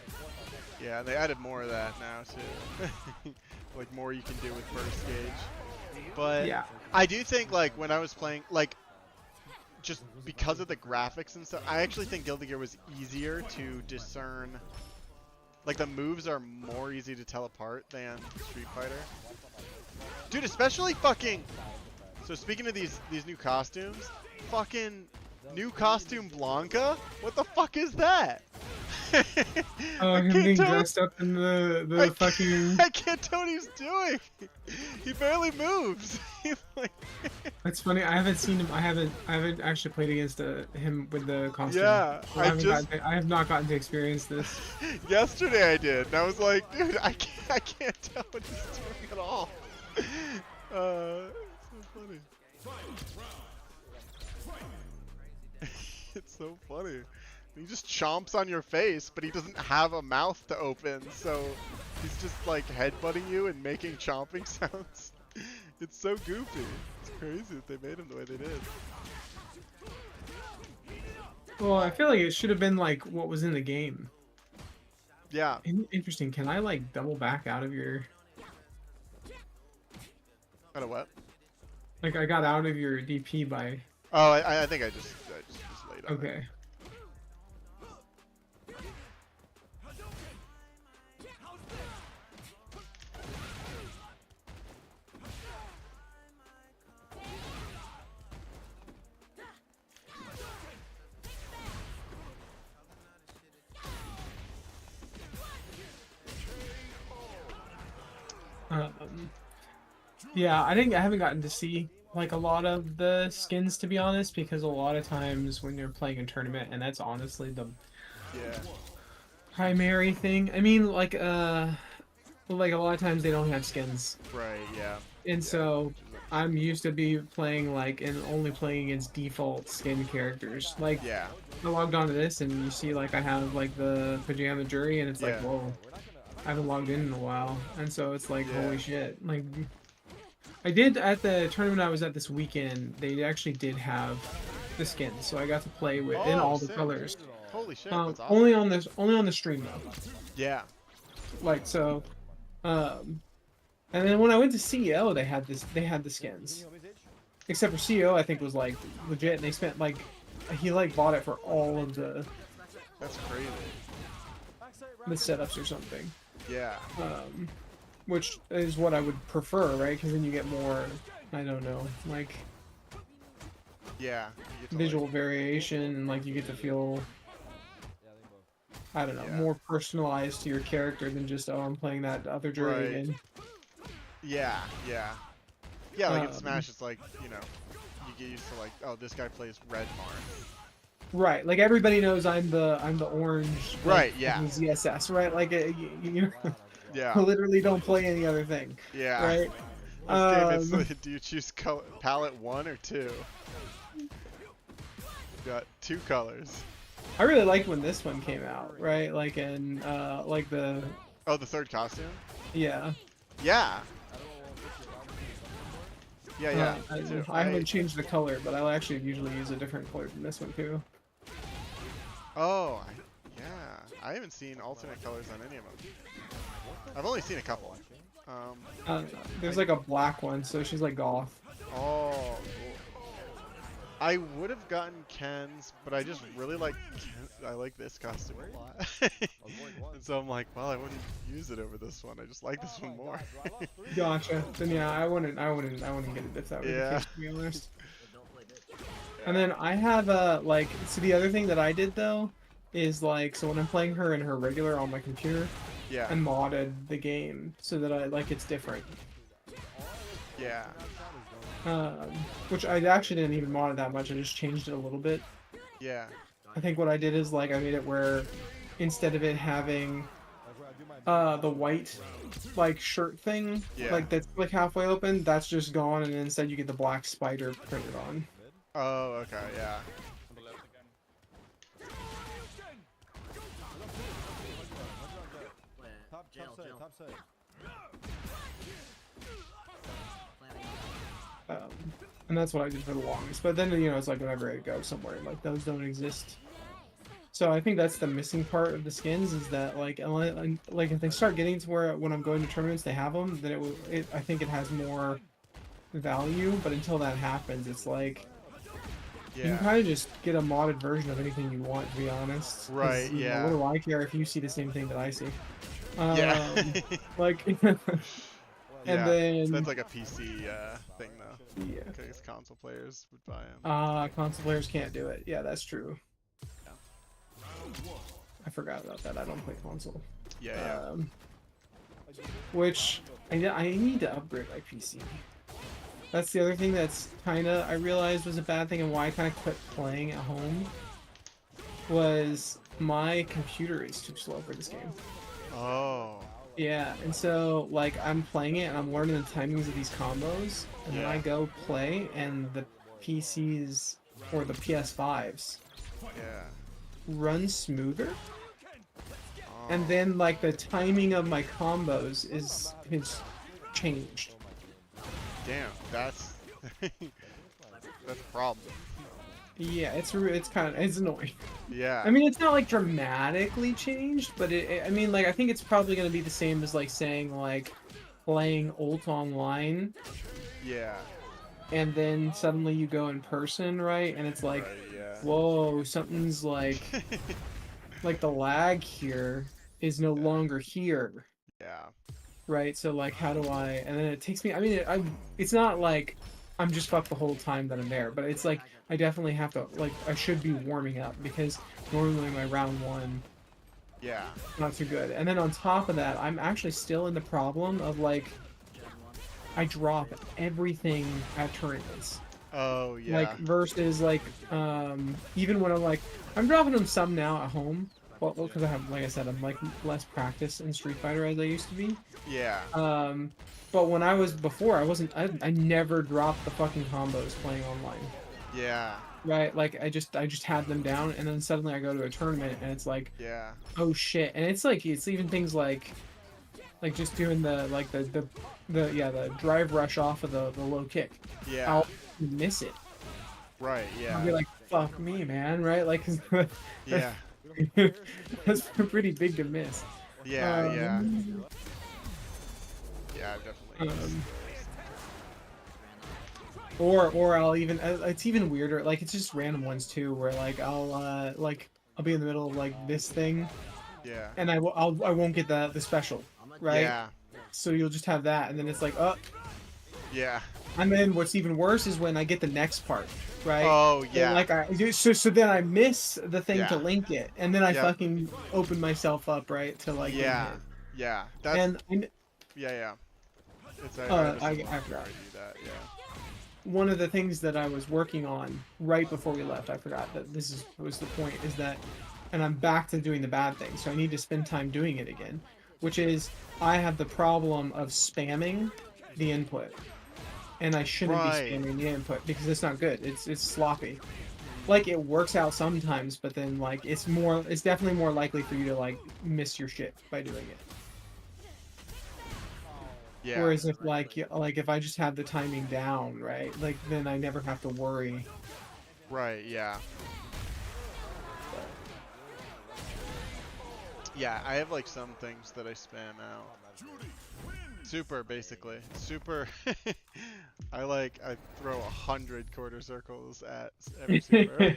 Yeah, and they added more of that now too. Like more you can do with burst gauge. But Yeah. I do think like when I was playing, like just because of the graphics and stuff, I actually think Guilty Gear was easier to discern. Like the moves are more easy to tell apart than Street Fighter. Dude, especially fucking. So speaking of these new costumes, fucking new costume Blanca. What the fuck is that? Oh, I him can't being tell- dressed up in the fucking. I can't tell what he's doing. He barely moves. He's like, That's funny. I haven't seen him. I haven't actually played against him with the costume. Yeah, So I I have not gotten to experience this. yesterday I did, and I was like, dude, I can't tell what he's doing at all. It's so funny. It's so funny. He just chomps on your face, but he doesn't have a mouth to open, so he's just like headbutting you and making chomping sounds. It's so goofy. It's crazy that they made him the way they did. Well, I feel like it should have been like what was in the game. Yeah. Interesting. Can I like double back out of your? Out of what? Like I got out of your DP by. Oh, I think I just laid on it. Okay. Yeah, I haven't gotten to see like a lot of the skins, to be honest, because a lot of times when you're playing a tournament, and that's honestly the Yeah. primary thing. I mean, like a lot of times they don't have skins, Right, yeah. and so I'm used to be playing like and only playing against default skin characters. Like Yeah. I logged onto this and you see like I have like the pajama jury, and it's like, Yeah. whoa, I haven't logged in a while, and so it's like, Yeah. holy shit. Like I did at the tournament I was at this weekend, they actually did have the skins, so I got to play with in Oh, all the sick. colors. Holy shit, that's awesome. Only on the stream though. Yeah. Like so, and then when I went to CEO, they had the skins. Except for CEO, I think was like legit, and they spent like he like bought it for all of the That's crazy. setups or something. Yeah. Which is what I would prefer, right? Because then you get more, I don't know, like Yeah. You get to, visual variation, and like you get to feel, I don't know, Yeah. more personalized to your character than just, oh, I'm playing that other jury Right. again. Yeah, yeah. Yeah, like in Um, Smash, it's like, you know, you get used to like, oh, this guy plays Red Marn. Right, like everybody knows I'm the orange. Like, Right, yeah. fucking ZSS, right? Like you Yeah. literally don't play any other thing, Yeah. right? This game, it's, do you choose palette 1 or 2? You've got 2 colors. I really liked when this one came out, right? Like in like the Oh, the third costume? yeah. Yeah. Yeah, yeah. I, me too. I haven't changed the color, but I actually usually use a different color than this one too. Oh, yeah. I haven't seen alternate colors on any of them. I've only seen a couple. There's like a black one, so she's like goth. Oh, cool. I would have gotten Ken's, but I just really like I like this costume a lot. And so I'm like, well, I wouldn't use it over this one. I just like this one more. Gotcha. Then yeah, I wouldn't get it if that were the Yeah. case, to be honest. And then I have like so the other thing that I did though is like, so when I'm playing her in her regular on my computer, Yeah. I modded the game so that I like it's different. Yeah. Which I actually didn't even mod it that much. I just changed it a little bit. Yeah. I think what I did is like I made it where instead of it having Like where I do my the white like shirt thing, Yeah. like that's like halfway open, that's just gone, and instead you get the black spider printed on. Oh, okay, yeah. top side, top side. And that's what I did for the longest. But then it's like whenever I go somewhere, like those don't exist. So I think that's the missing part of the skins is that like if they start getting to where when I'm going to tournaments they have them, then I think it has more value. But until that happens, it's like you can kind of just get a modded version of anything you want, to be honest. 'Cause, Right, yeah. What do I care if you see the same thing that I see? Yeah. Like, and Yeah. then That's like a PC thing though. yeah. Because console players would buy them. Console players can't do it. Yeah, that's true. I forgot about that. I don't play console. Yeah, Which I need to upgrade my PC. That's the other thing that's I realized was a bad thing and why I kind of quit playing at home. Was my computer is too slow for this game. Oh. Yeah, and so like I'm playing it and I'm learning the timings of these combos, and then I go play and the PCs or the PS5s run smoother. And then like the timing of my combos is changed. Damn, that's that's a problem. Yeah, it's annoying. Yeah. I mean, it's not like dramatically changed, but I mean, like I think it's probably gonna be the same as like saying like playing ult online. Yeah. And then suddenly you go in person, right? And it's like, whoa, something's like the lag here is no longer here. Yeah. Right. So like, how do I? And then it takes me. I mean, it's not like I'm just fucked the whole time that I'm there, but it's like I definitely have to I should be warming up because normally my round one. Yeah. Not too good. And then on top of that, I'm actually still in the problem of like I drop everything at tournaments. Oh yeah. Like versus like even when I'm dropping them some now at home. Well, because I have, like I said, I'm like less practice in Street Fighter as I used to be. Yeah. But when I was before, I never dropped the fucking combos playing online. Yeah. Right, like I just had them down, and then suddenly I go to a tournament, and it's like, oh shit, and it's even things like just doing the drive rush off of the low kick. Yeah. I'll miss it. Right. Yeah. I'll be like, fuck me, man. Right, like. Yeah. That's pretty big to miss. Yeah. Yeah. Yeah, definitely. Or I'll even it's even weirder. Like it's just random ones too, where like I'll be in the middle of like this thing. Yeah. And I won't get the special, right? Yeah. So you'll just have that, and then it's like, oh. Yeah. And then what's even worse is when I get the next part, right? Oh yeah. And so then I miss the thing to link it, and then I fucking open myself up, right, to like. Yeah. Yeah. That's. And yeah. It's I forgot. Do that. Yeah. One of the things that I was working on right before we left, I forgot that was the point, is that, and I'm back to doing the bad thing, so I need to spend time doing it again, which is I have the problem of spamming the input, and I shouldn't be spamming the input because it's not good. It's sloppy. Like it works out sometimes, but then like it's definitely more likely for you to like miss your shit by doing it. Yeah. Whereas if if I just have the timing down, right, like then I never have to worry. Right. Yeah. Yeah, I have like some things that I spam out. Super, basically. Super. I throw 100 quarter circles at every super.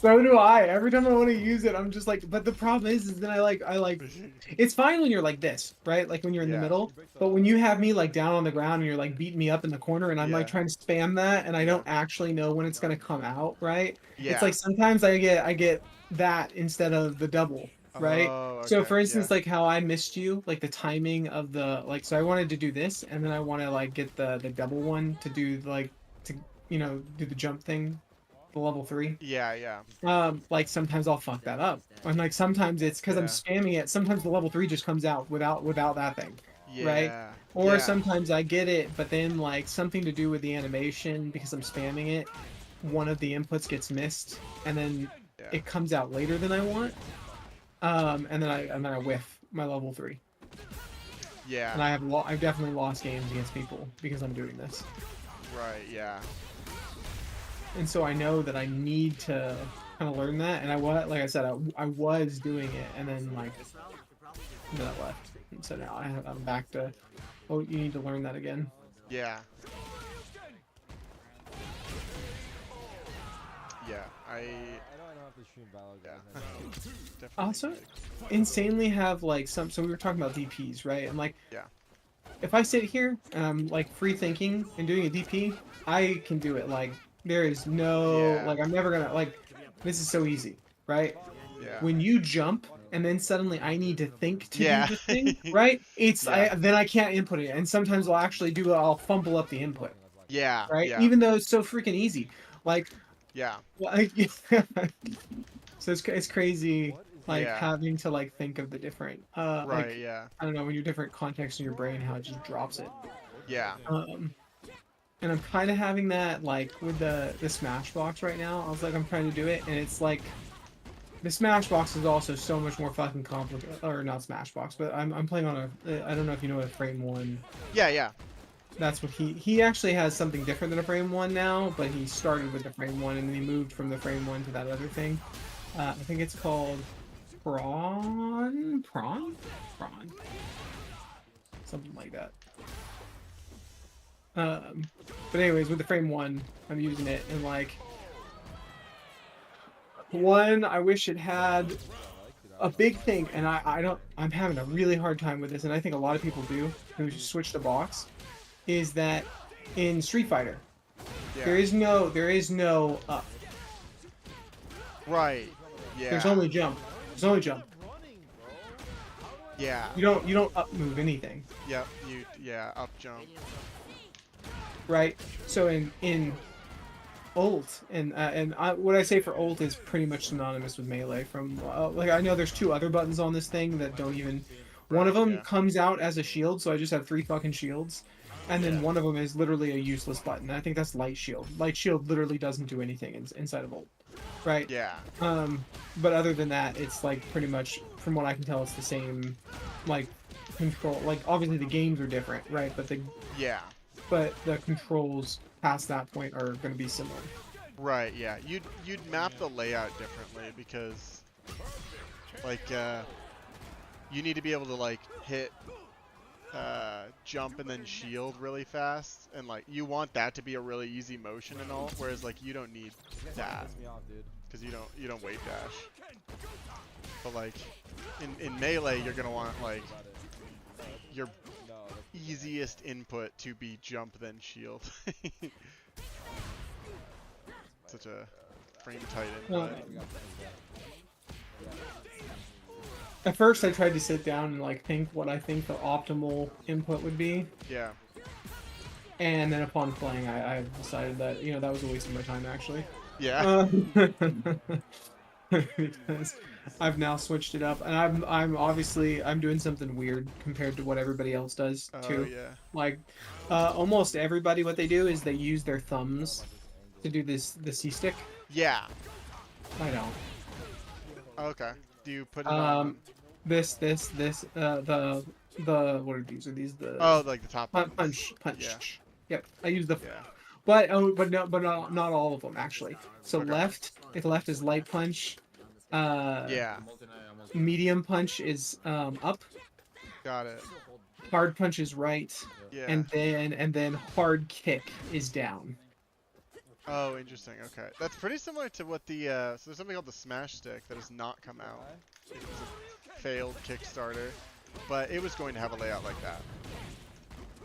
So do I. Every time I want to use it, I'm just like, but the problem is then I like, it's fine when you're like this, right? Like when you're in the middle, but when you have me like down on the ground and you're like beating me up in the corner and I'm like trying to spam that and I don't actually know when it's going to come out, right? Yeah. It's like sometimes I get that instead of the double, right? Oh, So okay, for instance, yeah. like how I missed you, like the timing of the like, so I wanted to do this, and then I want to like get the double one to do like to do the jump thing, the level 3. Yeah, yeah. Like sometimes I'll fuck that up, and like sometimes it's because I'm Yeah. spamming it. Sometimes the level 3 just comes out without that thing, right? Yeah. Or Yeah. sometimes I get it, but then like something to do with the animation because I'm spamming it, one of the inputs gets missed, and then Yeah. it comes out later than I want. And then I whiff my level 3, Yeah. and I've definitely lost games against people because I'm doing this, Right, yeah. and so I know that I need to kind of learn that. And like I said, I was doing it, and then like then I left, and so now I'm back to, oh, you need to learn that again. Yeah. Yeah. I don't have to stream Valor, guys. Yeah. I know. Definitely. Also, insanely have like some. So we were talking about DPs, right? And like, Yeah. if I sit here and I'm like free thinking and doing a DP, I can do it. Like there is no Yeah. like I'm never gonna like. This is so easy, right? Yeah. When you jump and then suddenly I need to think to Yeah. do the thing, right? Yeah. Then I can't input it, and sometimes I'll fumble up the input, Yeah. right? Yeah. Even though it's so freaking easy, like Yeah. so it's crazy, like Yeah. having to like think of the different Right, like yeah. I don't know, when you're different contexts in your brain, how it just drops it. Yeah. And I'm kind of having that like with the Smashbox right now. I was like, I'm trying to do it, and it's like the Smashbox is also so much more fucking complicated. Or not Smashbox, but I'm playing on I don't know if you know what a Frame 1. Yeah, yeah. That's what he actually has something different than a Frame 1 now, but he started with the Frame 1 and then he moved from the Frame 1 to that other thing. I think it's called Prawn? Something like that. But anyways, with the Frame 1, I'm using it, and like, one, I wish it had a big thing, and I'm having a really hard time with this, and I think a lot of people do, who just switch the box, is that in Street Fighter, Yeah. there is no up. Right. Yeah. There's only jump. There's only jump. Yeah. You don't up move anything, Yep. Yeah. Up jump. right? So in ult, and what I say for ult is pretty much synonymous with melee. From like, I know there's 2 other buttons on this thing that don't even. One of them yeah. comes out as a shield, so I just have 3 fucking shields, and then Yeah. one of them is literally a useless button. I think that's light shield. Light shield literally doesn't do anything inside of ult, right? Yeah. But other than that, it's like pretty much, from what I can tell, it's the same, like, control. Like, obviously the games are different, right? But Yeah. the controls past that point are going to be similar. Right. Yeah. You'd map the layout differently because, like, you need to be able to like hit, jump and then shield really fast, and like you want that to be a really easy motion and all. Whereas like you don't need that Piss me off, dude. because you don't wave dash. But like in melee, you're gonna want like Got it. your No, that's easiest input to be jump then shield. Such a frame tight input. we got At first, I tried to sit down and like think what I think the optimal input would be, Yeah. and then upon playing, I decided that that was a waste of my time actually. Yeah. Because I've now switched it up, and I'm obviously doing something weird compared to what everybody else does Oh too. yeah. Like, almost everybody, what they do is they use their thumbs to do the C stick. Yeah. I don't. Okay. Do you put it on? The what are these? Are these the Oh, like the top one. punch? Yeah. Yep, I use the. Yeah. But not all of them actually. So Okay. left is light punch. Yeah. Medium punch is up. Got it. Hard punch is right. Yeah. And then hard kick is down. Oh, interesting. Okay. That's pretty similar to what the so there's something called the Smash Stick that has not come out. It was a failed Kickstarter, but it was going to have a layout like that.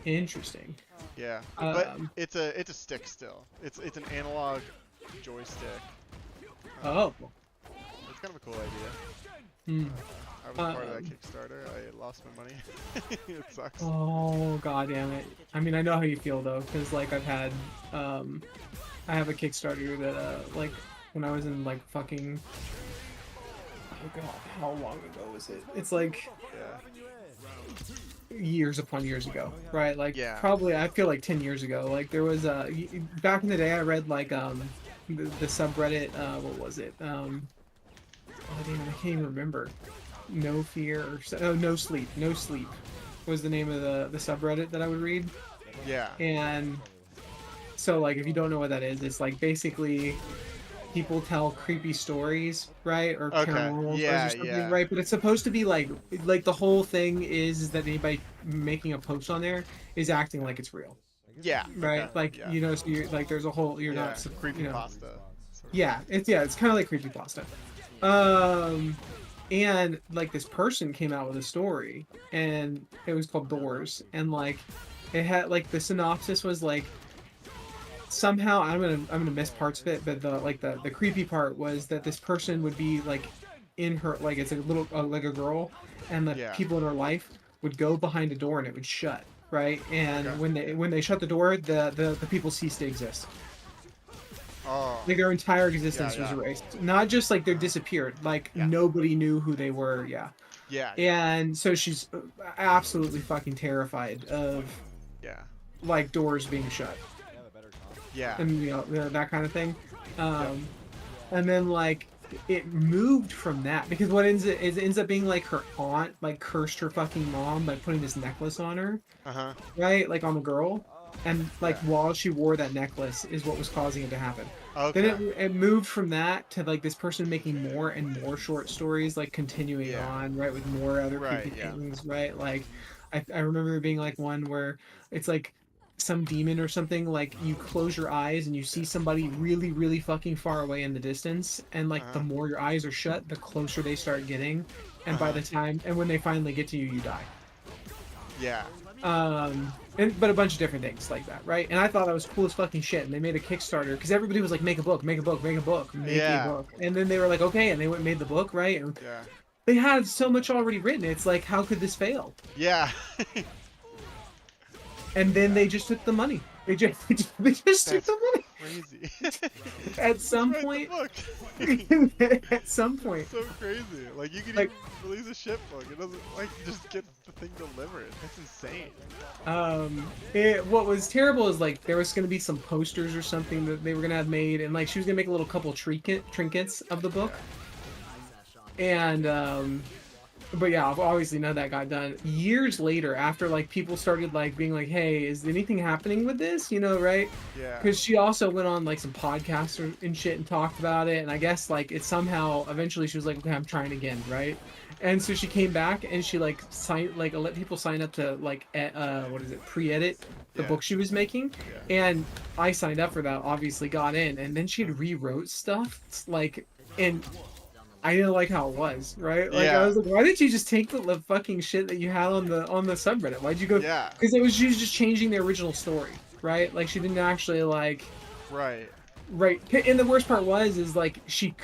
Interesting. Yeah. But Um, it's a stick still. It's an analog joystick. Oh. kind of a cool idea. Hmm. I was part of that Kickstarter. I lost my money. It sucks. Oh god damn it. I mean, I know how you feel though, because like I've had I have a Kickstarter that like when I was in like fucking, oh god, how long ago was it? It's like Yeah. years upon years ago, right? Like Yeah. probably I feel like 10 years ago. Like there was back in the day I read like the subreddit what was it? Oh damn, I can't even remember. No Fear or No Sleep. No Sleep was the name of the subreddit that I would read. Yeah. And so like if you don't know what that is, it's like basically people tell creepy stories, right? Or Okay. paranormal Yeah, stories or something, yeah. right? But it's supposed to be like the whole thing is that anybody making a post on there is acting like it's real. Yeah. Right? Okay. Like Yeah. you know, so you're like there's a whole you're Yeah. not Creepy you know, pasta. yeah, it's kind of like creepypasta. And like this person came out with a story, and it was called Doors, and like it had like the synopsis was like somehow I'm gonna miss parts of it, but the creepy part was that this person would be like in her like it's a little like a girl, and the Yeah. people in her life would go behind a door and it would shut, right? And Okay. when they shut the door, the people cease to exist. Oh. Like their entire existence Yeah, was yeah. erased. Not just like they disappeared. Like Yeah. nobody knew who they were. Yeah. Yeah. And so she's absolutely fucking terrified of Yeah. like doors being shut Yeah. and you know that kind of thing. And then like it moved from that because what ends up being like her aunt like cursed her fucking mom by putting this necklace on her, Uh-huh. right? Like on the girl. And like Yeah. while she wore that necklace is what was causing it to happen. Okay. Then it moved from that to like this person making more and more short stories, like continuing Yeah. on, right, with more other Right, creepy yeah. things, right? Like I remember there being like one where it's like some demon or something, like you close your eyes and you see somebody really, really fucking far away in the distance, and like the Uh-huh. more your eyes are shut, the closer they start getting, and by Uh-huh. the time and when they finally get to you, you die. Yeah. But a bunch of different things like that, right? And I thought that was cool as fucking shit. And they made a Kickstarter because everybody was like, make a book, make a book, make a book, make Yeah. a book. And then they were like, okay, and they went and made the book, right? And Yeah. they had so much already written. It's like, how could this fail? Yeah. And then they just took the money. They just took the money. Crazy. At some Write the point, book. at some point, So crazy. Like you can Like- even release a shit book. It doesn't like just get the thing delivered. That's insane. what was terrible is like there was gonna be some posters or something that they were gonna have made, and like she was gonna make a little couple trinkets of the book, and but yeah, obviously none of that got done. Years later, after like people started like being like, "Hey, is anything happening with this?" You know, right? Yeah. Because she also went on like some podcasts and shit and talked about it, and I guess like it somehow eventually she was like, "Okay, I'm trying again," right? And so she came back and she like signed like let people sign up to like what is it, pre-edit the Yeah. book she was making, and I signed up for that. Obviously, got in, and then she had rewrote stuff like and. I didn't like how it was, right? Like Yeah. I was like, why didn't you just take the fucking shit that you had on the subreddit? Why'd you go? Yeah. Because she was just changing the original story, right? Like she didn't actually like Right. right. And the worst part is like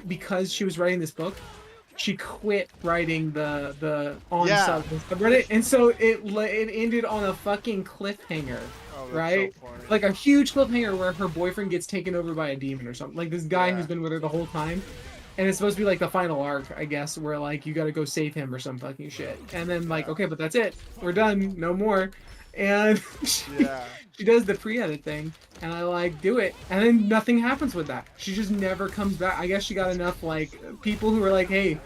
because she was writing this book, she quit writing the on Yeah. subreddit, and so it ended on a fucking cliffhanger. Oh, that's Right? so funny. Like a huge cliffhanger where her boyfriend gets taken over by a demon or something. Like this guy Yeah. who's been with her the whole time. And it's supposed to be like the final arc, I guess, where like you gotta go save him or some fucking shit. And then like, okay, but that's it. We're done. No more. And Yeah. she does the pre-edit thing, and I like do it, and then nothing happens with that. She just never comes back. I guess she got enough like people who were like, hey,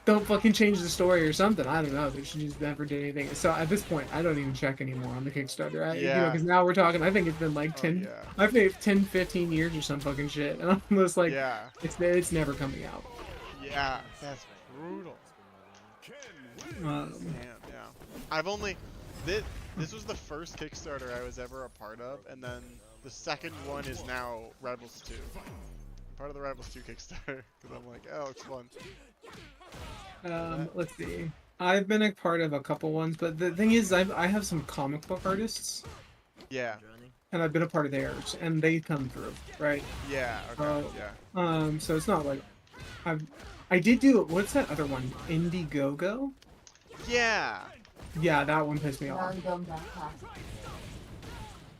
don't fucking change the story or something. I don't know. But she just never did anything. So at this point, I don't even check anymore on the Kickstarter. You know, Yeah. because now we're talking. I think it's been like 10. yeah. I think 10, 15 years or some fucking shit, and I'm just like, Yeah. it's never coming out. Yeah. That's brutal. Um, Damn, yeah. I've only this was the first Kickstarter I was ever a part of, and then the second one is now Rebels 2. I'm part of the Rebels 2 Kickstarter because I'm like, oh, it's fun. let's see. I've been a part of a couple ones, but the thing is, I have some comic book artists, Yeah. and I've been a part of theirs, and they come through, right? Yeah. Okay. Yeah. So it's not like I I did do what's that other one? Indiegogo? Yeah. Yeah, that one pissed me off. Non-dumb backpack.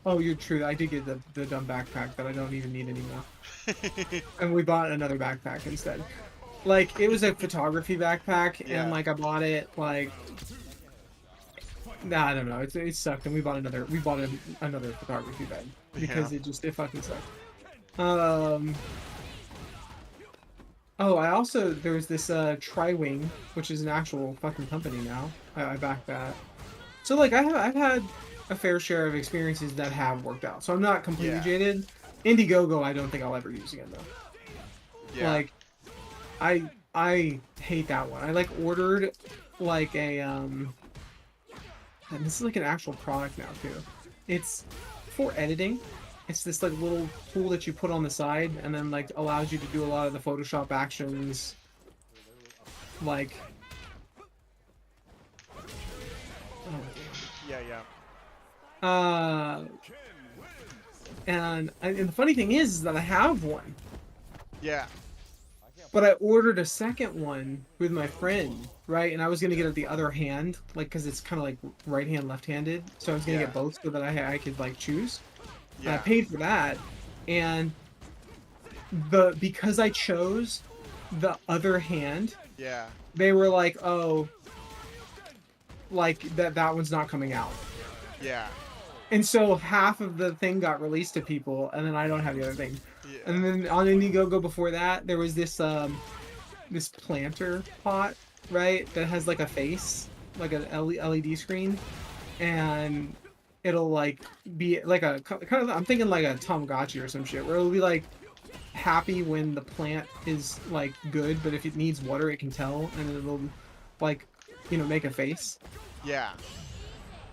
Oh, you're true. I did get the dumb backpack that I don't even need anymore. And we bought another backpack instead. Like, it was a photography backpack, Yeah. and like I bought it like, nah, I don't know. It sucked, and we bought another another photography bag because Yeah. it fucking sucked. Oh, I also there was this Tri-Wing, which is an actual fucking company now. I backed that. So like I've had a fair share of experiences that have worked out. So I'm not completely Yeah. jaded. Indiegogo, I don't think I'll ever use again though. Yeah. Like, I hate that one. I like ordered like a and this is like an actual product now too. It's for editing. It's this like little tool that you put on the side and then like allows you to do a lot of the Photoshop actions. Like, oh, Yeah, yeah. and the funny thing is that I have one. Yeah. But I ordered a second one with my friend, right? And I was gonna get it the other hand, like, cause it's kind of like right hand, left handed. So I was gonna Yeah. get both so that I could like choose. And I Yeah. paid for that, and because I chose the other hand, Yeah. they were like, oh, like that one's not coming out. Yeah. And so half of the thing got released to people, and then I don't have the other thing. Yeah. And then on Indiegogo before that, there was this this planter pot, right? That has like a face, like an LED screen, and it'll like be like a kind of, I'm thinking like a Tamagotchi or some shit, where it'll be like happy when the plant is like good, but if it needs water, it can tell, and it'll like, you know, make a face. Yeah.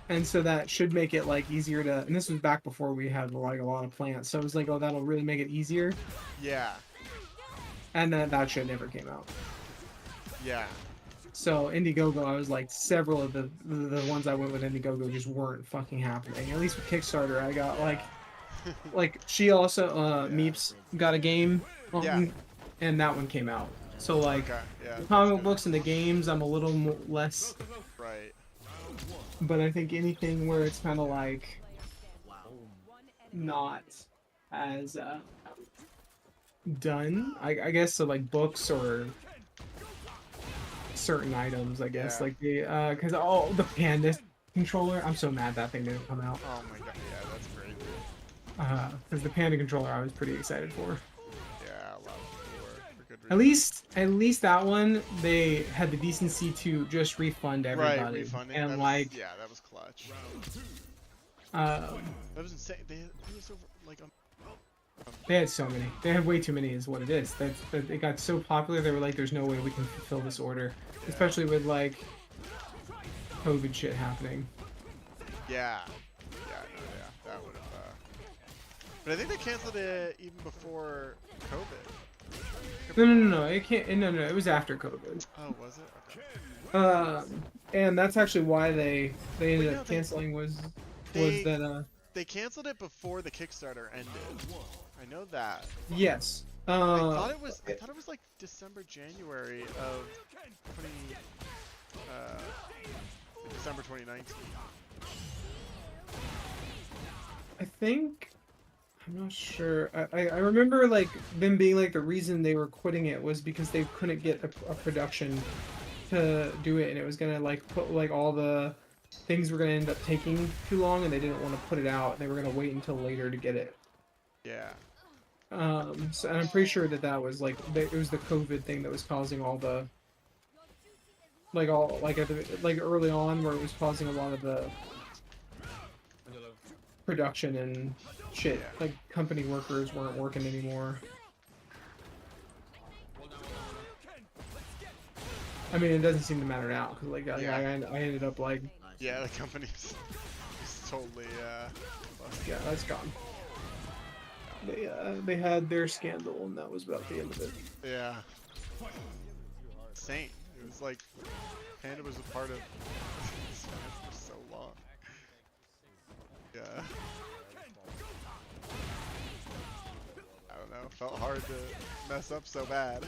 And so that should make it like easier to, and this was back before we had like a lot of plants, so I was like, oh, that'll really make it easier. Yeah. And then that shit never came out. Yeah. So Indiegogo, I was like, several of the ones I went with Indiegogo just weren't fucking happening. At least with Kickstarter, I got like she also Meeps got a game, Yeah. and that one came out. So like Okay. Yeah. the comic books and the games, I'm a little less, Right. but I think anything where it's kind of like not as done, I guess, so like books or certain items, I guess, Yeah. like the because oh, the Panda controller, I'm so mad that thing didn't come out. Oh my god. Yeah, that's great. Because the Panda controller I was pretty excited for. Yeah, a lot for good At reason. least that one, they had the decency to just refund everybody. Right, refunding. And that like was, yeah, that was clutch. um, That was insane. It was over like they had so many. They had way too many is what it is. That it got so popular they were like, there's no way we can fulfill this order. Especially with like COVID shit happening. yeah, yeah, no, yeah. That would have. But I think they canceled it even before COVID. No. It can't. No. It was after COVID. Oh, was it? Okay. And that's actually why they ended no, up they- canceling was they- that They canceled it before the Kickstarter ended. I know that. yes. I thought it was like December, January of 2019. I think, I'm not sure. I remember like them being like the reason they were quitting it was because they couldn't get a production to do it, and it was gonna like put like all the things were gonna end up taking too long, and they didn't want to put it out. They were gonna wait until later to get it. Yeah. So and I'm pretty sure that was like it was the COVID thing that was causing all the like all like at the, like early on where it was causing a lot of the production and shit. Yeah. Like company workers weren't working anymore. I mean, it doesn't seem to matter now because like Yeah. I ended up like Yeah, the company's is totally busted. yeah, that's gone. They had their scandal and that was about the end of it. Yeah. Insane. It was like Panda was a part of for so long. Yeah. I don't know. Felt hard to mess up so bad.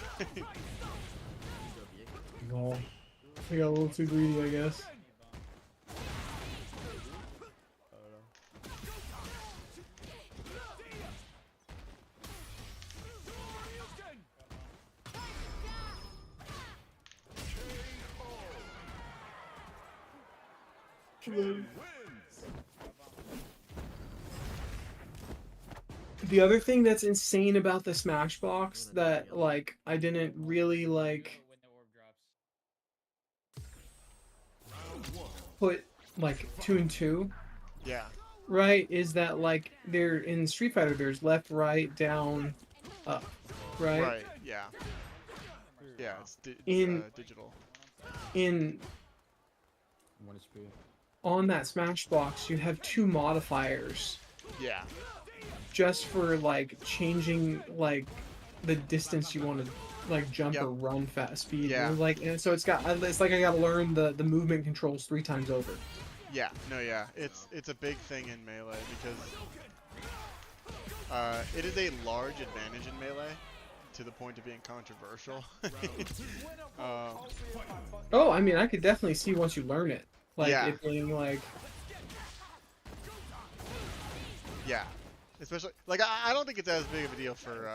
fucking hole. I got a little too greedy, I guess. The other thing that's insane about the Smashbox that like I didn't really like put like 2 and 2, Yeah. right, is that like they're in Street Fighter there's left, right, down, up, right? Right. Yeah. Yeah. It's digital. In 1 HP. on that Smashbox you have 2 modifiers Yeah. just for like changing like the distance you want to like jump or run fast speed. Yeah. And so it's like I gotta learn the movement controls 3 times over. Yeah. No. Yeah. It's a big thing in Melee because it is a large advantage in Melee to the point of being controversial. Oh, I mean, I could definitely see once you learn it, like Yeah. it being like, Yeah. Especially like I don't think it's as big of a deal for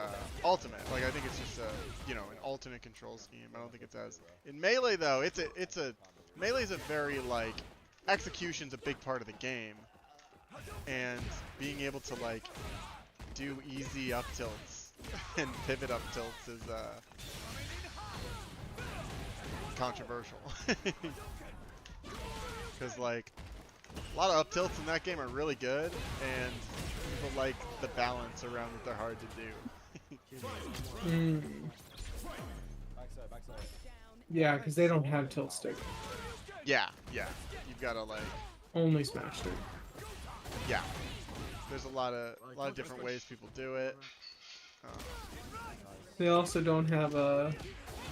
Ultimate. Like I think it's just an alternate control scheme. I don't think it's as in Melee though. It's a Melee's a very like execution's a big part of the game, and being able to like do easy up tilts and pivot up tilts is controversial. Because like a lot of up tilts in that game are really good, and people like the balance around it. They're hard to do. Backside. yeah, because they don't have tilt stick, Yeah. You've got to like. only smash stick. Yeah. There's a lot of different ways people do it. They also don't have a.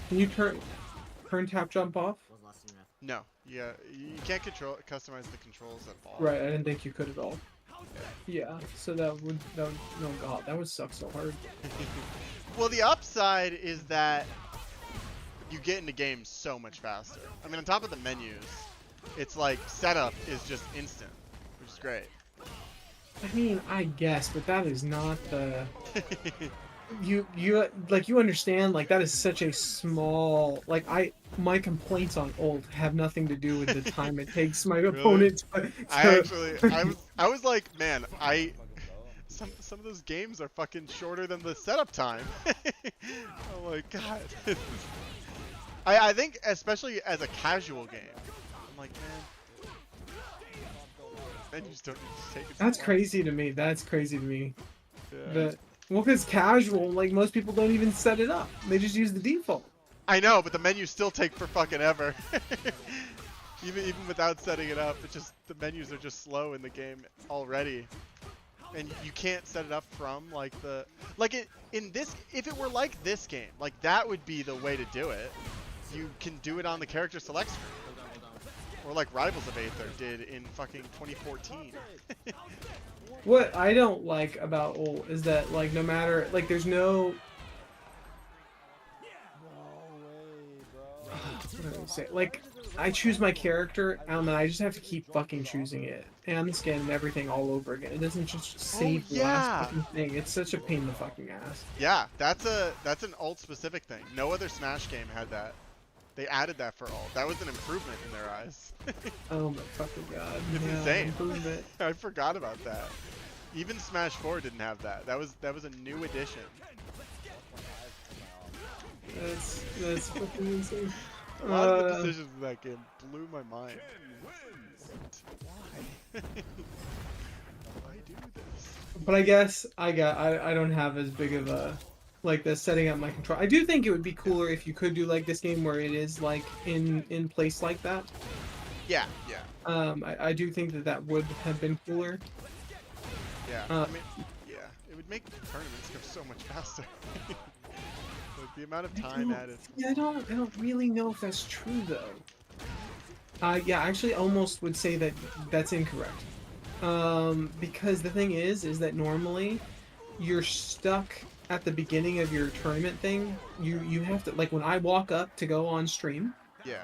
Can you turn tap jump off? No. Yeah. You can't customize the controls at all. Right, I didn't think you could at all. Yeah, so that would no god, that would suck so hard. Well, the upside is that you get into games so much faster. I mean, on top of the menus, it's like setup is just instant, which is great. I mean, I guess, but that is not the. You understand, like that is such a small my complaints on ult have nothing to do with the time it takes my opponent to I was like, man, some of those games are fucking shorter than the setup time. Oh my god. I think especially as a casual game, I'm like, man, menus don't need to take it. That's crazy to me. That's crazy to me. Yeah. Well, because casual, like most people don't even set it up. They just use the default. I know, but the menus still take for fucking ever. even without setting it up, it's just the menus are just slow in the game already, and you can't set it up from like if it were like this game, like that would be the way to do it. You can do it on the character select screen, or like Rivals of Aether did in fucking 2014. What I don't like about ult is that like no matter like there's no. What do I say? Like, I choose my character, and then I just have to keep fucking choosing it. And scan and everything all over again. It doesn't just save the last fucking thing. It's such a pain in the fucking ass. Yeah, that's an ult specific thing. No other Smash game had that. They added that for ult. That was an improvement in their eyes. Oh my fucking god. It's yeah, insane. Improvement. I forgot about that. Even Smash 4 didn't have that. That was a new addition. That's fucking insane. A lot of the decisions in that game blew my mind. Why? Why do this? But I guess I don't have as big of a like the setting up my control. I do think it would be cooler if you could do like this game where it is like in place like that. Yeah. I do think that would have been cooler. Yeah. I mean, yeah, it would make tournaments go so much faster. Like the amount of time added. Yeah, I don't really know if that's true though. Yeah, I actually almost would say that that's incorrect. Because the thing is that normally you're stuck at the beginning of your tournament thing. You have to, like when I walk up to go on stream, Yeah.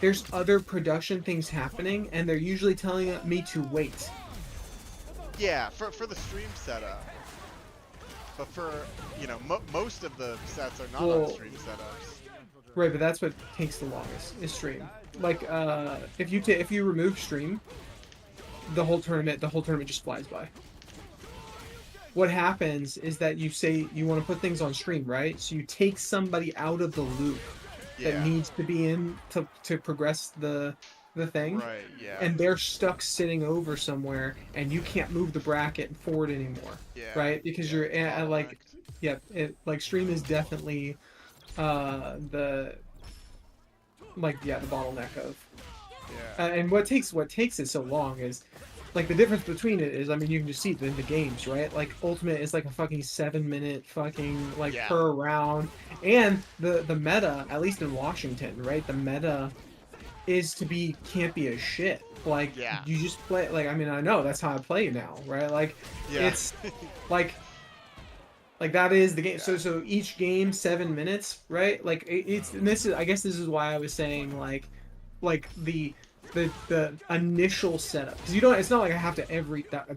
There's other production things happening, and they're usually telling me to wait. Yeah, for the stream setup. But for, you know, most of the sets are not on Well, stream setups. Right, but that's what takes the longest is stream. Like, if you remove stream, the whole tournament just flies by. What happens is that you say you want to put things on stream, right? So you take somebody out of the loop that Yeah. needs to be in to progress the thing, Right, yeah. and they're stuck sitting over somewhere, and you can't move the bracket forward anymore, Yeah. right? Because Yeah, you're like, yeah, like stream is definitely the bottleneck of. Yeah. And what takes it so long is, like, the difference between it is, I mean, you can just see it in the games, right? Like, Ultimate is like a fucking 7-minute fucking, like, Yeah. per round. And the meta, at least in Washington, right? The meta is to be campy as shit. Like, Yeah. you just play, like, I mean, I know, that's how I play now, right? Like, Yeah. it's, like that is the game. Yeah. So each game 7 minutes, right? Like it's and this is, I guess this is why I was saying like the initial setup, because you don't. It's not like I have to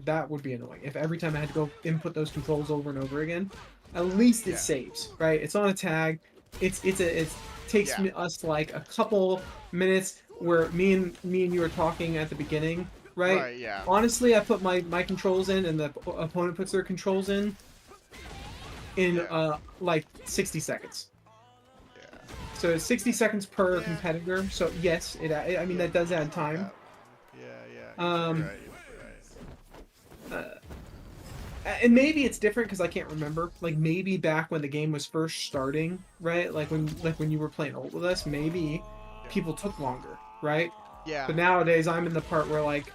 that would be annoying if every time I had to go input those controls over and over again. At least it Yeah. saves, right? It's on a tag. It takes Yeah. us like a couple minutes where me and you were talking at the beginning, right? Right, yeah. Honestly, I put my controls in, and the opponent puts their controls in Yeah. like 60 seconds. Yeah. So it's 60 seconds per Yeah. competitor. So yes, I mean, that does add time. Yeah, yeah. Um, You're right. And maybe it's different because I can't remember. Like, maybe back when the game was first starting, right? Like when you were playing Ult with us, maybe people took longer, right? Yeah. But nowadays I'm in the part where, like,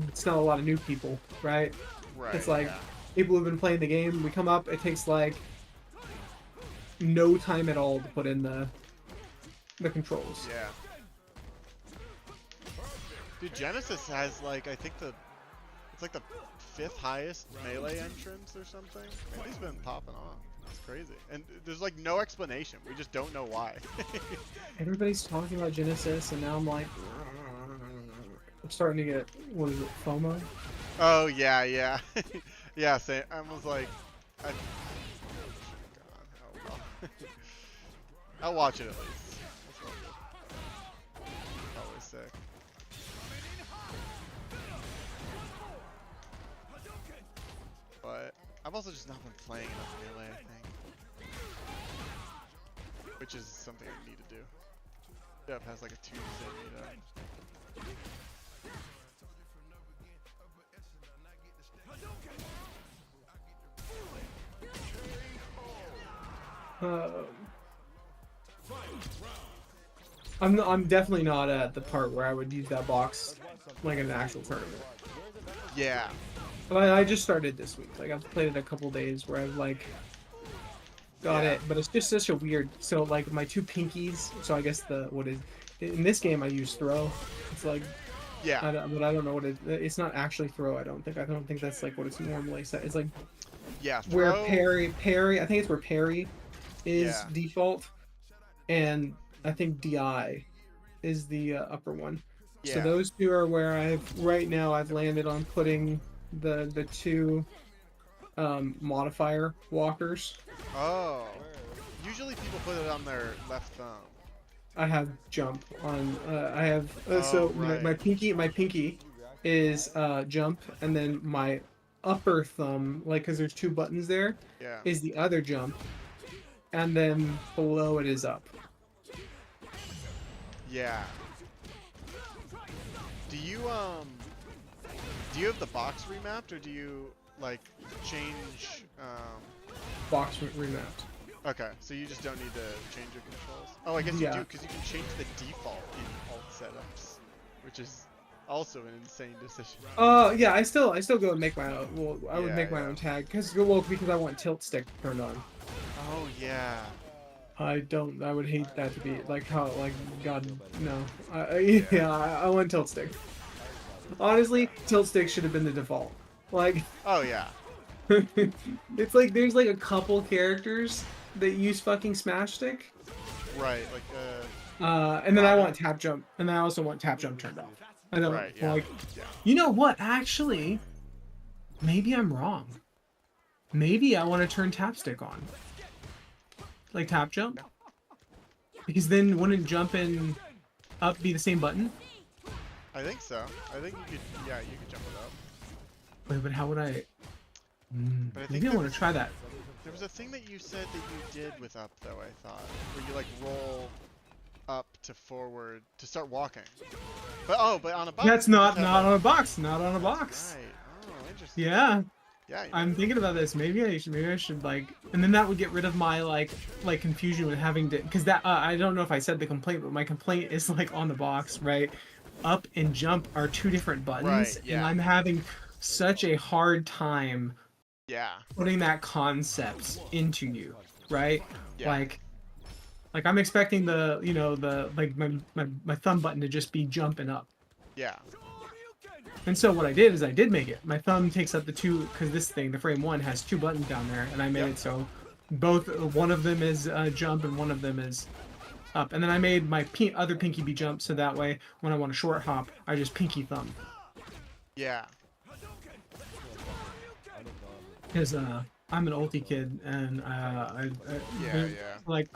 it's not a lot of new people, right? Right. It's like yeah. people who've been playing the game. We come up, it takes like no time at all to put in the controls. Yeah. Dude, Genesis has like, I think it's like the 5th highest melee entrance or something. And he's been popping off. It's crazy. And there's like no explanation. We just don't know why. Everybody's talking about Genesis, and now I'm like, I'm starting to get, what is it, FOMO? Oh yeah, yeah. Yeah, I was like, God, oh well. I'll watch it at least. That's all good. Always sick. But I've also just not been playing enough melee, I think. Which is something I need to do. Jeff has like a Tuesday meetup. I'm definitely not at the part where I would use that box like in an actual tournament. Yeah. But I just started this week. Like, I've played it a couple days where I've like got Yeah. it, but it's just such a weird. So like my two pinkies. So I guess in this game I use throw. It's like Yeah. but I don't know what it's not actually throw. I don't think that's like what it's normally set. It's like Yeah. where Throw, parry. I think it's where parry is Yeah. default, and I think DI is the upper one. So Yeah. those two are where I've landed on putting the two modifier walkers. Oh. Usually people put it on their left thumb. I have jump on. I have Oh, my right. pinky is jump, and then my upper thumb, like, because there's two buttons there, Yeah. is the other jump, and then below it is up. Yeah. Do you have the box remapped, or do you like change Box remapped. Okay, so you just don't need to change your controls. Oh, I guess you Yeah. do, because you can change the default in alt setups, which is also an insane decision. Yeah, I still go and make my own. Well, I would Yeah, make my yeah. own tag because I want tilt stick turned on. Oh yeah. I would hate that to be like how, like, God, no. I want tilt stick. Honestly, tilt stick should have been the default. Like, Oh yeah. it's like there's like a couple characters that use fucking smash stick. Right, like And then I want tap jump, and then I also want tap jump turned off. I don't Right, yeah. like. Yeah. You know what? Actually, maybe I'm wrong. Maybe I want to turn tap stick on, like tap jump, because then wouldn't jump and up be the same button? I think so. I think you could, yeah, you could jump it up. Wait, but how would I? But I think Maybe I there want was- to try that. There was a thing that you said that you did with up, though, I thought. Where you, like, roll up to forward to start walking. But, oh, but on a box. That's you not just have, not like- on a box. Not on a That's box. Right. Oh, interesting. Yeah. Yeah, you I'm might- thinking about this. Maybe I should like, and then that would get rid of my like confusion with having to, because that I don't know if I said the complaint, but my complaint is like on the box, right? Up and jump are two different buttons, Right, and yeah. I'm having such a hard time Yeah. putting that concept into you, right? Yeah. Like I'm expecting the the like my thumb button to just be jumping up. Yeah. And so what I did is I did make it. My thumb takes up the two, because this thing, the frame one, has two buttons down there, and I made Yep. it so one of them is jump and one of them is up. And then I made my other pinky be jump, so that way when I want a short hop, I just pinky thumb. Yeah. Because I'm an ulti kid, and Yeah. like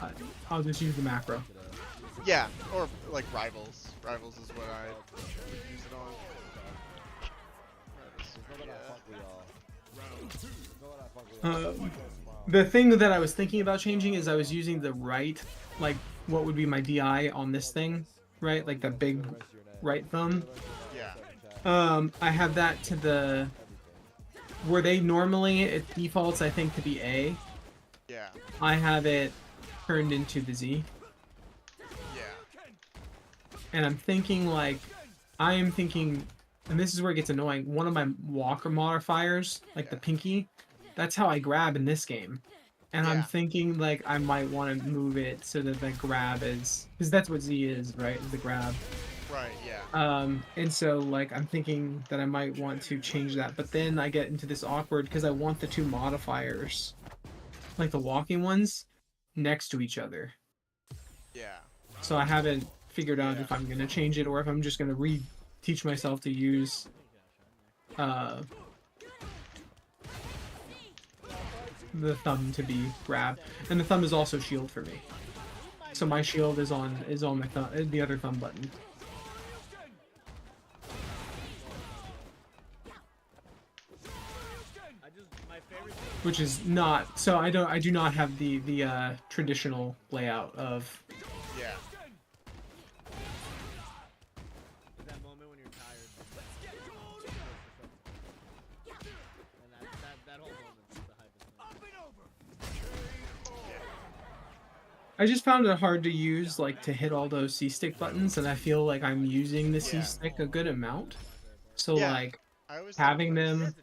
I'll just use the macro. Yeah. Or, like, rivals. Rivals is what I would use it on. The thing that I was thinking about changing is I was using the right, like what would be my DI on this thing, right? Like the big right thumb. Yeah. I have that to the where they normally it defaults I think to be A. Yeah. I have it turned into the Z, Yeah. and I'm thinking like and this is where it gets annoying. One of my walker modifiers, like the pinky, that's how I grab in this game. And I'm Yeah. thinking like I might want to move it so that the grab is, because that's what Z is, right? Is the grab. Right, yeah. And so like I'm thinking that I might want to change that, but then I get into this awkward because I want the two modifiers, like the walking ones, next to each other. Yeah. So I haven't figured out Yeah. if I'm gonna change it or if I'm just gonna teach myself to use the thumb to be grab, and the thumb is also shield for me. So my shield is on my thumb, the other thumb button. Which is not, so I do not have the traditional layout of. Yeah. That moment when you're tired. And that whole moment's the hypest thing. I just found it hard to use, like, to hit all those C-stick buttons, and I feel like I'm using the C-stick a good amount. So, Yeah. like, I always having thought-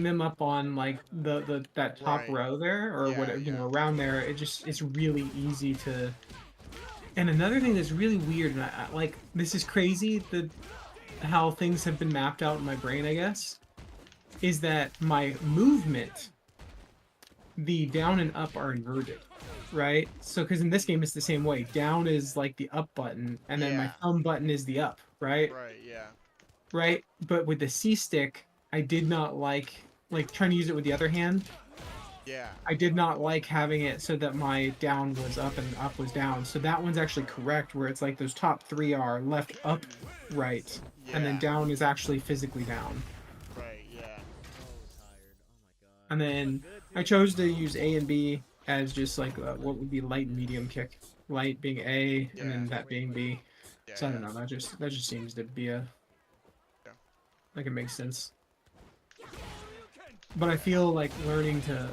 them up on, like, that top Right. row there, or Yeah, whatever, yeah. around there, it's really easy to... And another thing that's really weird, and like, this is crazy, how things have been mapped out in my brain, I guess, is that my movement, the down and up are inverted, right? So, because in this game it's the same way. Down is like the up button, and then my Yeah. thumb button is the up, right? Right, yeah. Right? But with the C stick, I did not like trying to use it with the other hand. Yeah. I did not like having it so that my down was up and up was down. So that one's actually correct, where it's like those top three are left, up, right, and then Yeah. down is actually physically down. Right, yeah. And then I chose to use A and B as just like what would be light and medium kick. Light being A, and then Yeah. that being B. Yeah, So I don't yeah. know. That just seems to be Yeah. like it makes sense. But I feel like learning to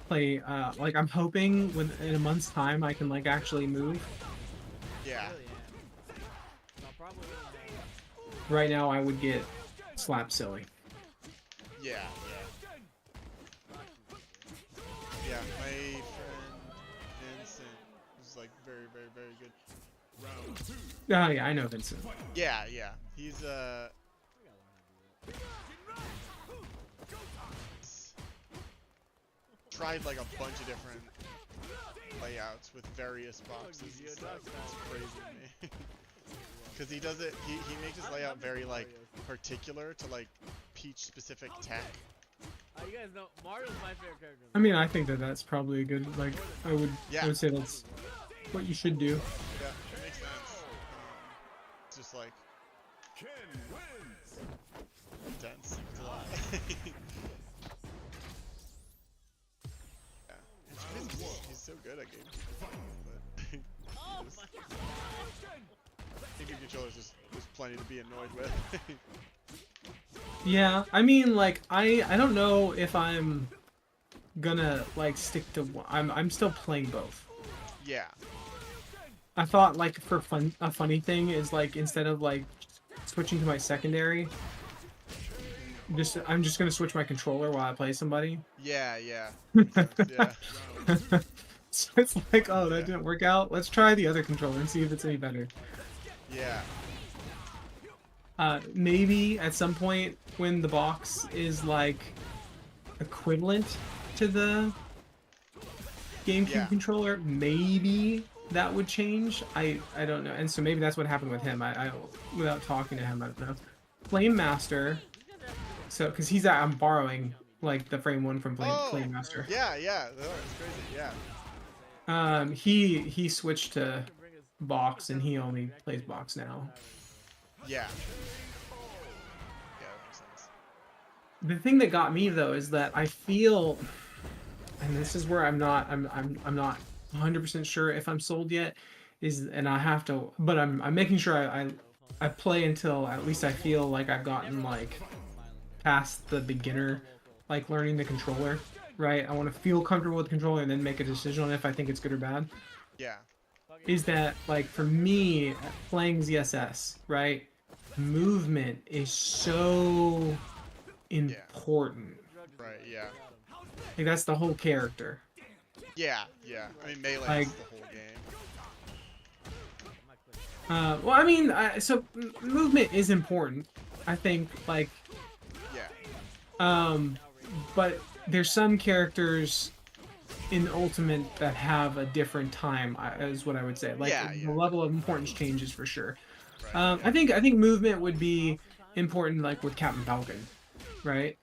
play. Like I'm hoping in a month's time I can like actually move. Yeah. Right now I would get slapped silly. Yeah, yeah. Yeah, my friend Vincent is like very, very, very good. Oh yeah, I know Vincent. Yeah, yeah. He's tried like a bunch of different layouts with various boxes and stuff. It's crazy to me. Because he does it, he makes his layout very like particular to like Peach specific tech. You guys know Mario's my favorite character. I mean, I think that that's probably a good, like, I would say that's what you should do. Yeah, it makes sense. It's just like Ken wins. intense. It's a lot. Yeah, it's crazy. He's so good at game. Oh Just- my Thinking controllers is plenty to be annoyed with. Yeah, I mean, like, I don't know if I'm gonna, like, stick to one. I'm still playing both. Yeah. I thought, like, for fun, a funny thing is, like, instead of, like, switching to my secondary, I'm just gonna switch my controller while I play somebody. Yeah, yeah. Makes sense, yeah. So it's like, oh, that didn't work out. Let's try the other controller and see if it's any better. Yeah. Maybe at some point when the box is like equivalent to the GameCube controller, maybe that would change. I don't know. And so maybe that's what happened with him. I without talking to him, I don't know. Flame Master. So because I'm borrowing like the frame one from Flame Master. Yeah, yeah. That's crazy. Yeah. He switched to box and he only plays box now. Yeah. Yeah, that makes sense. The thing that got me though is that I feel, and this is where I'm not 100% sure if I'm sold yet, and I have to, but I'm making sure I play until at least I feel like I've gotten like past the beginner, like learning the controller, right? I want to feel comfortable with the controller and then make a decision on if I think it's good or bad. Yeah. Is that like for me playing ZSS, right? Movement is so important. Right, yeah. Like that's the whole character. Yeah, yeah. I mean, Melee Like- is the whole game. Well, I mean, so movement is important. I think, like, Yeah. but there's some characters in Ultimate that have a different time, is what I would say. Like, the level of importance changes for sure. Right, I think movement would be important, like with Captain Falcon, right?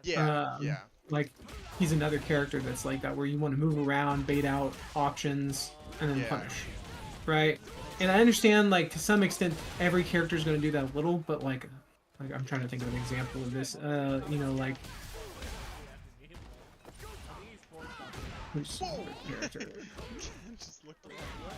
Yeah, yeah. Like, he's another character that's like that, where you want to move around, bait out options, and then punish, right? And I understand, like, to some extent, every character is going to do that a little, but like I'm trying to think of an example of this. You know, like, who's another character? Just looked the wrong way.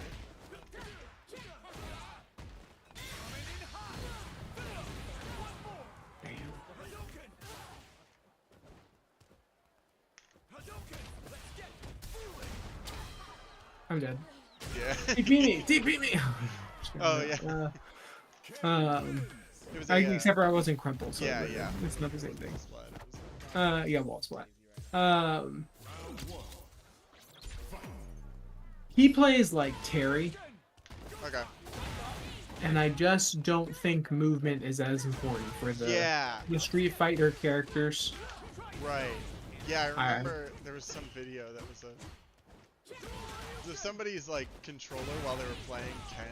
I'm dead. Yeah. TP me! TP me! Oh, yeah. It was except for I wasn't crumpled, so yeah, yeah. it's not the same thing. Splat. Yeah, wall splat. He plays like Terry, Okay. and I just don't think movement is as important for the Street Fighter characters. Right. Yeah, I remember there was some video that was so somebody's like controller while they were playing Ken,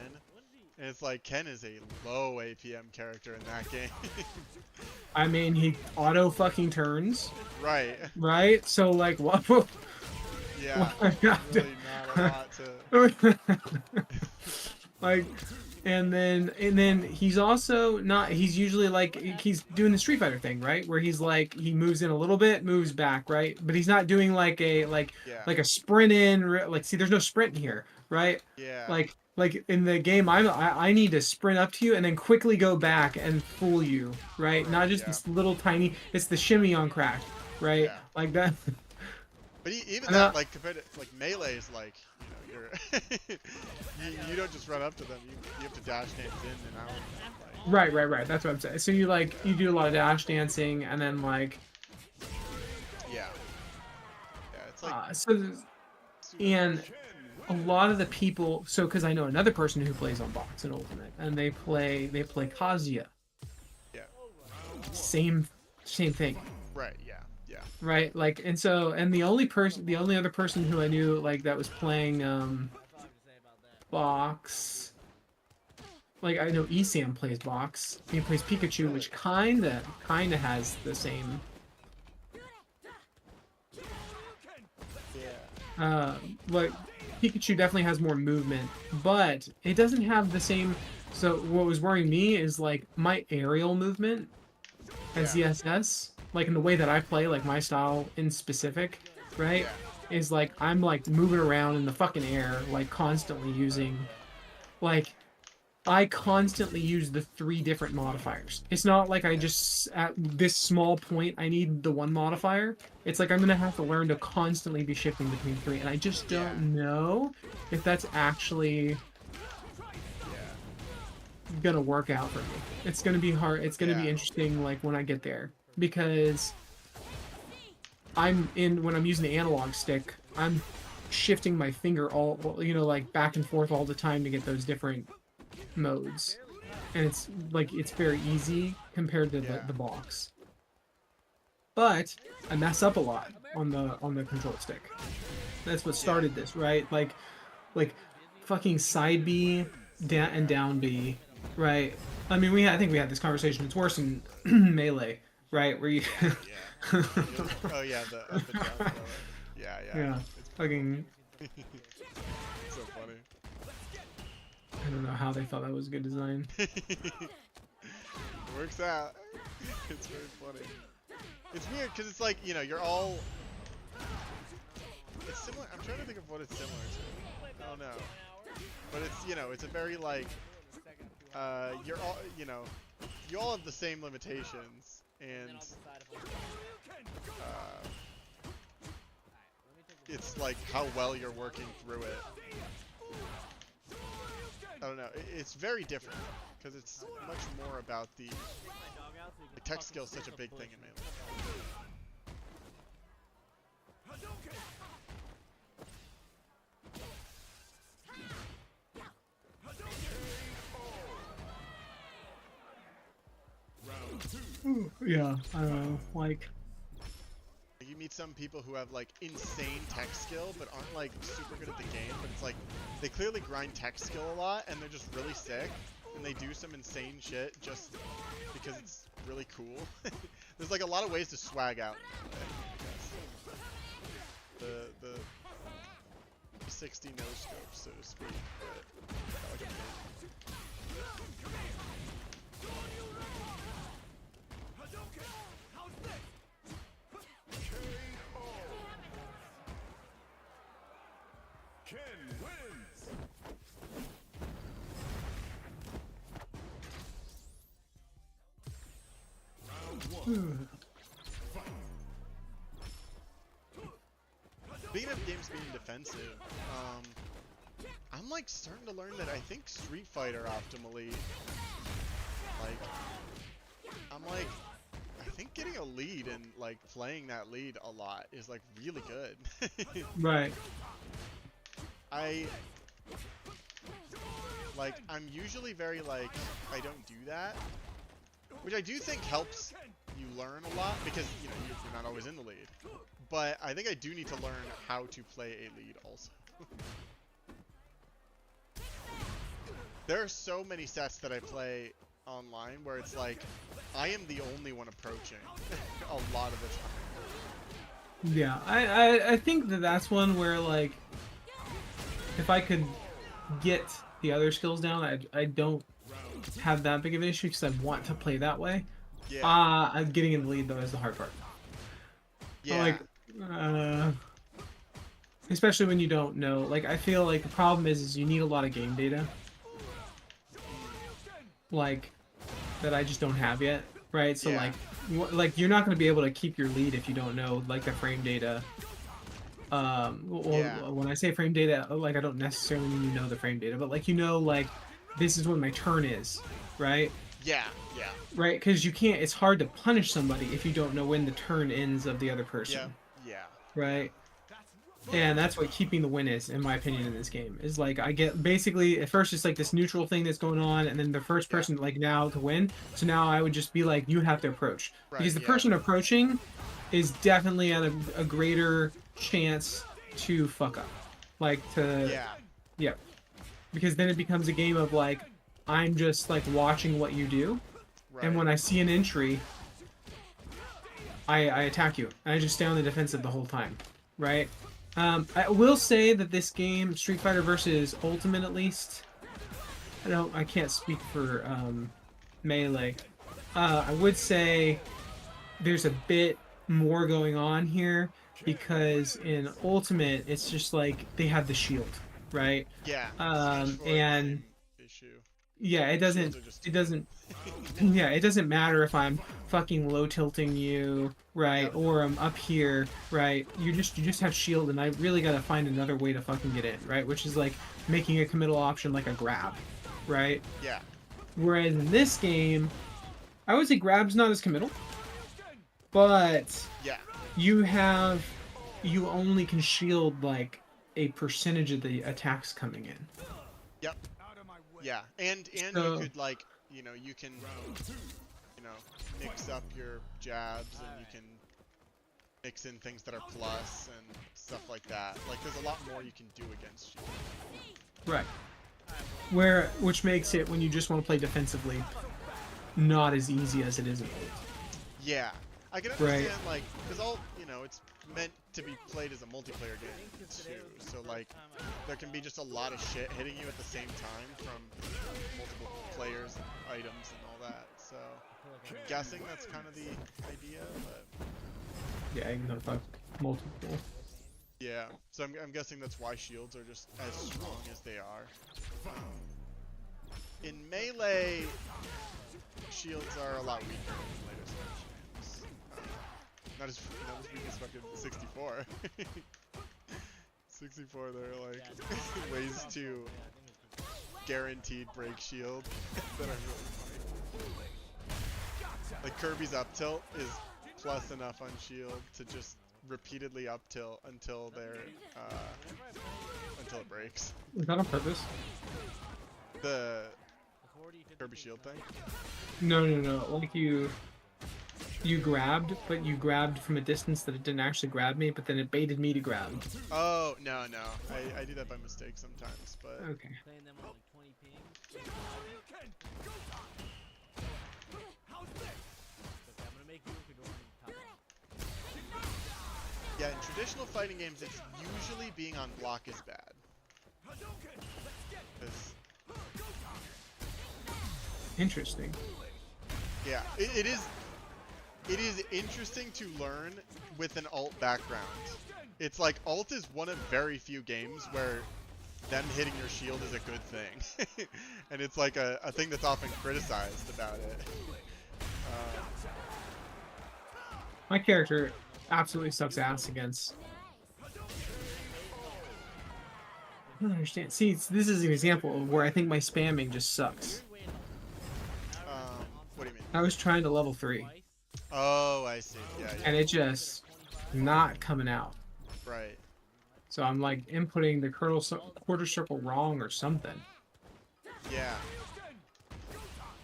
and it's like Ken is a low APM character in that game. I mean, he auto fucking turns. Right. Right. So like, what? Yeah. What? Really not a lot to. Like, and then he's also not. He's usually like he's doing the Street Fighter thing, right? Where he's like he moves in a little bit, moves back, right? But he's not doing like a sprint in. Like, see, there's no sprint here, right? Yeah. Like in the game, I need to sprint up to you and then quickly go back and fool you, right? Not just this little tiny. It's the shimmy on crack, right? Yeah. Like that. But even that, like compared to like Melee is like, you know, you're you don't just run up to them. You have to dash dance in and out. Like, right. That's what I'm saying. So you do a lot of dash dancing and then like. Yeah. Yeah, it's like. And a lot of the people, so because I know another person who plays on box and Ultimate, and they play Kazuya. Yeah. Same thing. Right. Yeah. Yeah. right? Like, and so, and the only other person who I knew like that was playing box, like I know Esam plays box. He plays Pikachu, which kinda has the same. Yeah. Like Pikachu definitely has more movement, but it doesn't have the same. So what was worrying me is like my aerial movement as Yeah. ZSS, like in the way that I play, like my style in specific, right? Yeah. Is like I'm like moving around in the fucking air, like constantly using, like I constantly use the 3 different modifiers. It's not like I just at this small point I need the one modifier. It's like I'm gonna have to learn to constantly be shifting between 3, and I just don't know if that's actually gonna work out for me. It's gonna be hard. It's gonna be interesting, like when I get there, because when I'm using the analog stick, I'm shifting my finger all, like back and forth all the time to get those different modes, and it's like it's very easy compared to the box. But I mess up a lot on the control stick. That's what started this, right? Like fucking side B down and down B, right? I mean, I think we had this conversation. It's worse in Melee, right? Where you Oh yeah, the up and down throw. Yeah. yeah, It's fucking. so funny. I don't know how they thought that was good design. Works out. It's very funny. It's weird because it's like, you're all. It's similar. I'm trying to think of what it's similar to. I don't know. But it's, it's a very like. You're all, you all have the same limitations, and it's like how well you're working through it. I don't know. It's very different because it's much more about the tech skill is such a big thing in Melee. Yeah, I don't know. Like, you meet some people who have like insane tech skill but aren't like super good at the game, but it's like they clearly grind tech skill a lot and they're just really sick and they do some insane shit just because it's really cool. There's like a lot of ways to swag out in Melee, I guess. The 60 no scope, so to speak, but I like it. Ken wins. Speaking of games being defensive, I'm like starting to learn that I think Street Fighter optimally, like, I think getting a lead and like playing that lead a lot is like really good. right. I'm usually very like, I don't do that, which I do think helps you learn a lot because, you're not always in the lead. But I think I do need to learn how to play a lead also. There are so many sets that I play online where it's like, I am the only one approaching a lot of the time. Yeah, I think that's one where like, if I could get the other skills down, I don't have that big of an issue because I want to play that way. Yeah. Getting in the lead though is the hard part. Yeah. Like, especially when you don't know. Like, I feel like the problem is you need a lot of game data. Like, that I just don't have yet, right? So like you're not going to be able to keep your lead if you don't know like the frame data. When I say frame data, like I don't necessarily mean you know the frame data, but like like this is when my turn is, right? Yeah. Right, because you can't. It's hard to punish somebody if you don't know when the turn ends of the other person. Yeah. Right. And that's what keeping the win is, in my opinion, in this game. Is like I get basically at first it's like this neutral thing that's going on, and then the first person like now to win. So now I would just be like, you have to approach because the person approaching is definitely at a greater chance to fuck up, like to yeah, because then it becomes a game of like I'm just like watching what you do, and when I see an entry, I attack you, and I just stay on the defensive the whole time, right? I will say that this game, Street Fighter versus Ultimate, at least, I can't speak for Melee. I would say there's a bit more going on here because in Ultimate, it's just like they have the shield, right? Yeah. And issue. yeah, it doesn't yeah, it doesn't matter if I'm fucking low tilting you, right, or I'm up here, right? You just have shield, and I really gotta find another way to fucking get in, right? Which is like making a committal option like a grab, right? Yeah. Whereas in this game, I would say grab's not as committal, but you only can shield like a percentage of the attacks coming in. Yep. Yeah, and So, you could like, you can, mix up your jabs, and you can mix in things that are plus and stuff like that. Like, there's a lot more you can do against you. right. Which makes it, when you just want to play defensively, not as easy as it is in Ult. Yeah, I can understand, like, because it's meant to be played as a multiplayer game too. So like, there can be just a lot of shit hitting you at the same time from multiple players and items and all that. So I'm guessing that's kind of the idea, but yeah, you can fuck multiple. Yeah, so I'm guessing that's why shields are just as strong as they are. In Melee, shields are a lot weaker than later stage games. Not as weak as fucking 64. 64, they're like ways to guaranteed break shield that are really funny. Like Kirby's up tilt is plus enough on shield to just repeatedly up tilt until until it breaks. Is that on purpose? The Kirby shield thing? No. Like you grabbed, but you grabbed from a distance that it didn't actually grab me, but then it baited me to grab. Oh, no. I do that by mistake sometimes, but... Okay. Yeah, in traditional fighting games, it's usually being on block is bad. 'Cause... Interesting. Yeah, it is interesting to learn with an alt background. It's like alt is one of very few games where them hitting your shield is a good thing. And it's like a thing that's often criticized about it. My character absolutely sucks ass against. I don't understand. See, this is an example of where I think my spamming just sucks. What do you mean? I was trying to level 3. Oh, I see. Yeah. And it just not coming out. Right. So I'm like inputting the quarter circle wrong or something. Yeah.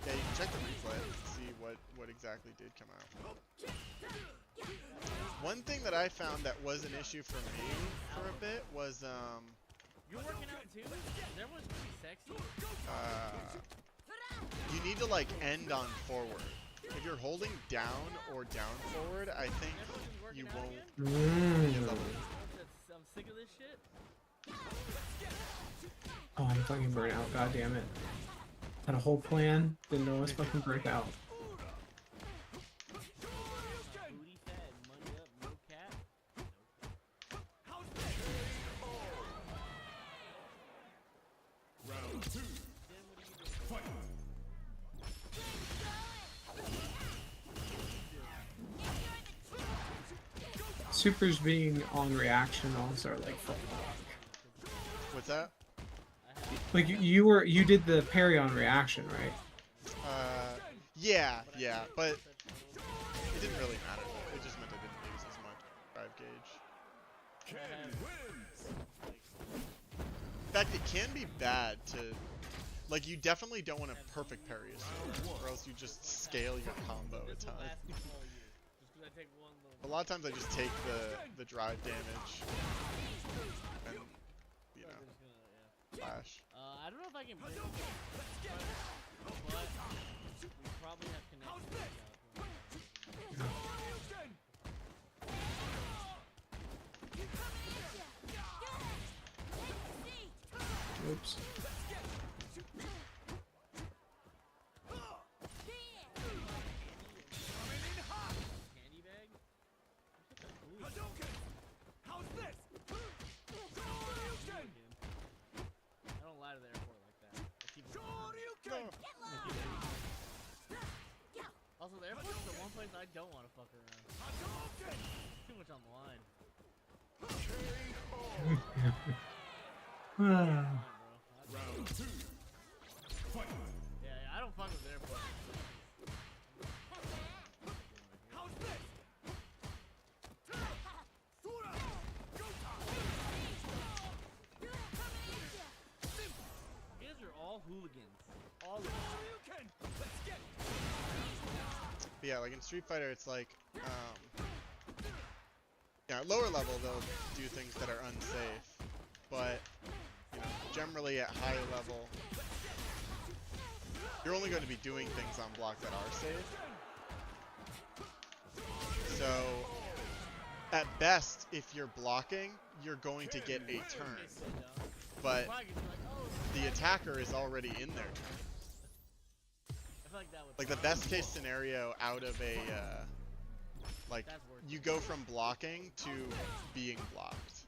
Yeah, you can check the replay and see what exactly did come out. One thing that I found that was an issue for me for a bit was You're working out too? Everyone's pretty sexy. You need to like end on forward. If you're holding down or down forward, I think you won't get level. I'm sick of this shit. Oh, I'm fucking burnt out. God damn it. Had a whole plan. Didn't know it was fucking break out. Booty fat, money up, no cap. Round 2. Fight. Supers being on reaction also are like fuck. What's that? Like you did the parry on reaction, right? Yeah, but it didn't really matter though. It just meant I didn't use as much drive gauge. fact, it can be bad to, like, you definitely don't want to perfect parry a super, or else you just scale your combo a This ton. will last me all year. Just 'cause I take one little. A lot of times I just take the drive damage and, you know, Just gonna, yeah. flash. I don't know if I can bring it back, but we probably have connections. Oops. Candy bag? How's this? I don't lie to the airport like that. I keep it Shoryuken! Also, the airport is the one place I don't want to fuck around. Too much on the line. Ah. Fine, bro. Round 2. Fight. Yeah, I don't fuck with the airport. How's this? Sura! You guys are all hooligans. All of them. Shoryuken! Let's get it! But yeah, like in Street Fighter, it's like, yeah, at lower level they'll do things that are unsafe, but you know, generally at higher level, you're only going to be doing things on block that are safe. So, at best, if you're blocking, you're going to get a turn, but the attacker is already in their turn. I feel like that would Like the best case scenario out of a, like, you go from blocking to being blocked.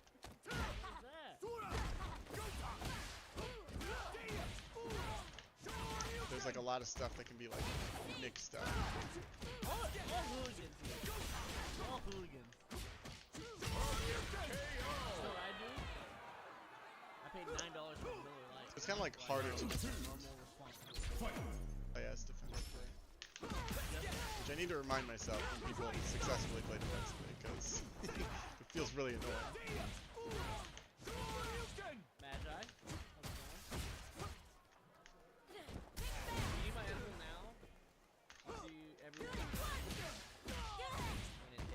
There's like a lot of stuff that can be like mixed up. all hooligans here. All hooligans. You know what I do? I paid $9 for a Miller Lite. It's kind of like harder to defend. Normal responsibility. Oh yeah, it's defensively. Which I need to remind myself when people successfully play defensively, because it feels really annoying. Magi, how's it going? You need my edible now? I'll see you everyone when it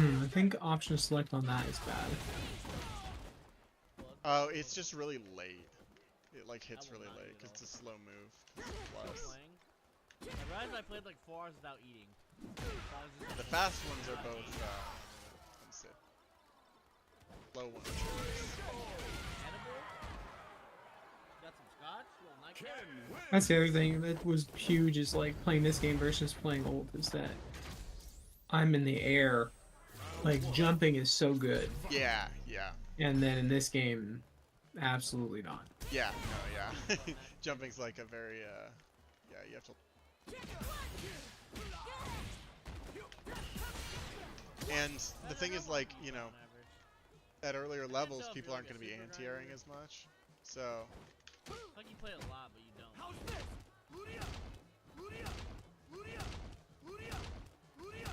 hits. I think option select on that is bad. Oh, it's just really late. It like hits really late because it's a slow move. Plus, Playing. I realized I played like 4 hours without eating. So I was just the fast ones are both unsafe. Low ones. edible. Got some scotch, little nightcap. That's the other thing that was huge is like playing this game versus playing old is that I'm in the air. Like jumping is so good. Yeah, yeah. And then in this game, absolutely not. Yeah, no, yeah. Jumping's like a very, yeah, you have to... And the thing is, like, you know, at earlier levels, people aren't going to be anti-airing as much, so... Like you play it a lot, but you don't. How's this? Luria! Luria! Luria! Luria! Luria!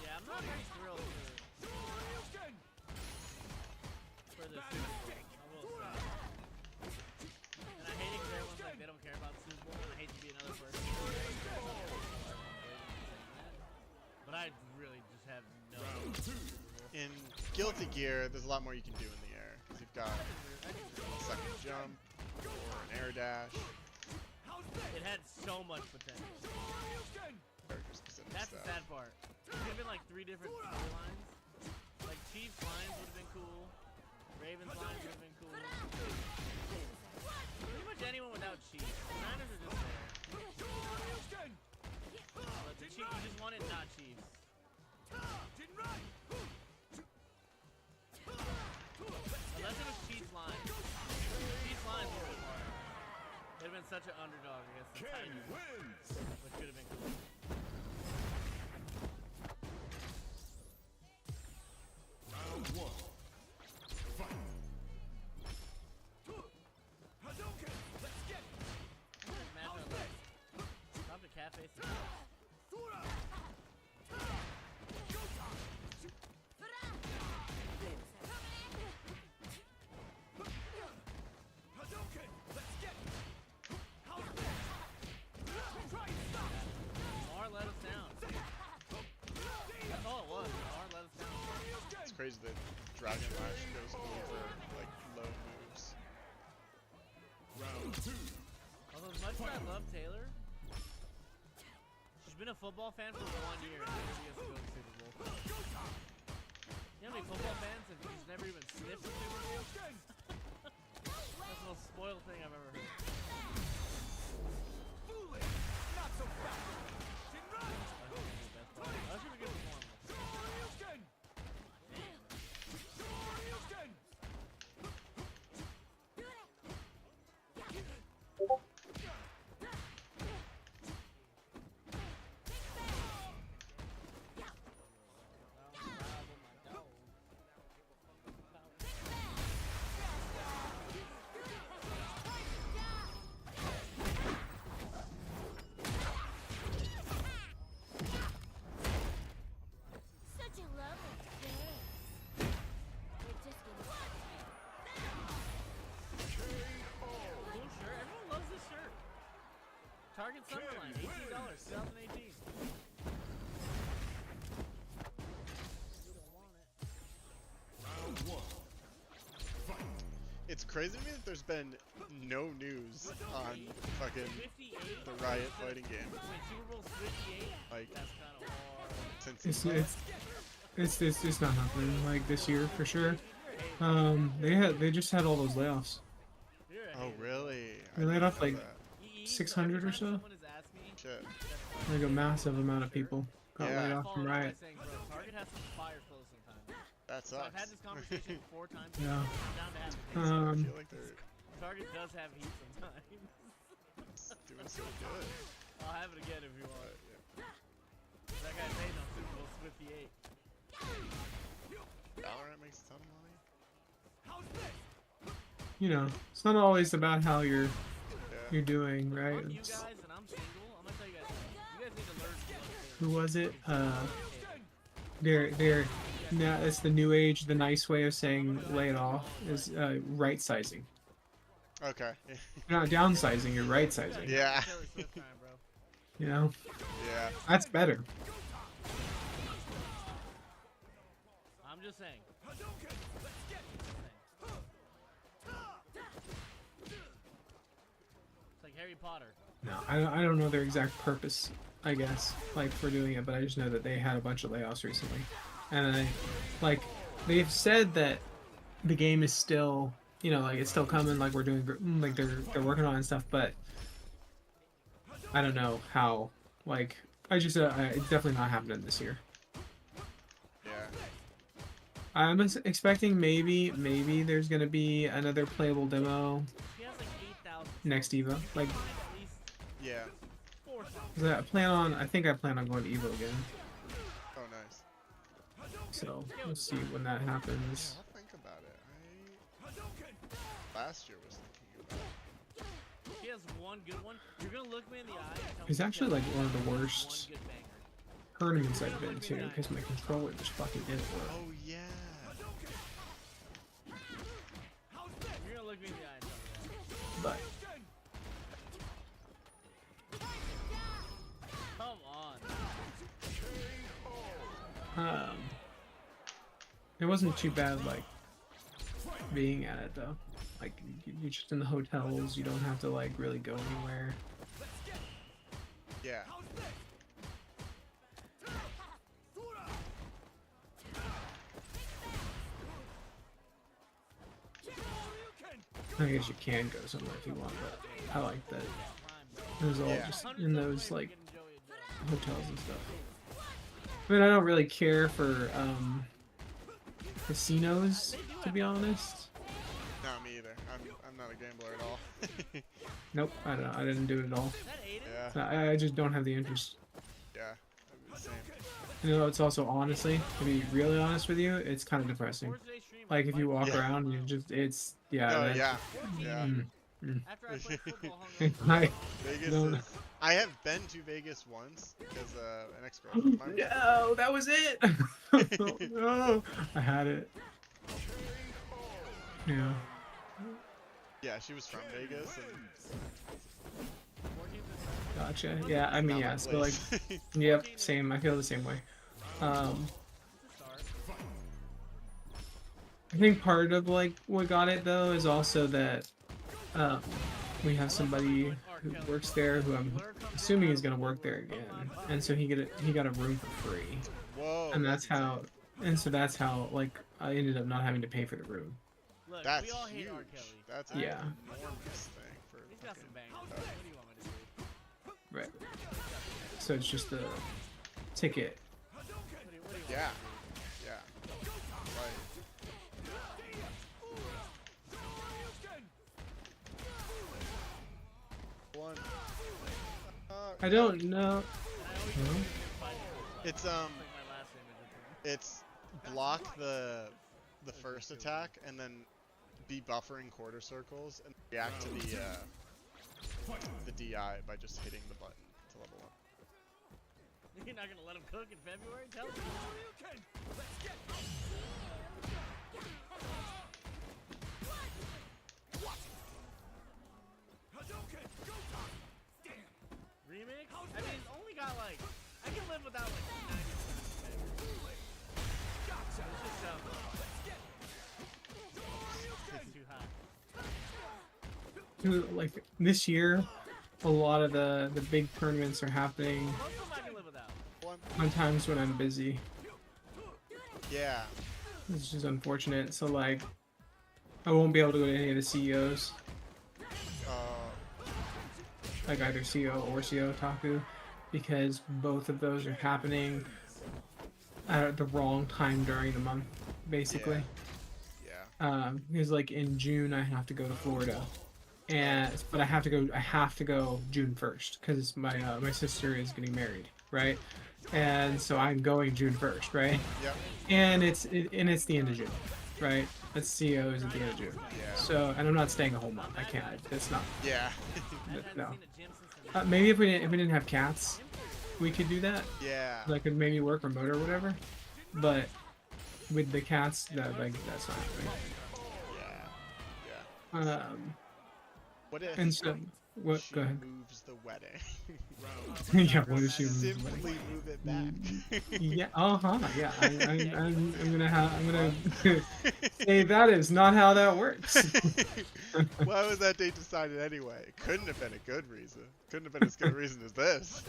Yeah, I'm not very thrilled for this Super Bowl. I will say. And I hate it because everyone's like, they don't care about the Super Bowl, and I hate to be another person. But I really just have no. In Guilty Gear, there's a lot more you can do in the air. 'Cause you've got a second jump, or an air dash, It had so much potential. character-specific That's the stuff. sad part. There could have been like 3 different storylines. Like Chiefs lines would have been cool. Ravens lines would have been cool. Pretty much anyone without Chiefs. The Niners are just there. But the Chiefs, you just wanted not Chiefs. Unless it was Chiefs lines. Chiefs lines would have been hard. They'd have been such an underdog against the Titans. Which could have been cool. Round 1. Fight. Hadouken! Let's get it! Matchup. crazy that Dragon Lash goes over like low moves. Round two. Although as much as I love Taylor, she's been a football fan for 1 year and never gets to go to the Super Bowl. You know how many football fans have just never even sniffed the Super Bowl? That's the most spoiled thing I've ever heard. Foolish! Not so fast! Shinran! I should be good with one. Shoryuken! Shoryuken! Such a lovely face. It just Cool shirt. Everyone loves this shirt. Target Summerline, $18, 2018. Round one. Fight. It's crazy to me that there's been no news on fucking 58? the Riot fighting game. Wait, Super Bowl 58? Like That's kind of hard. since It's not happening like this year for sure. They just had all those layoffs. You're a Oh hater. really? They laid off like EE, 600 or every so? time someone has asked me, Shit. Like a massive amount of people got Yeah. laid I off follow from up by Riot. saying, bro, Target has some fire clothes sometimes. That So sucks. I've had this conversation 4 times. Yeah. I'm down to have it. I Um, feel like they're Target does have heat sometimes. doing so good. I'll have it again if you want. But, yeah. That guy's hating on Super Bowl 58. Valorant makes a ton of money. How's this? You know, it's not always about how you're Yeah. doing, right? Fuck you It's- guys, and I'm single. I'm gonna tell you guys something. You guys need to learn to love who Taylor. was it? They're now it's the new age. The nice way of saying lay it off is right sizing. Okay. You're not downsizing. You're right sizing. Yeah. Taylor Swift time, bro. You know, Yeah. that's better. I'm just saying. Hadouken! Let's get It's like Harry Potter. No, I don't know their exact purpose. I guess like for doing it, but I just know that they had a bunch of layoffs recently, and they've said that the game is still, you know, like it's still coming, like we're doing, like they're working on it and stuff, but I don't know how. Like I just it's definitely not happening this year. Yeah. I'm expecting maybe there's gonna be another playable demo He has like 8,000. next Evo. Like Find at least Yeah. 4 songs. 'cause I think I plan on going to Evo again. Oh nice. So we'll see when that happens. I'll think about it. Last year was thinking about it. He has one good one. You're gonna look me in the eye and tell He's me actually he like has one of the one worst good banger. tournaments I've been to because my controller just fucking didn't work. Oh yeah. You're gonna look me in the eye and tell me that. But Come on. it wasn't too bad like being at it though. Like you're just in the hotels, you don't have to like really go anywhere. Yeah. I guess you can go somewhere if you want, but I like that it was all Yeah. just in those like hotels and stuff. I mean, I don't really care for casinos, to be honest. No, me either. I'm not a gambler at all. Nope, I don't know. I didn't do it at all. Is that Aiden? Yeah. So I just don't have the interest. Yeah. I'd be the same. You know, it's also honestly, to be really honest with you, it's kind of depressing. Where's today's stream? Like if you walk Yeah. around, you just it's yeah. Oh that- yeah. Yeah. After I played football, I, Vegas No. is. I have been to Vegas once because an ex-girlfriend of mine. no, that was it. Oh, no, I had it. Yeah. Yeah, she was from Vegas and Gotcha. Yeah, I mean, not my yeah. So like, place. yep, same. I feel the same way. I think part of like what got it though is also that um, we have somebody who works there who I'm assuming is gonna work there again, and so he got a room for free, Whoa. and that's insane. how so that's how like I ended up not having to pay for the room. Look, That's we all huge. hate R. Kelly. That's a Yeah. enormous thing for He's got some fucking- bangers. What do you want me to do? Right. So it's just a ticket. What do you want Yeah. me to do? Yeah. Like, one. I don't know. And I always Huh? fight it. It's Like my last image of him. it's block the first attack and then be buffering quarter circles and react to the DI by just hitting the button to level 1. You're not gonna let him cook in February? Tell him. Remix? I mean, it's only got like, I can live without like 90%. It's too high. Like this year, a lot of the big tournaments are happening Most of them I can live without. on times when I'm busy. Yeah. It's just unfortunate. So like, I won't be able to go to any of the CEOs, like either CEO or CEO Taku, because both of those are happening at the wrong time during the month, basically. Yeah. Because like in June I have to go to Florida, but I have to go June 1st because my sister is getting married, right? And so I'm going June 1st, right? Yep. And it's the end of June, right? That's CEOs at the end of June. Yeah. So, and I'm not staying a whole month. I can't. It's not. Yeah. No. Maybe if we didn't have cats, we could do that. Yeah. Like could maybe work remote or whatever. But with the cats, that's not happening. Yeah. Yeah. What if And so, what? she Go ahead. moves the wedding? Yeah. What if she moves the wedding? Simply move it back. Yeah. Yeah. I'm gonna say that is not how that works. Why was that date decided anyway? It couldn't have been a good reason. Couldn't have been as good a reason as this.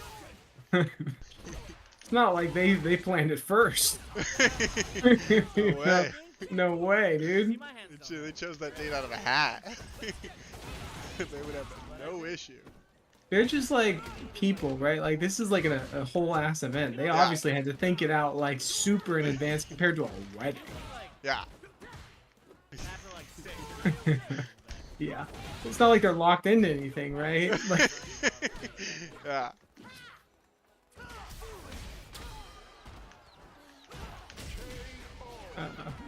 It's not like they planned it first. No way. No way, dude. They chose that date out of a hat. They would have no issue. They're just like people, right? Like this is like a whole ass event. They obviously had to think it out like super in advance compared to a wedding. Yeah. Yeah. It's not like they're locked into anything, right? Like, Yeah.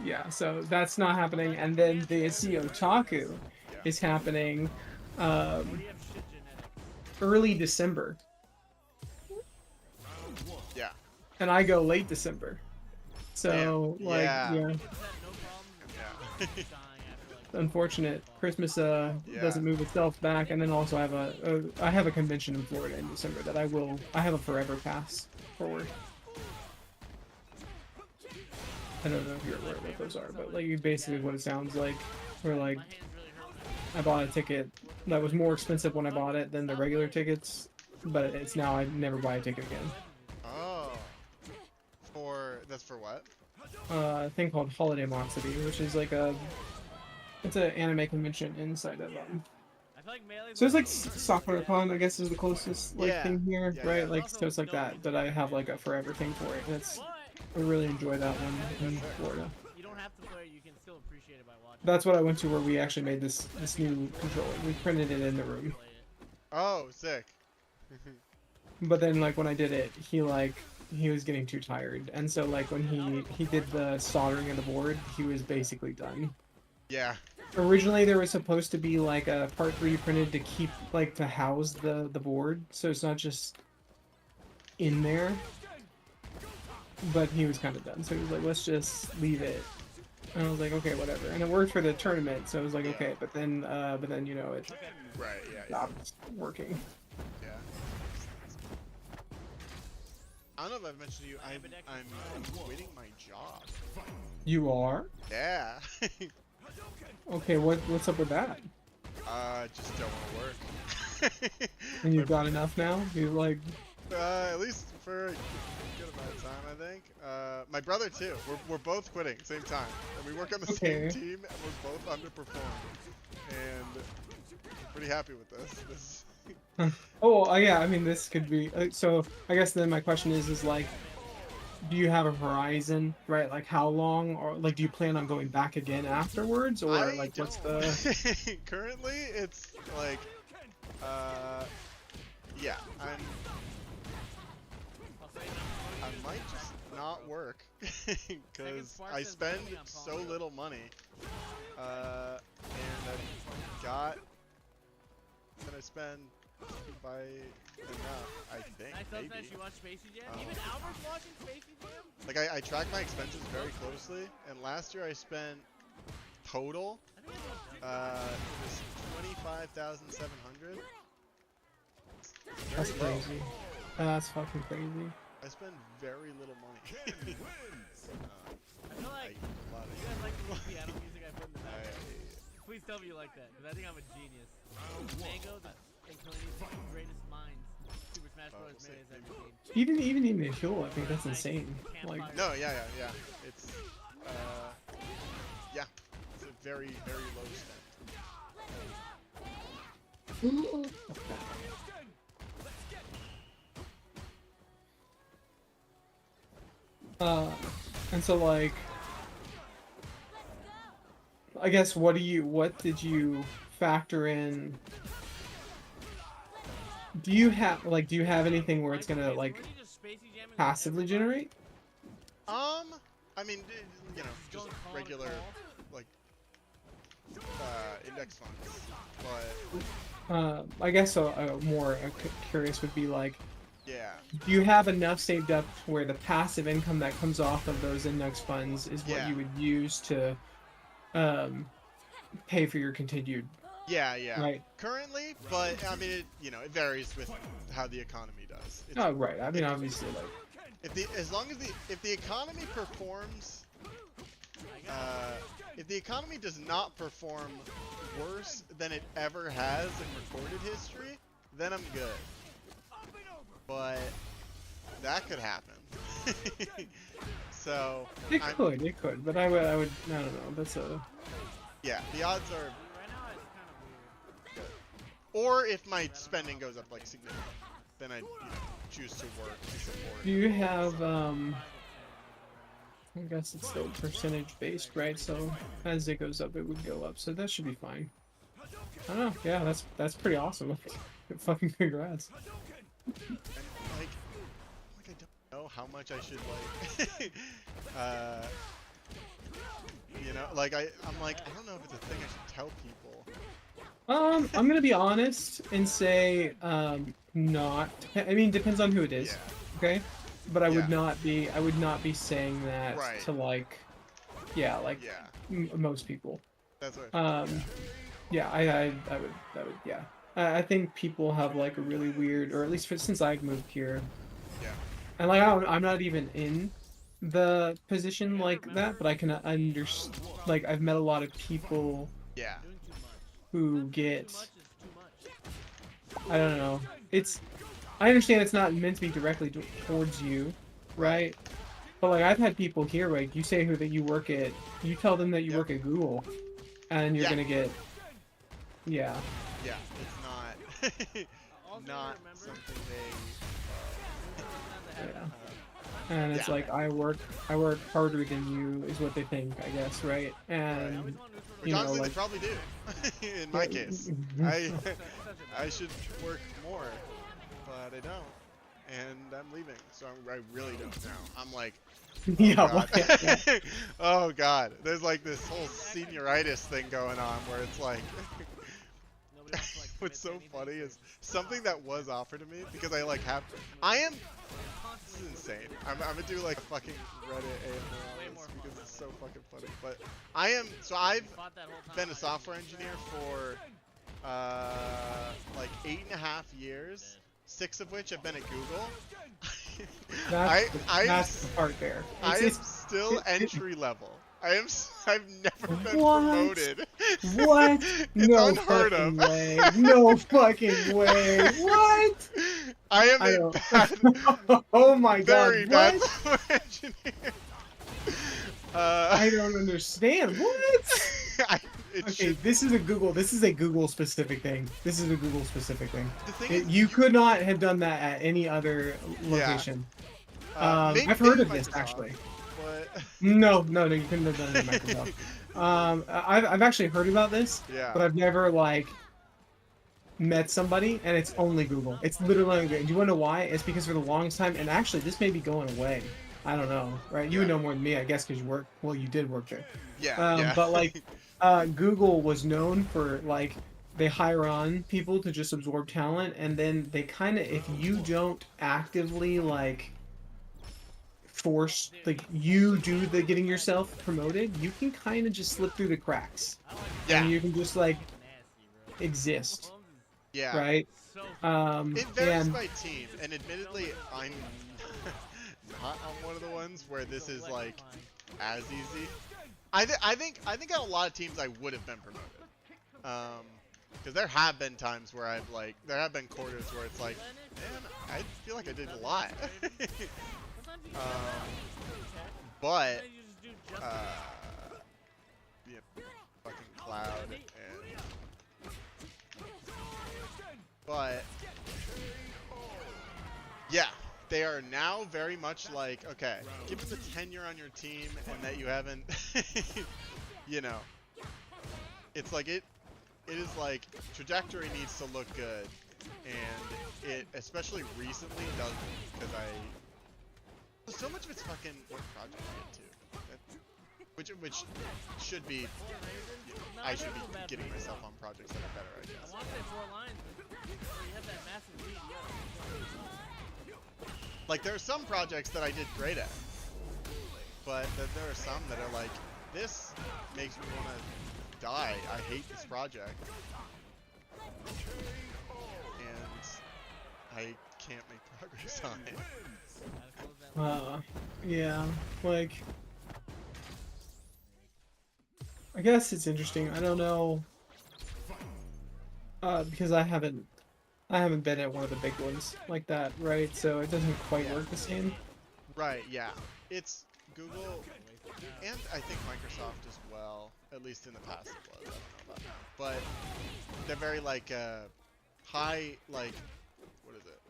yeah, so that's not happening. And then the CEO Taku is happening early December. Yeah. And I go late December. So, like, yeah. Unfortunate. Christmas doesn't move itself back, and then also I have a convention in Florida in December that I have a forever pass forward. I don't know if you're aware of what those are, but like basically what it sounds like. Where like I bought a ticket that was more expensive when I bought it than the regular tickets, but it's now I never buy a ticket again. Oh. That's for what? A thing called Holiday Moxity, which is like it's an anime convention inside of so it's like SakuraCon, I guess is the closest like thing here, right? Like so it's like that I have like a forever thing for it. And I really enjoy that one in Florida. You don't have to play it, you can still appreciate it by watching. That's what I went to where we actually made this new controller. We printed it in the room. Oh, sick. But then like when I did it, he was getting too tired, and so like when he did the soldering of the board, he was basically done. Yeah. Originally there was supposed to be like a part 3 printed to keep like to house the board, so it's not just in there. But he was kind of done, so he was like, let's just leave it. And I was like, okay, whatever. And it worked for the tournament, so I was like, okay. But then you know it Right. Yeah. stopped working. Yeah. I don't know if I've mentioned to you, I'm quitting my job. You are? Yeah. Okay, what's up with that? Just don't want to work. And you've got enough now? You like At least for a good amount of time, I think. My brother too. We're both quitting same time, and we work on the Okay. same team, and we're both underperformed. And pretty happy with this. Oh, yeah, I mean this could be so I guess then my question is like do you have a horizon, right? Like how long or like do you plan on going back again afterwards or I like what's don't. the Currently, it's like, yeah, I might just not work because I spend so little money, and I've got that I spend by enough, I think. Nice Maybe. that you watch Spacey Jam. Even Albert's watching Spacey Jam. Like I track my expenses very closely, and last year I spent total it was 25,700. That's Very low. crazy. That's fucking crazy. I spend very little money. I feel like a lot of you guys like the piano music I put in the background. Please tell me you like that, because I think I'm a genius. Mango, and Kalini's greatest minds. Super Smash Bros. Melee has ever seen. Even the fuel, I think that's insane. Like No, yeah. It's yeah, it's a very low spend. And so like I guess what did you factor in? Do you have anything where it's gonna like passively generate? I mean, you know, just regular like index funds, but I guess more curious would be like, yeah. do you have enough saved up where the passive income that comes off of those index funds is what Yeah. you would use to pay for your continued? Yeah. Right. Currently, but I mean, it varies with how the economy does. Oh, right. I mean, obviously, like. If the economy performs, if the economy does not perform worse than it ever has in recorded history, then I'm good. But that could happen. So It could, but I would, I don't know. That's a. Yeah, the odds are. Right now it's kind of weird. Good. Or if my spending goes up like significantly, then I choose to work to support. Do you have I guess it's still percentage based, right? So as it goes up, it would go up. So that should be fine. I don't know. Yeah, that's pretty awesome. Fucking congrats. And like I don't know how much I should like. Like I'm like I don't know if it's a thing I should tell people. I'm gonna be honest and say not. I mean, depends on who it is. Yeah. Okay, but I would Yeah. not be saying that Right. to like, yeah, like Yeah. most people. That's what. Yeah, I would yeah. I think people have like a really weird, or at least since I've moved here. Yeah. And like I'm not even in the position like that, but I can understand. Like I've met a lot of people Yeah. Doing too much. who Too get. much is too much. I don't know. I understand it's not meant to be directly towards you, right? But like I've had people here, like you say that you work at, you tell them that you work at Google, and you're Yeah. gonna get. Yeah. Yeah. It's not. Also, not remember, something Yeah. And it's Yeah. like I work harder than you is what they think, I guess, right? And Which you know, honestly like they probably do. In my case, I should work more, but I don't, and I'm leaving, so I really don't now. I'm like, yeah, God. well, yeah. Oh God, there's like this whole senioritis thing going on where it's like. nobody wants to, like, What's so commit to funny anything, is something that was offered to me because I like have. This is insane. I'm gonna do like a fucking Reddit AMA on this because it's so fucking funny. But I've fought that whole time been a I software engineer for like 8.5 years, 6 of which I've been at Google. That's I'm that's the part there. I am It's still entry level. I've never been What? promoted. What? It's No unheard of. fucking way. No fucking way. What? I am I a don't. bad, Oh my very god. bad What? software engineer. I don't understand. What? It Okay, should, this is a Google. This is a Google specific thing. This is a Google specific thing. the thing is, You could not have done that at any other location. I've heard maybe of this Microsoft, actually. But No, you couldn't have done it at Microsoft. I've actually heard about this, yeah, but I've never like met somebody, and it's only Google. It's literally only Google. Do you want to know why? It's because for the longest time, and actually this may be going away. I don't know, right? You would know more than me, I guess, because you work. Well, you did work there. yeah. But like, Google was known for like they hire on people to just absorb talent, and then they kind of, if you don't actively like force like you do the getting yourself promoted, you can kind of just slip through the cracks. Yeah. And you can just like Nasty, bro. exist, Yeah. right? So It varies And by team, and admittedly, I'm not on one of the ones where this is like as easy. I think on a lot of teams I would have been promoted. Because there have been times where there have been quarters where it's like, man, I feel like I did a lot. But yeah, fucking Cloud but yeah, they are now very much like, okay, give us a tenure on your team and that you haven't, you know, it's like it is like trajectory needs to look good, and it especially recently doesn't, because so much of it's fucking what project you get to, which should be, I should be getting myself on projects that are better, I guess. I want to say 4 lines, but you have that massive lead. Like, there are some projects that I did great at, but there are some that are like, this makes me want to die. I hate this project, and I can't make progress on it. yeah, like I guess it's interesting. I don't know, because I haven't been at one of the big ones like that, right? So it doesn't quite work the same. Right, yeah. It's Google, and I think Microsoft as well, at least in the past it was, I don't know about now. But they're very like, high, like, what is it?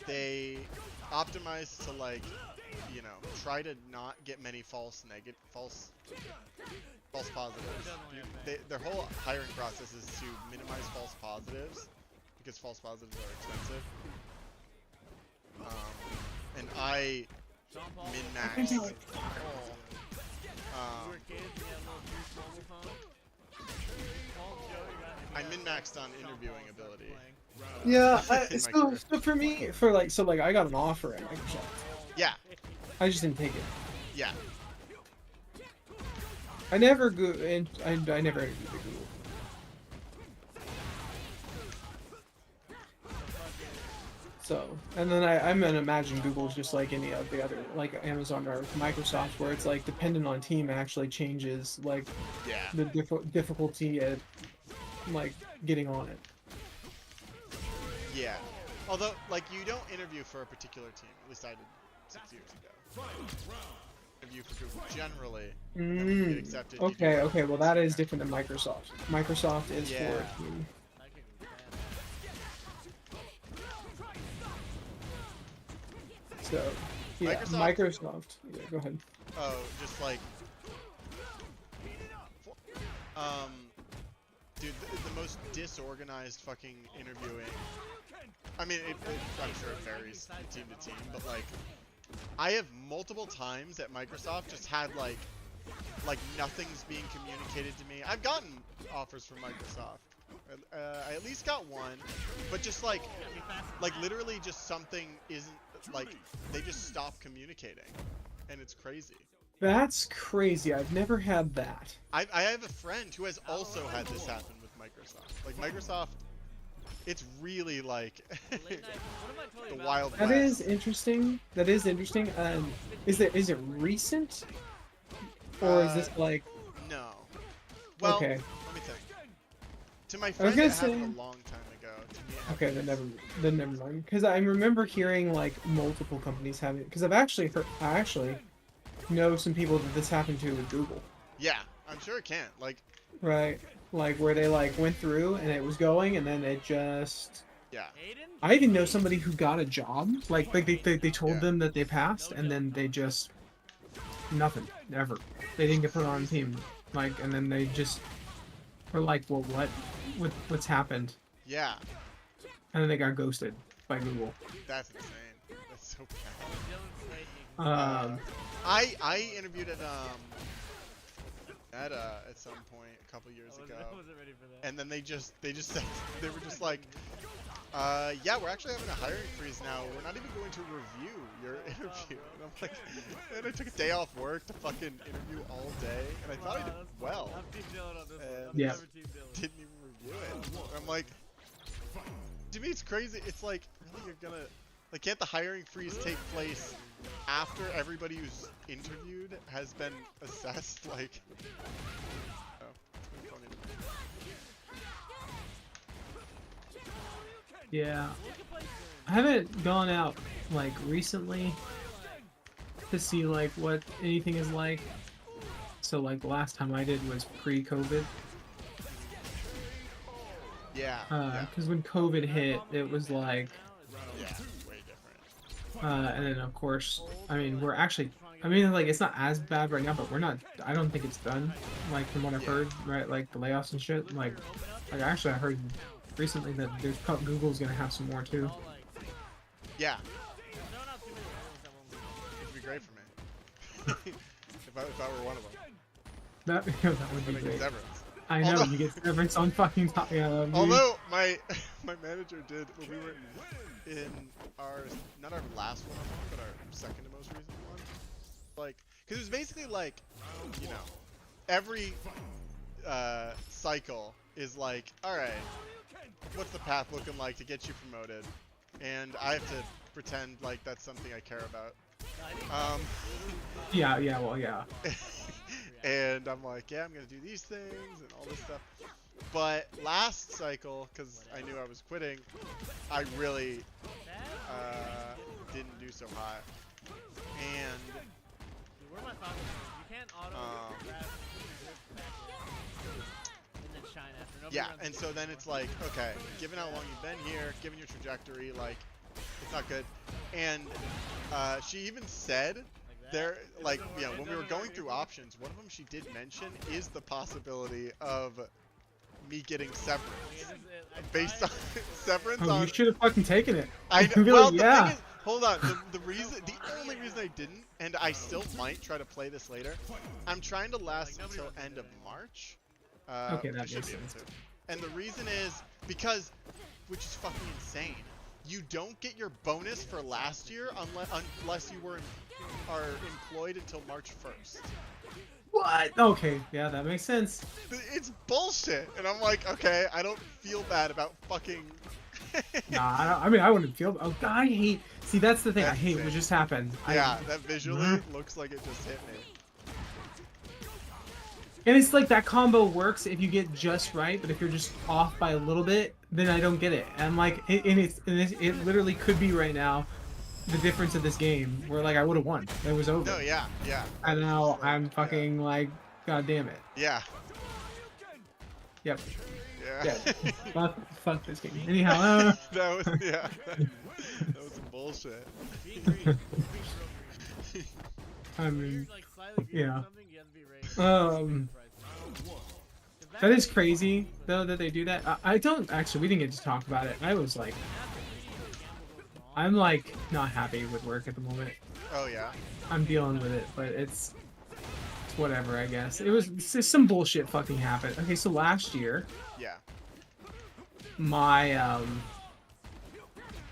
They optimize to like, you know, try to not get many false positives. Their whole hiring process is to minimize false positives, because false positives are expensive. And I min-maxed. I min-maxed on interviewing ability. Yeah, in my so career. for me, for like, so like I got an offer at Microsoft. Yeah, I just didn't take it. yeah. I never and I never interviewed at Google. So, and then I'm gonna imagine Google's just like any of the other, like Amazon or Microsoft, where it's like dependent on team actually changes like Yeah. the difficulty at like getting on it. Yeah. Although, like, you don't interview for a particular team. At least I did 6 years ago. Interview for Google generally. And when you get accepted, you do Okay, work okay. for Well, that is different than Microsoft. Microsoft is Yeah. for a team. So, yeah, Microsoft. Yeah, go ahead. Oh, just like, dude, the most disorganized fucking interviewing. I mean, I'm sure it varies from team to team, but like, I have multiple times at Microsoft just had like nothing's being communicated to me. I've gotten offers from Microsoft. I at least got one, but just like literally just something isn't, like, they just stop communicating, and it's crazy. That's crazy. I've never had that. I have a friend who has also had this happen with Microsoft. Like, Microsoft It's really like Late night. What am I telling the you Wild about? That West. is interesting. That is interesting. Is it recent, or is this like No. Well, okay? let me think. To my I was friend, gonna it happened say. a long time ago. To me, it Okay, happened then never mind. Because I remember hearing like multiple companies having. Because I actually know some people that this happened to with Google. Yeah, I'm sure it can. Like, Right. Like where they like went through and it was going and then it just. yeah, Aiden? I even know somebody who got a job. Like they told Yeah. them that they passed and then they just nothing ever. They didn't get put on a team. Like and then they just were like, well, what's happened? yeah. And then they got ghosted by Google. That's insane. That's so bad. Um. I interviewed at some point a couple years ago, I wasn't ready for that. and then they just said they were just like, yeah, we're actually having a hiring freeze now. We're not even going to review your interview. And I'm like, and I took a day off work to fucking interview all day, and I thought I did well. I'm Team Dylan on this one. And I'm Yeah. never Team Dylan. didn't even review it. I'm like, to me it's crazy. It's like, really, you're gonna, like, can't the hiring freeze take place after everybody who's interviewed has been assessed? Like, oh, it's been funny. Yeah. I haven't gone out like recently to see like what anything is like. So like the last time I did was pre-COVID. Yeah, yeah, Because when COVID hit, it was like, yeah, way different. and then of course, I mean we're actually, I mean like it's not as bad right now, but we're not. I don't think it's done. Like from what I've heard, right? Like the layoffs and shit. Like actually I heard recently that Google's gonna have some more too. Yeah, it'd be great for me. if I were one of them. That would be But I get great. severance. I know Although- you get severance on fucking top. Yeah. Although my manager did when we were in our, not our last one, but our second to most recent one, like, because it was basically like, you know, every cycle is like, all right, what's the path looking like to get you promoted, and I have to pretend like that's something I care about. Yeah. Well, yeah. And I'm like, yeah, I'm gonna do these things and all this stuff. But last cycle, because I knew I was quitting, I really didn't do so hot. And Where am I talking? You can't auto grab and then shine after. Nobody yeah, runs and so then it's like, okay, given how long you've been here, given your trajectory, like, it's not good. And she even said, there, like, you know, when we were going through options, one of them she did mention is the possibility of me getting severance. Based on severance Oh, on. you should have fucking taken it. I Be well, like, the yeah. thing is, hold on. The only reason I didn't, and I still might try to play this later. I'm trying to last until end of March. Okay, that I should makes be able sense. to. And the reason is because, which is fucking insane. You don't get your bonus for last year unless you are employed until March 1st. What? Okay, yeah, that makes sense. It's bullshit. And I'm like, okay, I don't feel bad about fucking. Nah, I mean, I wouldn't feel. Oh, God, I hate. See, that's the thing. I That's hate insane. what just happened. Yeah, that visually looks like it just hit me. And it's like that combo works if you get just right, but if you're just off by a little bit, then I don't get it. And I'm like, it literally could be right now the difference of this game where like I would have won. It was over. No, yeah. And now Like, I'm fucking like, God damn it. Yeah. Yep. Yeah. Yeah. fuck this game. Anyhow, that was yeah. That was some bullshit. I mean, like slightly good yeah. or something, you have to be ready. That is crazy though that they do that. I don't actually. We didn't get to talk about it. I was like, I'm like not happy with work at the moment. Oh yeah. I'm dealing with it, but it's whatever. I guess it's just some bullshit fucking happened. Okay, so last year, Yeah. my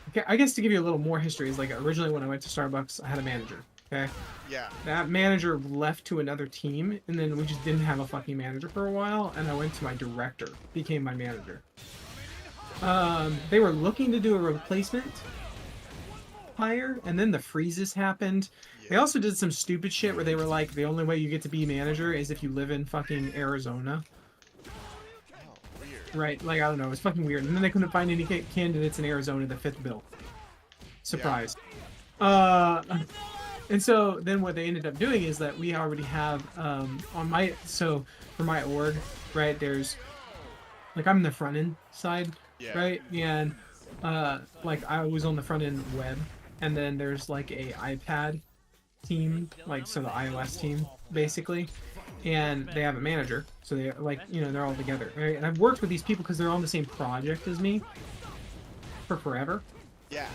okay, I guess to give you a little more history is like originally when I went to Starbucks, I had a manager. Okay. Yeah. That manager left to another team, and then we just didn't have a fucking manager for a while, and I went to my director, became my manager. they were looking to do a replacement hire, and then the freezes happened. They Yeah. also did some stupid shit where they were like, the only way you get to be manager is if you live in fucking Arizona. Oh, weird. Right, like, I don't know, it's fucking weird. And then they couldn't find any candidates in Arizona that fit the bill. Surprise. And so then what they ended up doing is that we already have, so for my org, right, there's, like, I'm the front end side, Yeah. right, and, like, I was on the front end web, and then there's, like, a iPad team, like, so the iOS team, basically, and they have a manager, so they, like, you know, they're all together, right, and I've worked with these people because they're on the same project as me for forever, Yeah.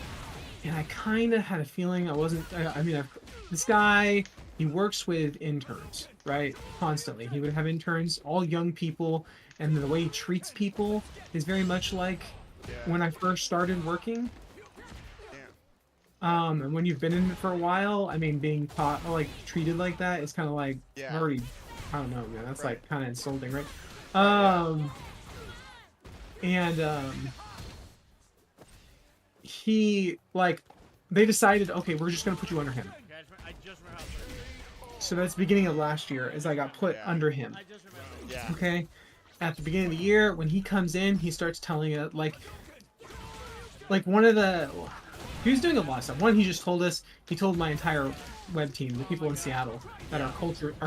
and I kind of had a feeling this guy, he works with interns, right, constantly. He would have interns, all young people, and the way he treats people is very much like Yeah. when I first started working. Damn. And when you've been in it for a while, I mean, being taught, like, treated like that is kind of like, Yeah. already, I don't know, man, that's, Right. like, kind of insulting, right? Yeah. He, like, they decided, okay, we're just gonna put you under him. I just remember how So that's the beginning of last year, as I got put Yeah. under him. I just remember. Yeah. Okay, at the beginning of the year, when he comes in, he starts telling it like one of the, he was doing a lot of stuff. One, he just told us, he told my entire web team, the people in Seattle, that our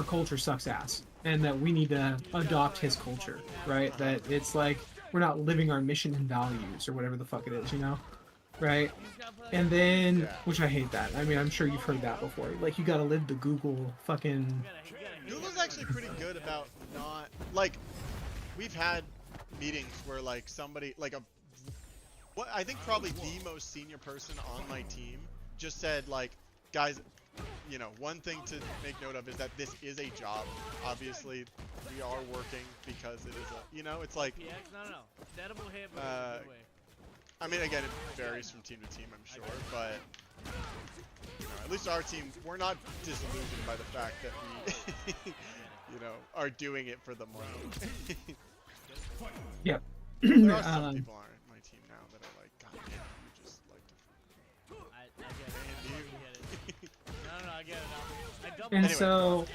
culture sucks ass, and that we need to adopt his culture, right? That it's like we're not living our mission and values or whatever the fuck it is, you know, right? And then, Yeah. which I hate that. I mean, I'm sure you've heard that before. Like, you gotta live the Google fucking. Google's actually pretty good about not, like, we've had meetings where, like, somebody, like, what I think probably the most senior person on my team just said, like, guys, you know, one thing to make note of is that this is a job. Obviously, we are working because it is a, you know, it's like, PX? No. Edible hit, but Uh, good way. I mean, again, it varies from team to team, I'm sure, but, you know, at least our team, we're not disillusioned by the fact that we, you know, are doing it for the money. Yep. There are some people on my team now that are like, God damn, you just like to I get it. I you. fucking get it. No, I get it. I double And Anyway.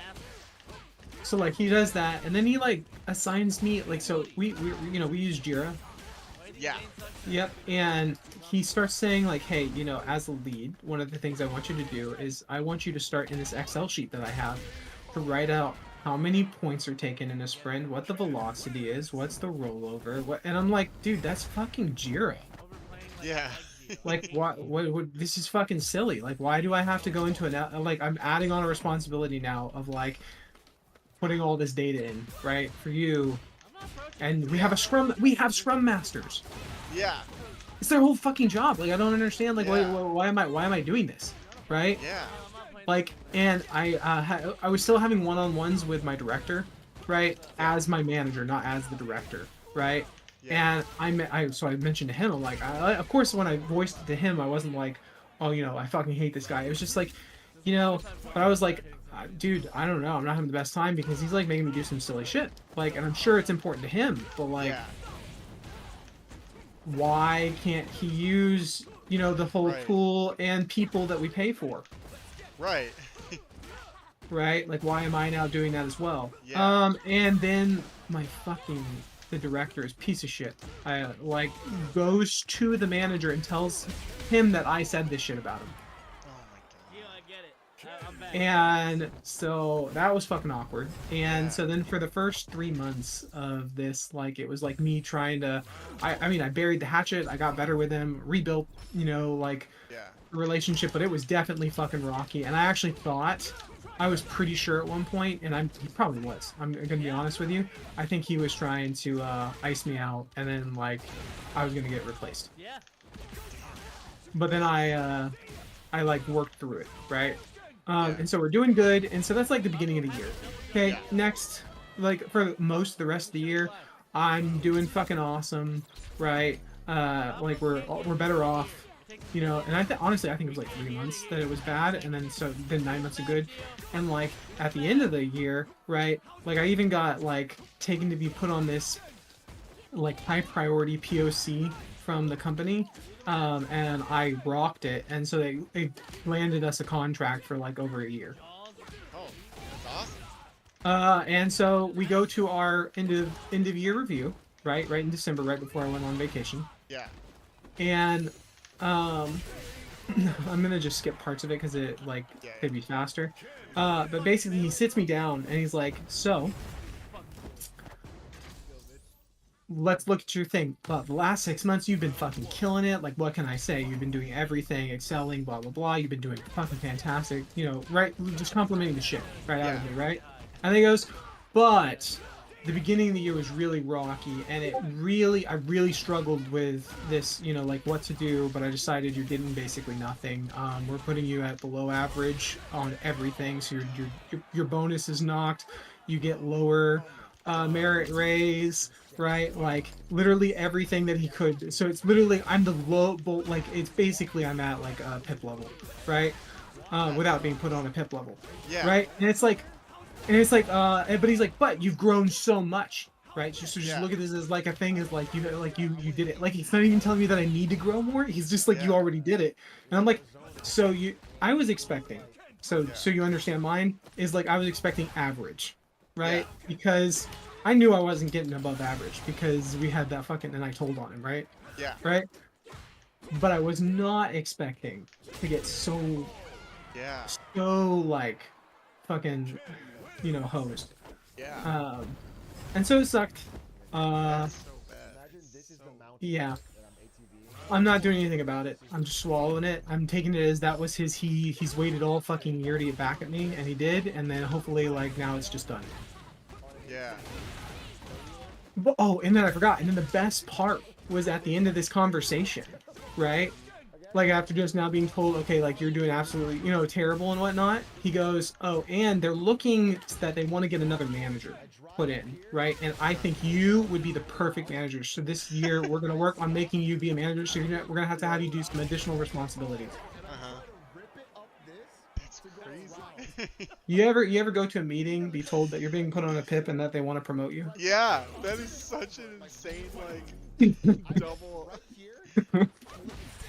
so like he does that, and then he like assigns me like, so we you know, we use Jira. Yeah. Yep. And he starts saying like, hey, you know, as a lead, one of the things I want you to do is I want you to start in this Excel sheet that I have to write out how many points are taken in a sprint, what the velocity is, what's the rollover, what, and I'm like, dude, that's fucking Jira. Yeah. Like, what, this is fucking silly. Like, why do I have to go into it? Like, I'm adding on a responsibility now of, like, putting all this data in, right, for you. And we have Scrum Masters. Yeah. It's their whole fucking job. Like, I don't understand, like, Yeah. why am I doing this, right? Yeah. Like, and I was still having one-on-ones with my director, right, as my manager, not as the director, right? Yeah. And I mentioned to him, I'm like, of course, when I voiced it to him, I wasn't like, oh, you know, I fucking hate this guy. It was just like, you know, but I was like, dude, I don't know, I'm not having the best time because he's like making me do some silly shit. Like, and I'm sure it's important to him, but like, Yeah. why can't he use, you know, the whole Right. pool and people that we pay for? Right. Right? Like, why am I now doing that as well? Yeah. And then the director is piece of shit. Like, goes to the manager and tells him that I said this shit about him. Oh my god. Yeah, I get it. I'm back. And so that was fucking awkward. And Yeah. so then for the first 3 months of this, like, it was like me trying to, I mean, I buried the hatchet, I got better with him, rebuilt, you know, like, Yeah. the relationship, but it was definitely fucking rocky. And I actually thought, I was pretty sure at one point, and he probably was, I'm gonna be honest with you, I think he was trying to ice me out, and then, like, I was gonna get replaced. Yeah. But then I like worked through it, right? Yeah. And so we're doing good, and so that's like the beginning of the year. Okay, Yeah. next, like, for most of the rest of the year, I'm doing fucking awesome, right? Like, we're better off, you know, and honestly, I think it was like 3 months that it was bad, and then 9 months of good. And like at the end of the year, right, like I even got like taken to be put on this like high priority POC from the company, and I rocked it, and so they landed us a contract for like over a year. Oh, that's awesome. And so we go to our end of year review, right in December, right before I went on vacation, Yeah. and I'm gonna just skip parts of it because it like Yeah, could be faster. But basically, he sits me down and he's like, "So, let's look at your thing. Well, the last 6 months you've been fucking killing it. Like, what can I say? You've been doing everything, excelling, blah blah blah. You've been doing fucking fantastic. You know, right? Just complimenting the shit right out of me, right?" And then he goes, "But the beginning of the year was really rocky, and I really struggled with this. You know, like what to do. But I decided you're getting basically nothing. We're putting you at below average on everything. So your bonus is knocked. You get lower merit raise." Right, like literally everything that he could. So it's literally I'm the like it's basically I'm at like a pip level, right? Without being put on a pip level, Yeah. right? And it's like, but he's like, but you've grown so much, right? So just look at this as like a thing, is like you did it. Like he's not even telling me that I need to grow more. He's just like you already did it, and I'm like, so I was expecting. So you understand, mine is like I was expecting average, right? Because I knew I wasn't getting above average because we had that fucking, and I told on him, right? Yeah. Right? But I was not expecting to get so like fucking, you know, hosed. Yeah. And so it sucked. That's so bad. Imagine this is the mountain Yeah. that I'm ATV. I'm not doing anything about it. I'm just swallowing it. I'm taking it as that was his, he's waited all fucking year to get back at me, and he did, and then hopefully like now it's just done. Yeah. But, oh, and then I forgot. And then the best part was at the end of this conversation, right? Like after just now being told, okay, like you're doing absolutely, you know, terrible and whatnot. He goes, oh, and they're looking that they want to get another manager put in, right? And I think you would be the perfect manager. So this year we're gonna work on making you be a manager. So we're gonna have to have you do some additional responsibilities. That's crazy. You ever go to a meeting, be told that you're being put on a pip and that they want to promote you? Yeah, that is such an insane like double.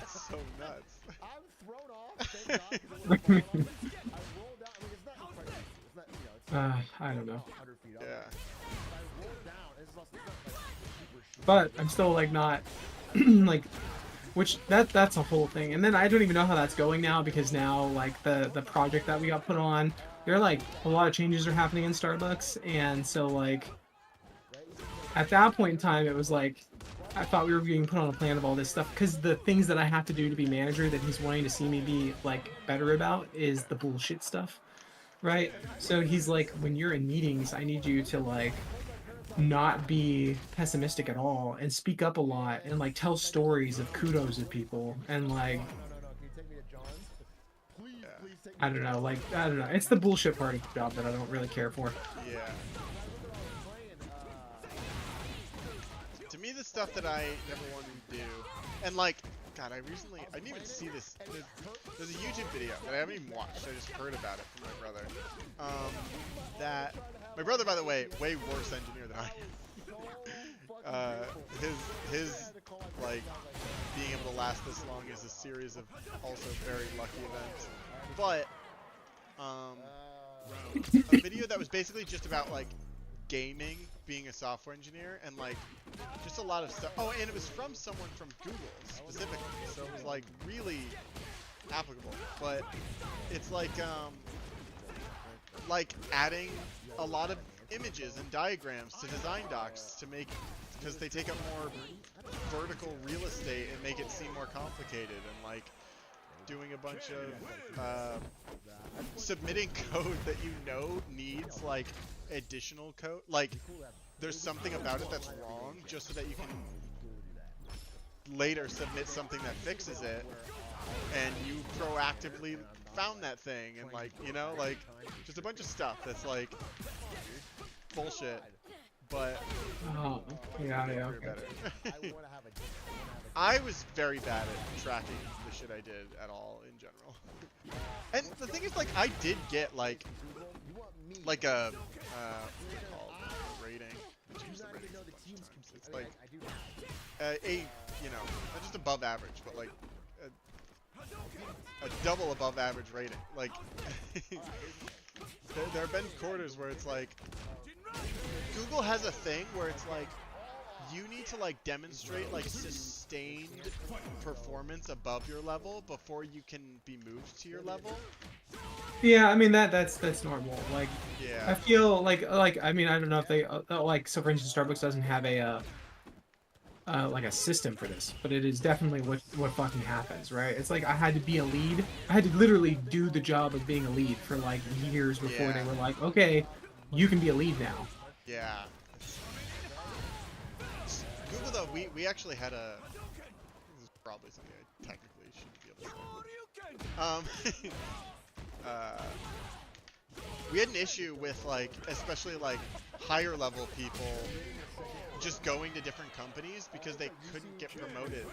So nuts. I'm thrown off. Thank God, 'cause it was a fall. I rolled down. I mean, it's not incredible. It's not, you know, it's I don't know. 100 feet up. Yeah. I rolled down. It's also it's not like super short. But I'm still like not like, which that's a whole thing. And then I don't even know how that's going now, because now like the project that we got put on, there are like a lot of changes are happening in Starbucks, and so like at that point in time it was like I thought we were being put on a plan of all this stuff, because the things that I have to do to be manager that he's wanting to see me be like better about is the bullshit stuff, right? So he's like, when you're in meetings, I need you to like not be pessimistic at all and speak up a lot and like tell stories of kudos of people and like No. Can you take me to John's? Please take me. I don't know, like I don't know. It's the bullshit part of the job that I don't really care for. Yeah. To me, the stuff that I never wanted to do, and like, God, I didn't even see this. There's a YouTube video that I haven't even watched. I just heard about it from my brother. That my brother, by the way, way worse engineer than I am. His like being able to last this long is a series of also very lucky events. But a video that was basically just about like gaming, being a software engineer, and like just a lot of stuff. Oh, and it was from someone from Google specifically, so it was like really applicable. But it's like adding a lot of images and diagrams to design docs to make, because they take up more vertical real estate and make it seem more complicated, and like doing a bunch of submitting code that you know needs like additional code, like there's something about it that's wrong, just so that you can later submit something that fixes it, and you proactively found that thing, and like, you know, like just a bunch of stuff that's like bullshit, but Yeah. better. I was very bad at tracking the shit I did at all in general. And the thing is, like, I did get like a what's it called? A rating. It's I mean, like I do have. you know, not just above average, but like a double above average rating. Like there have been quarters where it's like Google has a thing where it's like you need to like demonstrate like sustained performance above your level before you can be moved to your level. Yeah, I mean that's normal. Like, I Yeah. feel like I mean I don't know if they like, so for instance Starbucks doesn't have a like a system for this, but it is definitely what fucking happens, right? It's like I had to be a lead. I had to literally do the job of being a lead for like years before they Yeah. were like, okay, you can be a lead now. Yeah. Google though, we actually had a. This is probably something I technically shouldn't be able to say. We had an issue with like, especially like higher level people, just going to different companies because they couldn't get promoted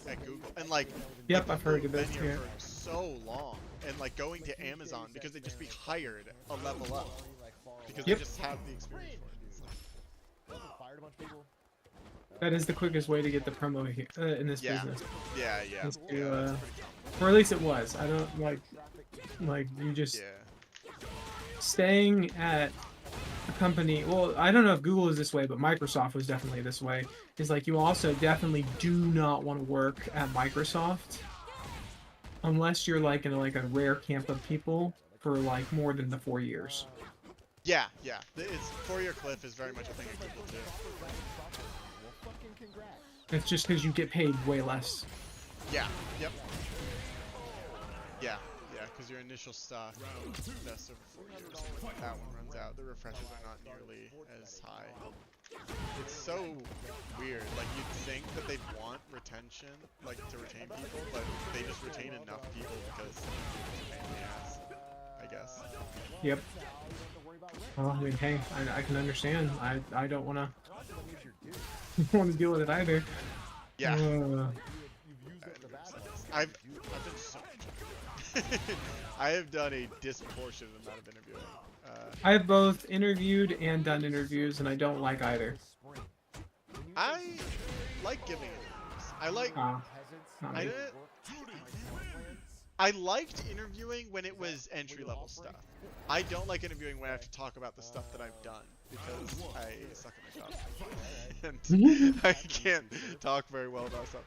at Google. And like, Yep, the I've people heard who've of this, been here yeah. for so long, and like going to Amazon because they'd just be hired a level up because Yep. they just have the experience for it. It's like, Fired a bunch of people. That is the quickest way to get the promo here, in this yeah, business. yeah, yeah, Is to, yeah. That's pretty or at least it was. I don't like you just common. Yeah. staying at a company. Well, I don't know if Google is this way, but Microsoft was definitely this way. Is like you also definitely do not want to work at Microsoft unless you're like in like a rare camp of people for like more than the 4 years. Yeah, yeah. It's 4-year cliff is very much a thing at Google too. Well, fucking congrats. It's just because you get paid way less. Yeah. Yep. Yeah. Yeah. Because your initial stock vests over 4 years, and when that one runs out, the refreshes are not nearly as high. It's so weird. Like you'd think that they'd want retention, like to retain people, but they just retain enough people because it's a pain in the ass, I guess. Yep. Well, I mean, hey, I can understand. I don't want to want to deal with it either. Yeah. You've used it in the bad ones. I've done so much. I have done a disproportionate amount of interviewing. I've both interviewed and done interviews, and I don't like either. I like giving interviews. I like. Not I me. didn't. I liked interviewing when it was entry level stuff. I don't like interviewing when I have to talk about the stuff that I've done because I suck at my job and I can't talk very well about stuff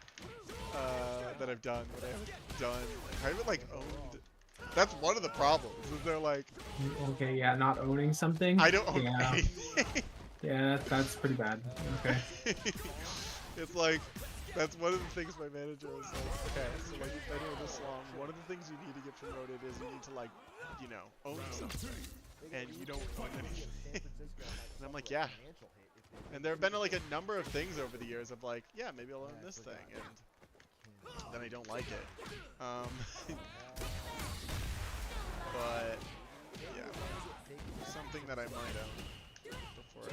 that I've done. What I haven't done, I haven't like owned. That's one of the problems. Is they're like, Okay, yeah, not owning something. I don't own Yeah, anything. yeah, that's pretty bad. Okay. It's like, that's one of the things my manager was like, okay, so like you've been here this long, one of the things you need to get promoted is you need to like, you know, own something. And you don't own anything. And I'm like, yeah. And there have been like a number of things over the years of like, yeah, maybe I'll own this thing, and then I don't like it. But yeah, something that I might own before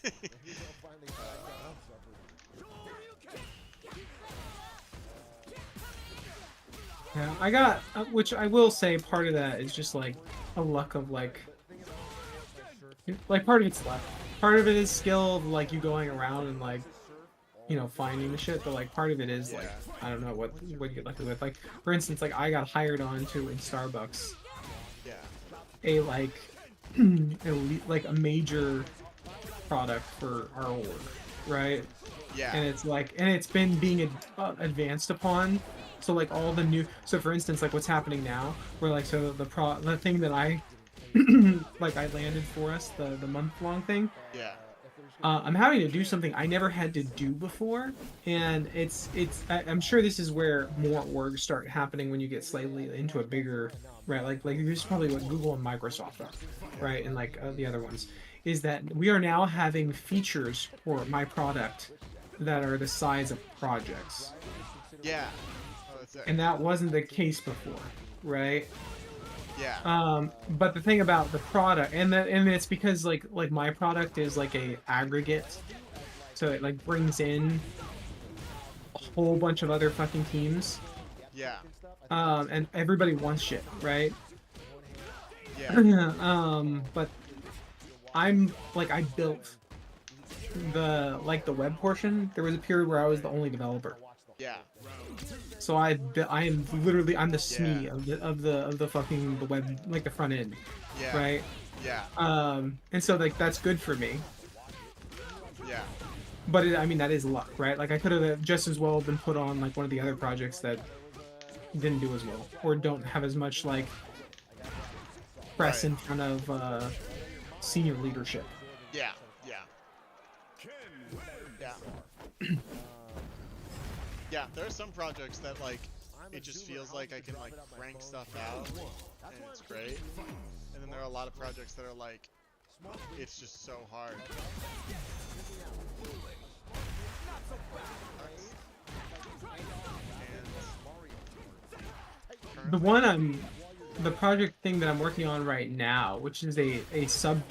I. Yeah, I got, which I will say, part of that is just like a luck of like part of it's luck. Part of it is skill of like you going around and like, you know, finding the shit, but like part of it is like, I don't know what you get lucky with. Like for instance, like I got hired on to in Starbucks Yeah. a like like a major product for our org, right? Yeah. And it's like, and it's been being advanced upon. So like all the new, so for instance, like what's happening now, where like so the thing that I like I landed for us, the month-long thing. Yeah. I'm having to do something I never had to do before, and I'm sure this is where more orgs start happening when you get slightly into a bigger, right? Like this is probably what Google and Microsoft are, right? And like the other ones, is that we are now having features for my product that are the size of projects. Yeah. Oh, that's it. And that wasn't the case before, right? Yeah. But the thing about the product, and it's because like my product is like a aggregate, so it like brings in a whole bunch of other fucking teams. Yeah. And everybody wants shit, right? Yeah. But I'm like I built the web portion, there was a period where I was the only developer. Yeah. So I am literally I'm the SME Yeah. of the fucking the web, like the front end, Yeah. right? Yeah. And so like that's good for me. Yeah. But I mean that is luck, right? Like I could have just as well been put on like one of the other projects that didn't do as well or don't have as much like press in front of senior leadership. Yeah. Yeah. Yeah. Yeah, there are some projects that like it just feels like I can like crank stuff out and it's great. And then there are a lot of projects that are like it's just so hard. The project thing that I'm working on right now, which is a sub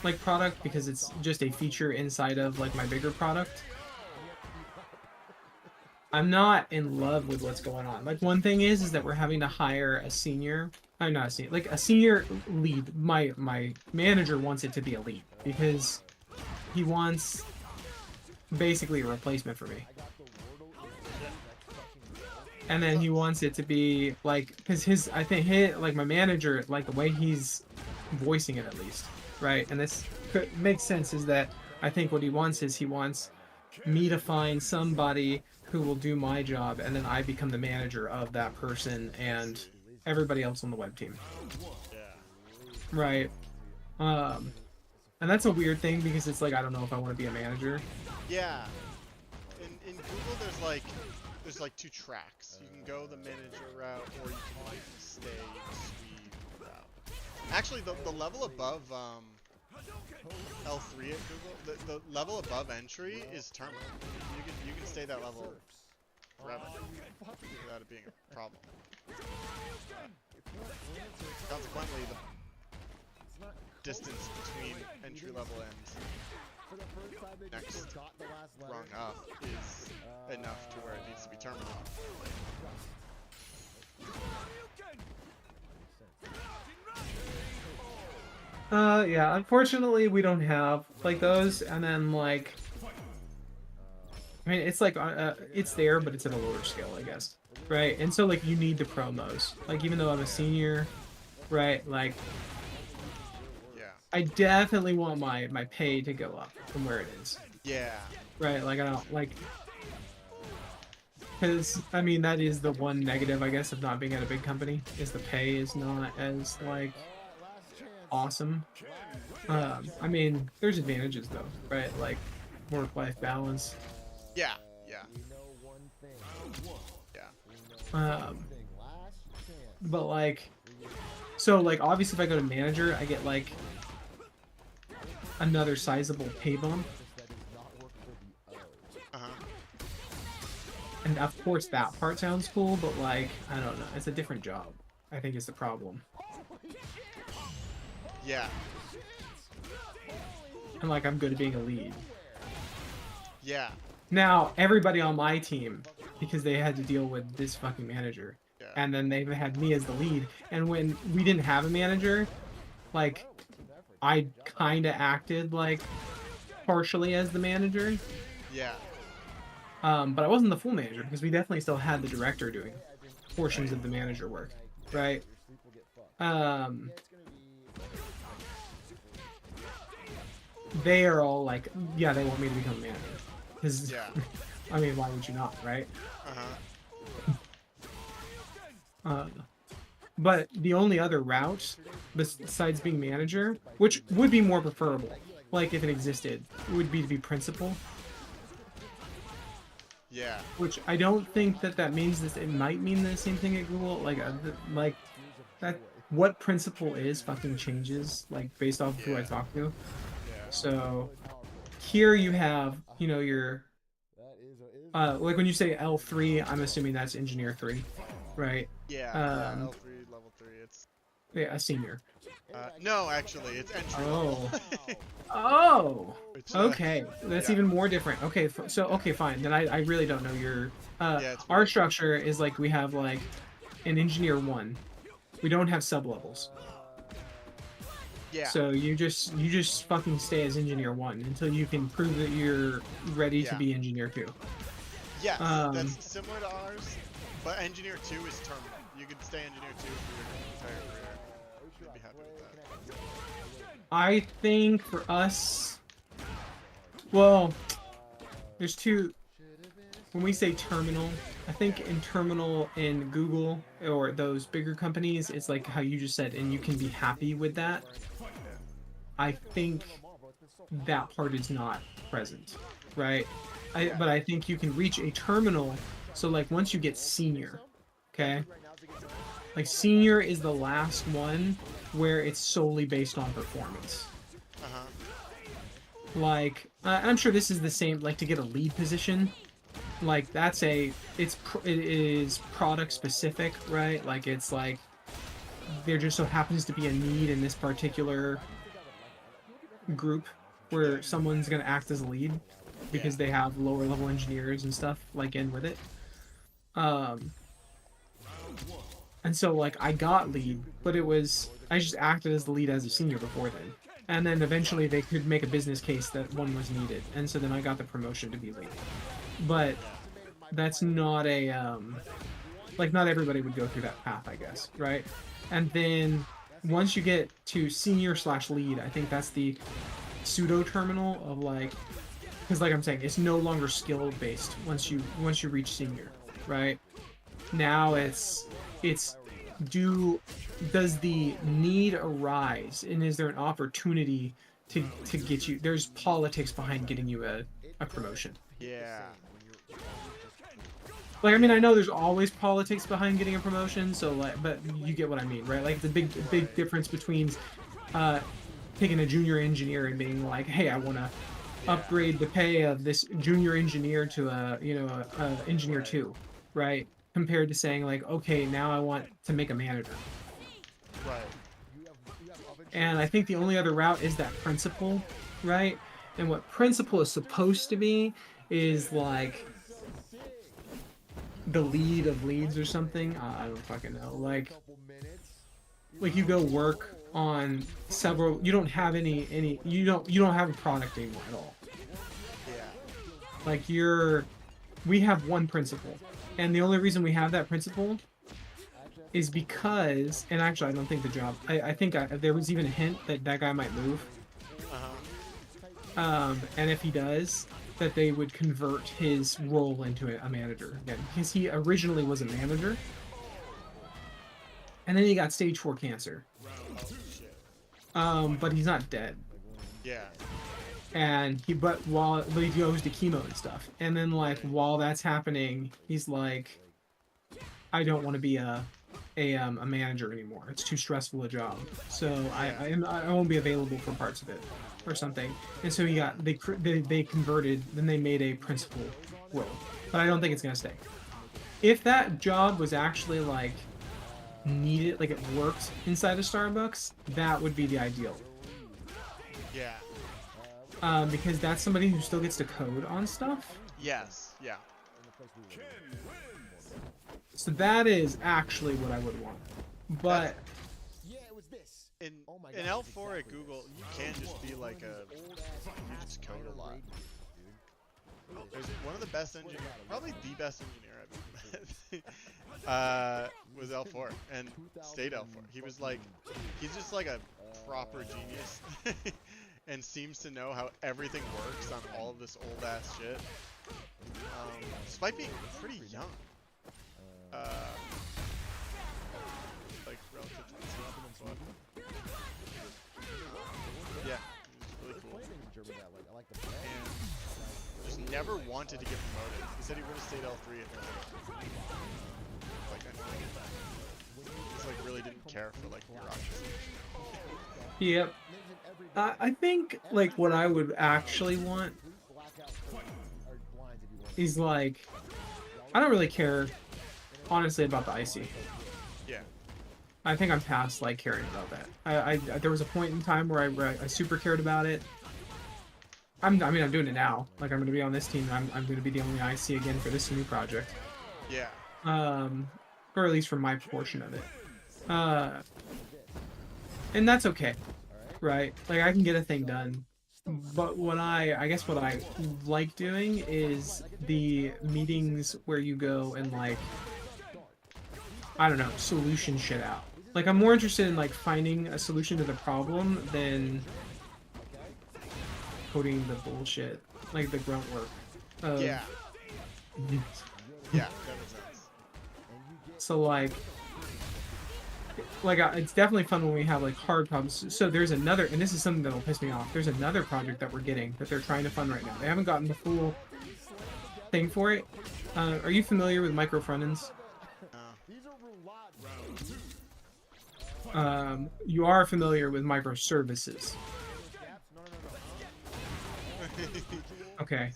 like product because it's just a feature inside of like my bigger product. I'm not in love with what's going on. Like one thing is that we're having to hire a senior. I'm not a senior, like a senior lead. My manager wants it to be a lead because he wants basically a replacement for me. And then he wants it to be like, because like my manager, like the way he's voicing it at least, right? And this makes sense is that I think what he wants is he wants me to find somebody who will do my job and then I become the manager of that person and everybody else on the web team. Right. And that's a weird thing because it's like, I don't know if I want to be a manager. Yeah. In Google there's like two tracks. You can go the manager route or you can like stay SWE route. Actually the level above L3 at Google, the level above entry is terminal. You can stay that level forever without it being a problem. Consequently, the distance between entry level and next rung up is enough to where it needs to be terminal. Yeah, unfortunately we don't have like those, and then like I mean it's like it's there but it's at a lower scale, I guess, right? And so like you need the promos, like even though I'm a senior, right? Like I definitely want my pay to go up from where it is. Yeah. Right, like I don't like, because I mean that is the one negative I guess of not being at a big company is the pay is not as like awesome. I mean there's advantages though, right? Like work-life balance. Yeah, yeah. Yeah. But like, so like obviously if I go to manager I get like another sizable pay bump. And of course that part sounds cool, but like, I don't know, it's a different job, I think is the problem. Yeah. And like, I'm good at being a lead. Yeah. Now, everybody on my team, because they had to deal with this fucking manager, and then they had me as the lead, and when we didn't have a manager, like, I kinda acted like partially as the manager. Yeah. But I wasn't the full manager because we definitely still had the director doing portions of the manager work, right? They are all like, yeah, they want me to become a manager. Because, I mean, why would you not, right? But the only other route, besides being manager, which would be more preferable, like if it existed, would be to be principal. Yeah. Which I don't think that means this. It might mean the same thing at Google. Like that. What principal is fucking changes like based off of who I talk to. So here you have, you know, your like when you say L3, I'm assuming that's engineer 3, right? Yeah. L3, level 3. It's a senior. No, actually, it's entry. Oh. Oh. Okay, that's even more different. Okay, so okay, fine. Then I really don't know your. Our structure is like we have like an engineer 1. We don't have sub levels. Yeah. So you just fucking stay as engineer 1 until you can prove that you're ready to Yeah. be engineer 2. Yes, Um, that's similar to ours, but engineer 2 is terminal. You can stay engineer 2 for your entire career. I'd be happy with that. I think for us, well, there's two. When we say terminal, I think in terminal in Google or those bigger companies, it's like how you just said, and you can be happy with that. I think that part is not present, right? But I think you can reach a terminal. So like once you get senior, okay, like senior is the last one where it's solely based on performance. Uh-huh. Like I'm sure this is the same. Like to get a lead position, like that's it is product specific, right? Like it's like there just so happens to be a need in this particular group where someone's gonna act as a lead because they have lower level engineers and stuff like in with it. And so like I got lead, but I just acted as the lead as a senior before then. And then eventually they could make a business case that one was needed. And so then I got the promotion to be lead. But that's not like not everybody would go through that path, I guess, right? And then once you get to senior/lead, I think that's the pseudo terminal of like, because like I'm saying, it's no longer skill based once you reach senior, right? Now it's does the need arise, and is there an opportunity to get you? There's politics behind getting you a promotion. Yeah. Like I mean, I know there's always politics behind getting a promotion, so like, but you get what I mean, right? Like the big difference between taking a junior engineer and being like, hey, I want to upgrade the pay of this junior engineer to a engineer 2, right? Compared to saying like, okay, now I want to make a manager. Right. And I think the only other route is that principal, right? And what principal is supposed to be is like the lead of leads or something. I don't fucking know. Like you go work on several. You don't have any. You don't have a product anymore at all. Yeah. Like we have one principal, and the only reason we have that principal is because, and actually I don't think the job. I think there was even a hint that guy might move. And if he does, that they would convert his role into a manager again, because he originally was a manager, and then he got stage 4 cancer. But he's not dead. Yeah. And he goes to chemo and stuff, and then like while that's happening, he's like, I don't want to be a manager anymore. It's too stressful a job. So I won't be available for parts of it or something. And so they converted, then they made a principal role. But I don't think it's gonna stay. If that job was actually like needed, like it worked inside of Starbucks, that would be the ideal. Yeah. Because that's somebody who still gets to code on stuff. Yes. Yeah. So that is actually what I would want. But in L4 at Google, you can just be like you just code a lot. There's one of the best engineers, probably the best engineer I've ever met, was L4 and stayed L4. He's just like a proper genius and seems to know how everything works on all of this old ass shit. Despite being pretty young. Like relative to myself, but yeah, it was really cool. And just never wanted to get promoted. He said he would have stayed L3 if he just like really didn't care for like bureaucracy. Yep. I think like what I would actually want is like, I don't really care honestly about the IC. Yeah. I think I'm past like caring about that. There was a point in time where I super cared about it. I mean I'm doing it now. Like I'm gonna be on this team. I'm gonna be the only IC again for this new project. Yeah. Or at least for my portion of it. And that's okay. right? Like I can get a thing done. But what I guess what I like doing is the meetings where you go and like I don't know, solution shit out. Like I'm more interested in like finding a solution to the problem than coding the bullshit, like the grunt work. Of, Yeah. Yeah, that makes sense. So it's definitely fun when we have like hard problems. So there's another, and this is something that'll piss me off. There's another project that we're getting that they're trying to fund right now. They haven't gotten the full thing for it. Are you familiar with micro front-ends? You are familiar with microservices. Okay.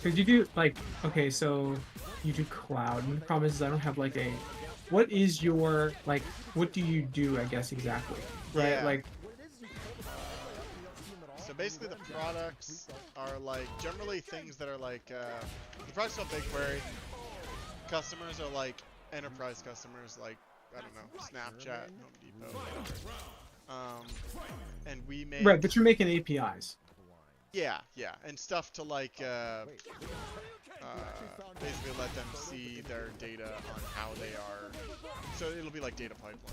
Could you do like okay, so you do cloud, and the problem is I don't have like a what is your like what do you do, I guess exactly? Right? Yeah. Like So basically the products are like generally things that are like the products called BigQuery. Customers are like enterprise customers like I don't know, Snapchat, Home Depot, whatever. And we make right, but you're making APIs. Yeah, and stuff to like basically let them see their data on how they are. So it'll be like data pipelines.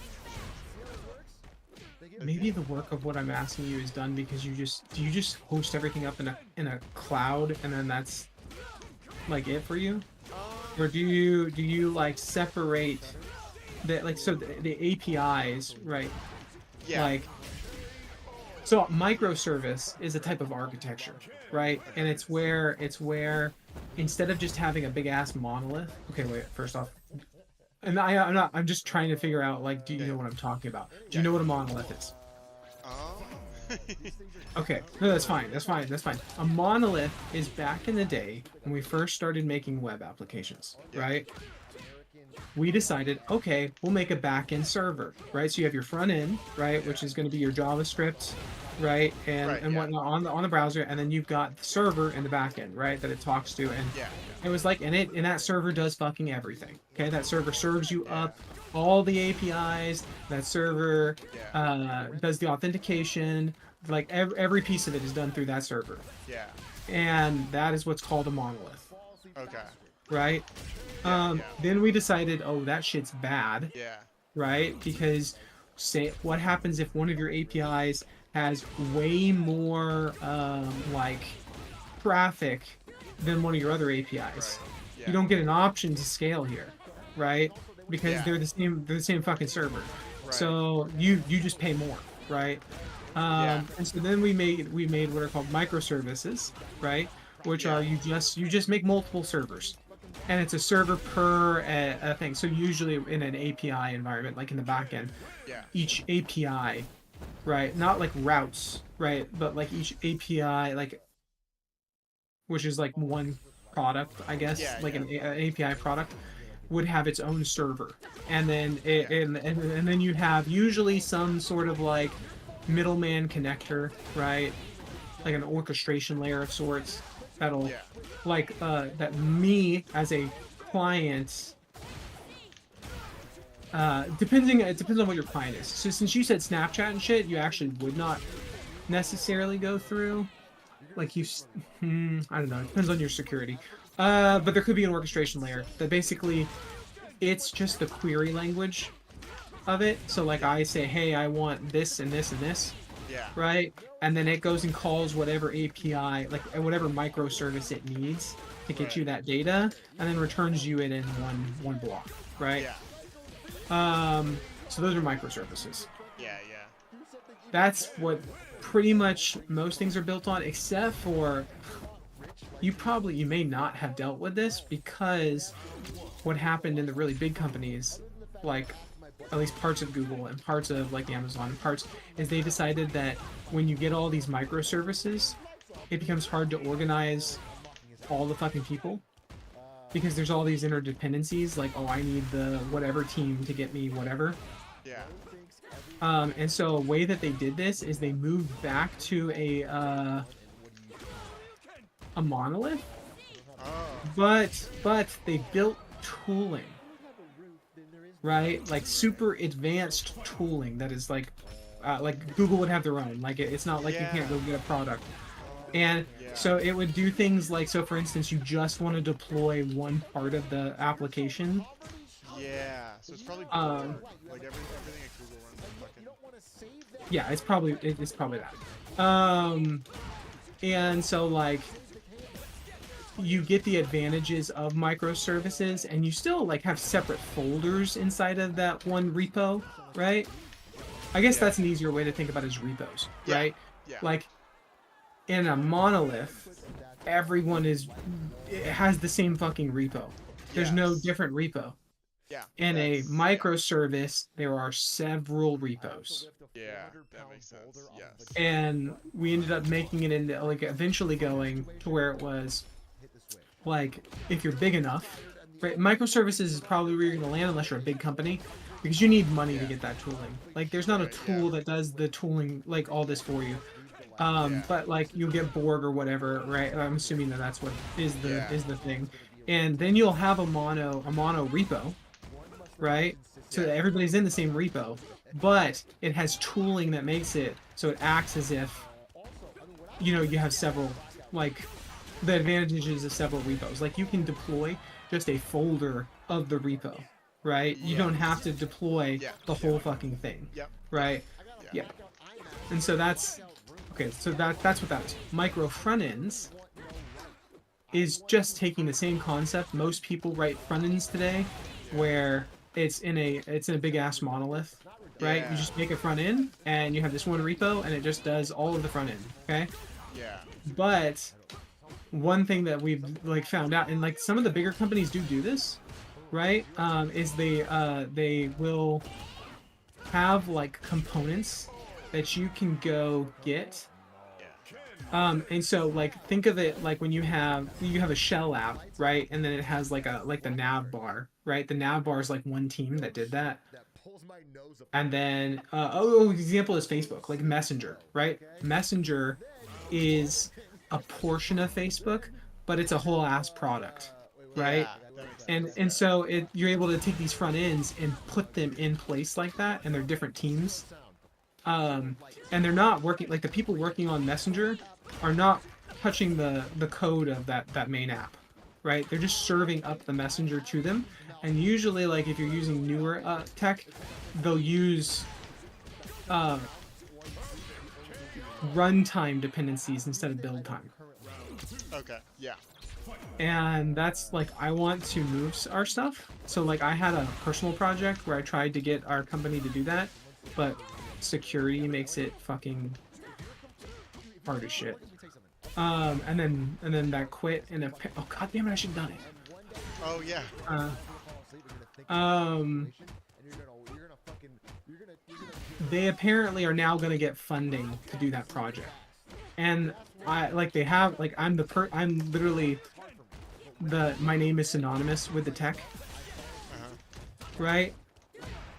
Maybe the work of what I'm asking you is done because do you just host everything up in a cloud and then that's like it for you? Or do you like separate the like so the APIs, right? Yeah. Like so microservice is a type of architecture, right? And it's where instead of just having a big ass monolith. Okay, wait. First off, and I'm just trying to figure out like, do you know what I'm talking about? Do you know what a monolith is? Okay, no, that's fine. A monolith is back in the day when we first started making web applications, right? We decided, okay, we'll make a back-end server, right? So you have your front end, right, which is going to be your JavaScript, right, and whatnot on the browser, and then you've got the server in the back end, right, that it talks to, and it was like, and that server does fucking everything. Okay, that server serves you up all the APIs. That server does the authentication. Like every piece of it is done through that server. Yeah. And that is what's called a monolith. Okay. Right. Then we decided, oh, that shit's bad. Yeah. Right? Because say what happens if one of your APIs has way more like traffic than one of your other APIs. Right. Yeah. You don't get an option to scale here, right? Because they're the same fucking server. Right. So you just pay more, right? And so then we made what are called microservices, right? Which are you just make multiple servers. And it's a server per a thing. So usually in an API environment, like in the backend, each API, right? Not like routes, right? But like each API, like, which is like one product, I guess, an API product, would have its own server. And then and then you have usually some sort of like middleman connector, right? Like an orchestration layer of sorts that'll like that me as a client it depends on what your client is. So since you said Snapchat and shit, you actually would not necessarily go through like I don't know, it depends on your security. But there could be an orchestration layer that basically it's just the query language of it. So like I say, hey, I want this and this and this. Yeah. Right? And then it goes and calls whatever API, like whatever microservice it needs to get you that data, and then returns you it in one block, right? Yeah. So those are microservices. Yeah. That's what pretty much most things are built on, except for you may not have dealt with this because what happened in the really big companies, like at least parts of Google and parts of like Amazon parts, is they decided that when you get all these microservices, it becomes hard to organize all the fucking people because there's all these interdependencies. Like, oh, I need the whatever team to get me whatever. Yeah. And so a way that they did this is they moved back to a monolith, but they built tooling. Right, like super advanced tooling that is like like Google would have their own. Like it's not like you can't go get a product. And Yeah. so it would do things like, so for instance, you just want to deploy one part of the application. Yeah. So it's probably Um, like everything at Google runs on fucking. Yeah, it's probably that. And so like you get the advantages of microservices, and you still like have separate folders inside of that one repo, right? I guess that's an easier way to think about it as repos, right? Yeah. Like in a monolith, everyone it has the same fucking repo. There's no different repo. Yeah. In a microservice, there are several repos. Yeah, that makes sense. Yes. And we ended up making it into like eventually going to where it was like if you're big enough, right? Microservices is probably where you're gonna land unless you're a big company, because you need money to get that tooling. Like there's not a tool that does the tooling like all this for you. But like you'll get bored or whatever, right? I'm assuming that that's what is the thing. And then you'll have a mono repo, right? So that everybody's in the same repo, but it has tooling that makes it so it acts as if, you know, you have several, like, the advantages of several repos. Like you can deploy just a folder of the repo, right? You don't have to deploy the whole fucking thing, right? Yeah. And so that's okay. So that's what that is. Micro front ends is just taking the same concept. Most people write front ends today, where it's in a big ass monolith, right? You just make a front end, and you have this one repo, and it just does all of the front end. Okay. Yeah. But one thing that we've like found out, and like some of the bigger companies do this, right? Is they will have like components that you can go get. And so like think of it like when you have a shell app, right? And then it has like the nav bar, right? The nav bar is like one team that did that. And then example is Facebook, like Messenger, right? Messenger is a portion of Facebook, but it's a whole ass product, right? And so you're able to take these front ends and put them in place like that, and they're different teams. And they're not working, like the people working on Messenger are not touching the code of that main app, right? They're just serving up the Messenger to them. And usually, like if you're using newer tech, they'll use runtime dependencies instead of build time. Okay. Yeah. And that's like, I want to move our stuff. So like I had a personal project where I tried to get our company to do that, but security makes it fucking hard as shit. And then that quit in a oh god damn it, I should have done it. Oh yeah. They apparently are now going to get funding to do that project, and I'm literally my name is synonymous with the tech, right?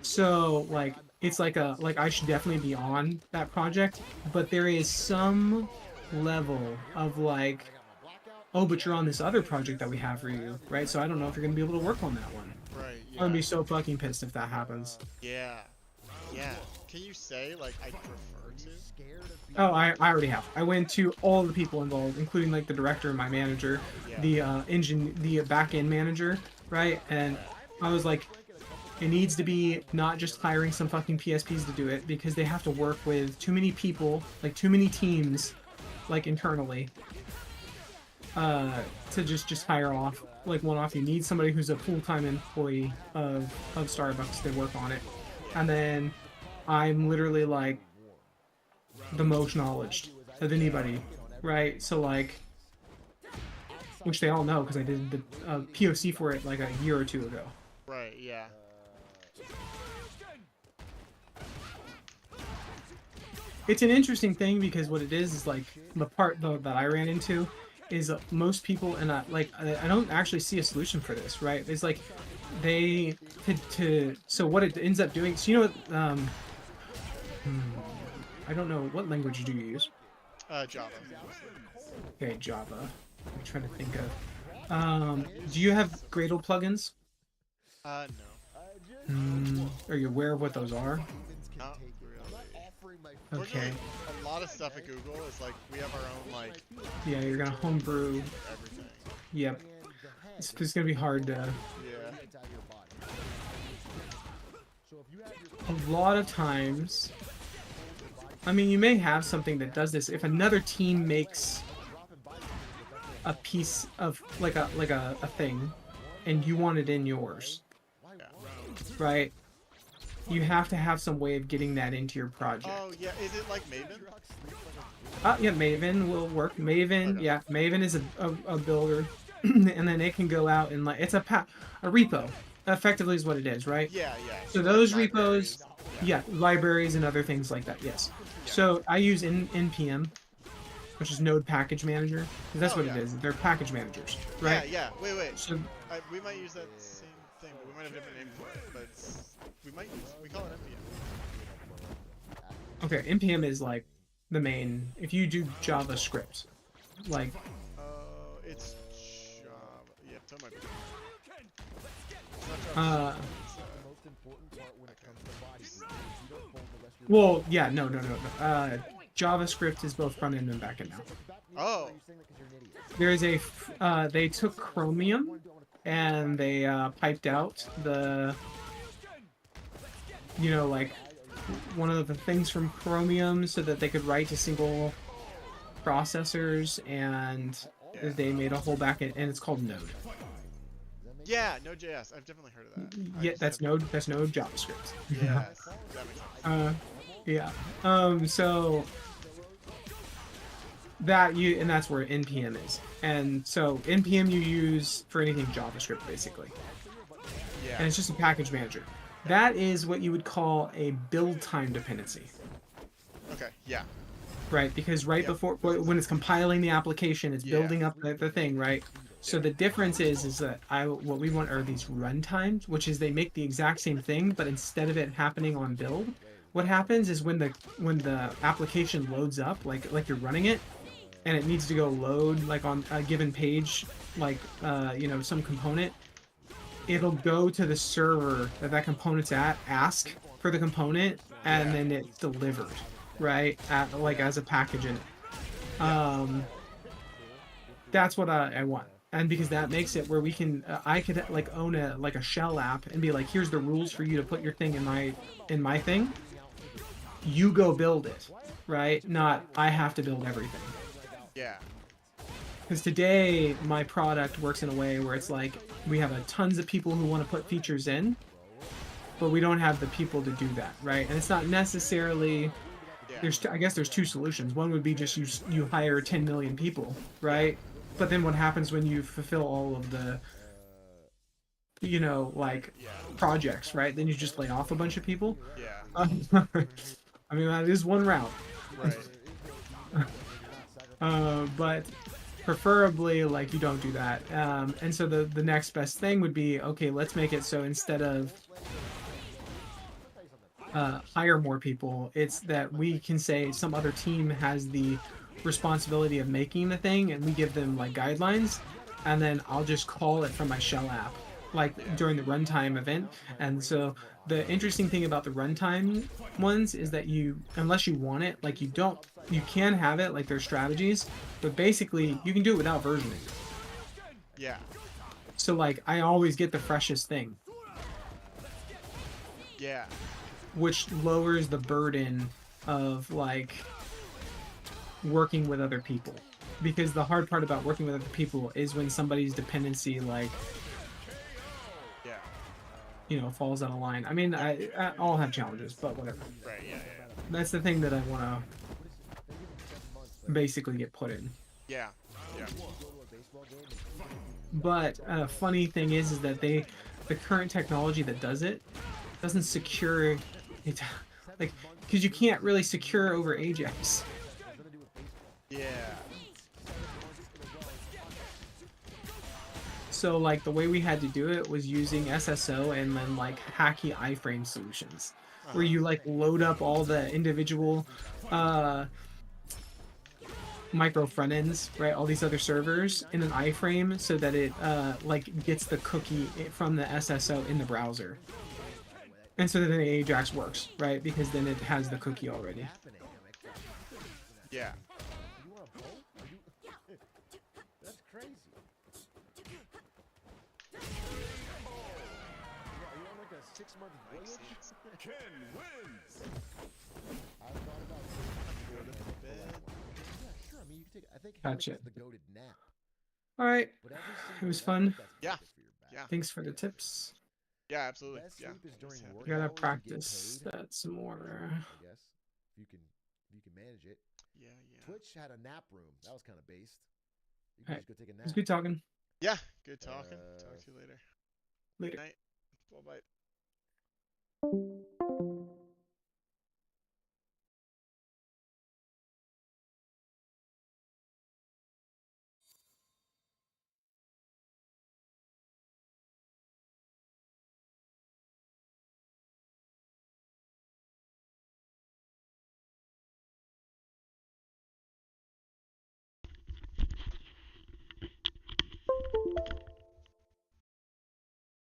So like it's like I should definitely be on that project, but there is some level of like, oh, but you're on this other project that we have for you, right? So I don't know if you're gonna be able to work on that one. Right. Yeah. I'm gonna be so fucking pissed if that happens. Yeah. Yeah. Can you say like I prefer to? Oh, I already have. I went to all the people involved, including like the director and my manager, the back end manager, right? And I was like, it needs to be not just hiring some fucking PSPs to do it, because they have to work with too many people, like too many teams, like internally, to just hire off like one off. You need somebody who's a full-time employee of Starbucks to work on it. And then I'm literally like the most knowledge of anybody, right? So like, which they all know because I did the POC for it like a year or two ago. Right. Yeah. It's an interesting thing because what it is like the part though that I ran into is most people, and I don't actually see a solution for this, right? It's like they so what it ends up doing, so you know what, I don't know, what language do you use? Java. Okay, Java. I'm trying to think of, do you have Gradle plugins? No. Are you aware of what those are? Not really. Fortunately, Okay. a lot of stuff at Google is like we have our own like Yeah, you're gonna homebrew. everything. Yep. And the head It's gonna be hard to. Yeah. gets out of your body. So if you have your A lot of times. I mean, you may have something that does this. If another team makes a piece of like a thing, and you want it in yours, right? You have to have some way of getting that into your project. Oh yeah, is it like Maven? Yeah, Maven will work. Maven, Okay. yeah, Maven is a builder, and then it can go out and like it's a repo. Effectively is what it is, right? Yeah, yeah. So like those libraries. repos, yeah, libraries and other things like that. Yes. So I use npm, which is Node Package Manager. 'Cause that's Oh, what yeah. it is. They're package managers, right? Yeah, yeah. Wait. So We might use that same thing, but we might have a different name for it. But we call it NPM. okay, npm is like the main. If you do JavaScript, like It's Java. Yeah, so it might be. It's not Java. the most important part when it comes to body movement. You don't fold the rest of your Well, yeah, no. JavaScript is both front end and back end now. Oh. You're saying that 'cause you're an idiot. There's they took Chromium and they piped out the, like one of the things from Chromium so that they could write to single processors, and they made a whole backend, and it's called Node. Yeah, Node.js. I've definitely heard of that. I Yeah, just that's haven't- Node. That's Node JavaScript. Yes, that makes sense. Yeah. So that's where npm is, and so npm you use for anything JavaScript basically, and Yeah. it's just a package manager. That is what you would call a build time dependency, Okay. Yeah. right? Because right Yep. before when it's compiling the application, it's Yeah. building up the thing, right? So the difference is that what we want are these runtimes, which is they make the exact same thing, but instead of it happening on build, what happens is when the application loads up, like you're running it, and it needs to go load like on a given page, like some component, it'll go to the server that component's at, ask for the component, and then it's delivered, right? As a package in it. That's what I want. And because that makes it where we can, I could like own a shell app and be like, here's the rules for you to put your thing in my thing. You go build it, right? Not I have to build everything. Yeah. Because today my product works in a way where it's like we have tons of people who want to put features in, but we don't have the people to do that, right? And it's not necessarily. I guess there's two solutions. One would be just you hire 10 million people, right? But then what happens when you fulfill all of the, projects, right? Then you just lay off a bunch of people. Yeah. I mean, that is one route. Right. But preferably, you don't do that. And so the next best thing would be, okay, let's make it so instead of hire more people, it's that we can say some other team has the responsibility of making the thing, and we give them guidelines, and then I'll just call it from my shell app during the runtime event. And so the interesting thing about the runtime ones is that unless you want it, you can have it, there's strategies, but basically you can do it without versioning. Yeah. So I always get the freshest thing, Yeah. which lowers the burden of working with other people, because the hard part about working with other people is when somebody's dependency falls out of line. I mean, I all have challenges, but whatever. Right. Yeah. That's the thing that I want to basically get put in. Yeah. Yeah. But funny thing is that the current technology that does it doesn't secure it, because you can't really secure over Ajax. Yeah. So the way we had to do it was using SSO and then hacky iframe solutions, where you load up all the individual micro front ends, right? All these other servers in an iframe so that it gets the cookie from the SSO in the browser. And so then the Ajax works, right? Because then it has the cookie already. Yeah. You want a bow? Are you? That's crazy. Are you on like a 6-month voyage? Ken wins. I thought about Go to bed. Yeah, sure. I mean, you can take. I think Gotcha. it's the goaded nap. All right. But every It single was night, fun. that's Yeah. good for your back. Yeah. Thanks for the tips. Yeah, absolutely. Best Yeah. sleep is during Just work happy. Gotta hours to get practice paid. that some more. I guess if you can manage it. Yeah, yeah. Twitch had a nap room. That was kind of based. You All can right. just go take a It was nap. good talking. Yeah, good talking. Uh, Talk to you later. Later. Good night. Bye bye.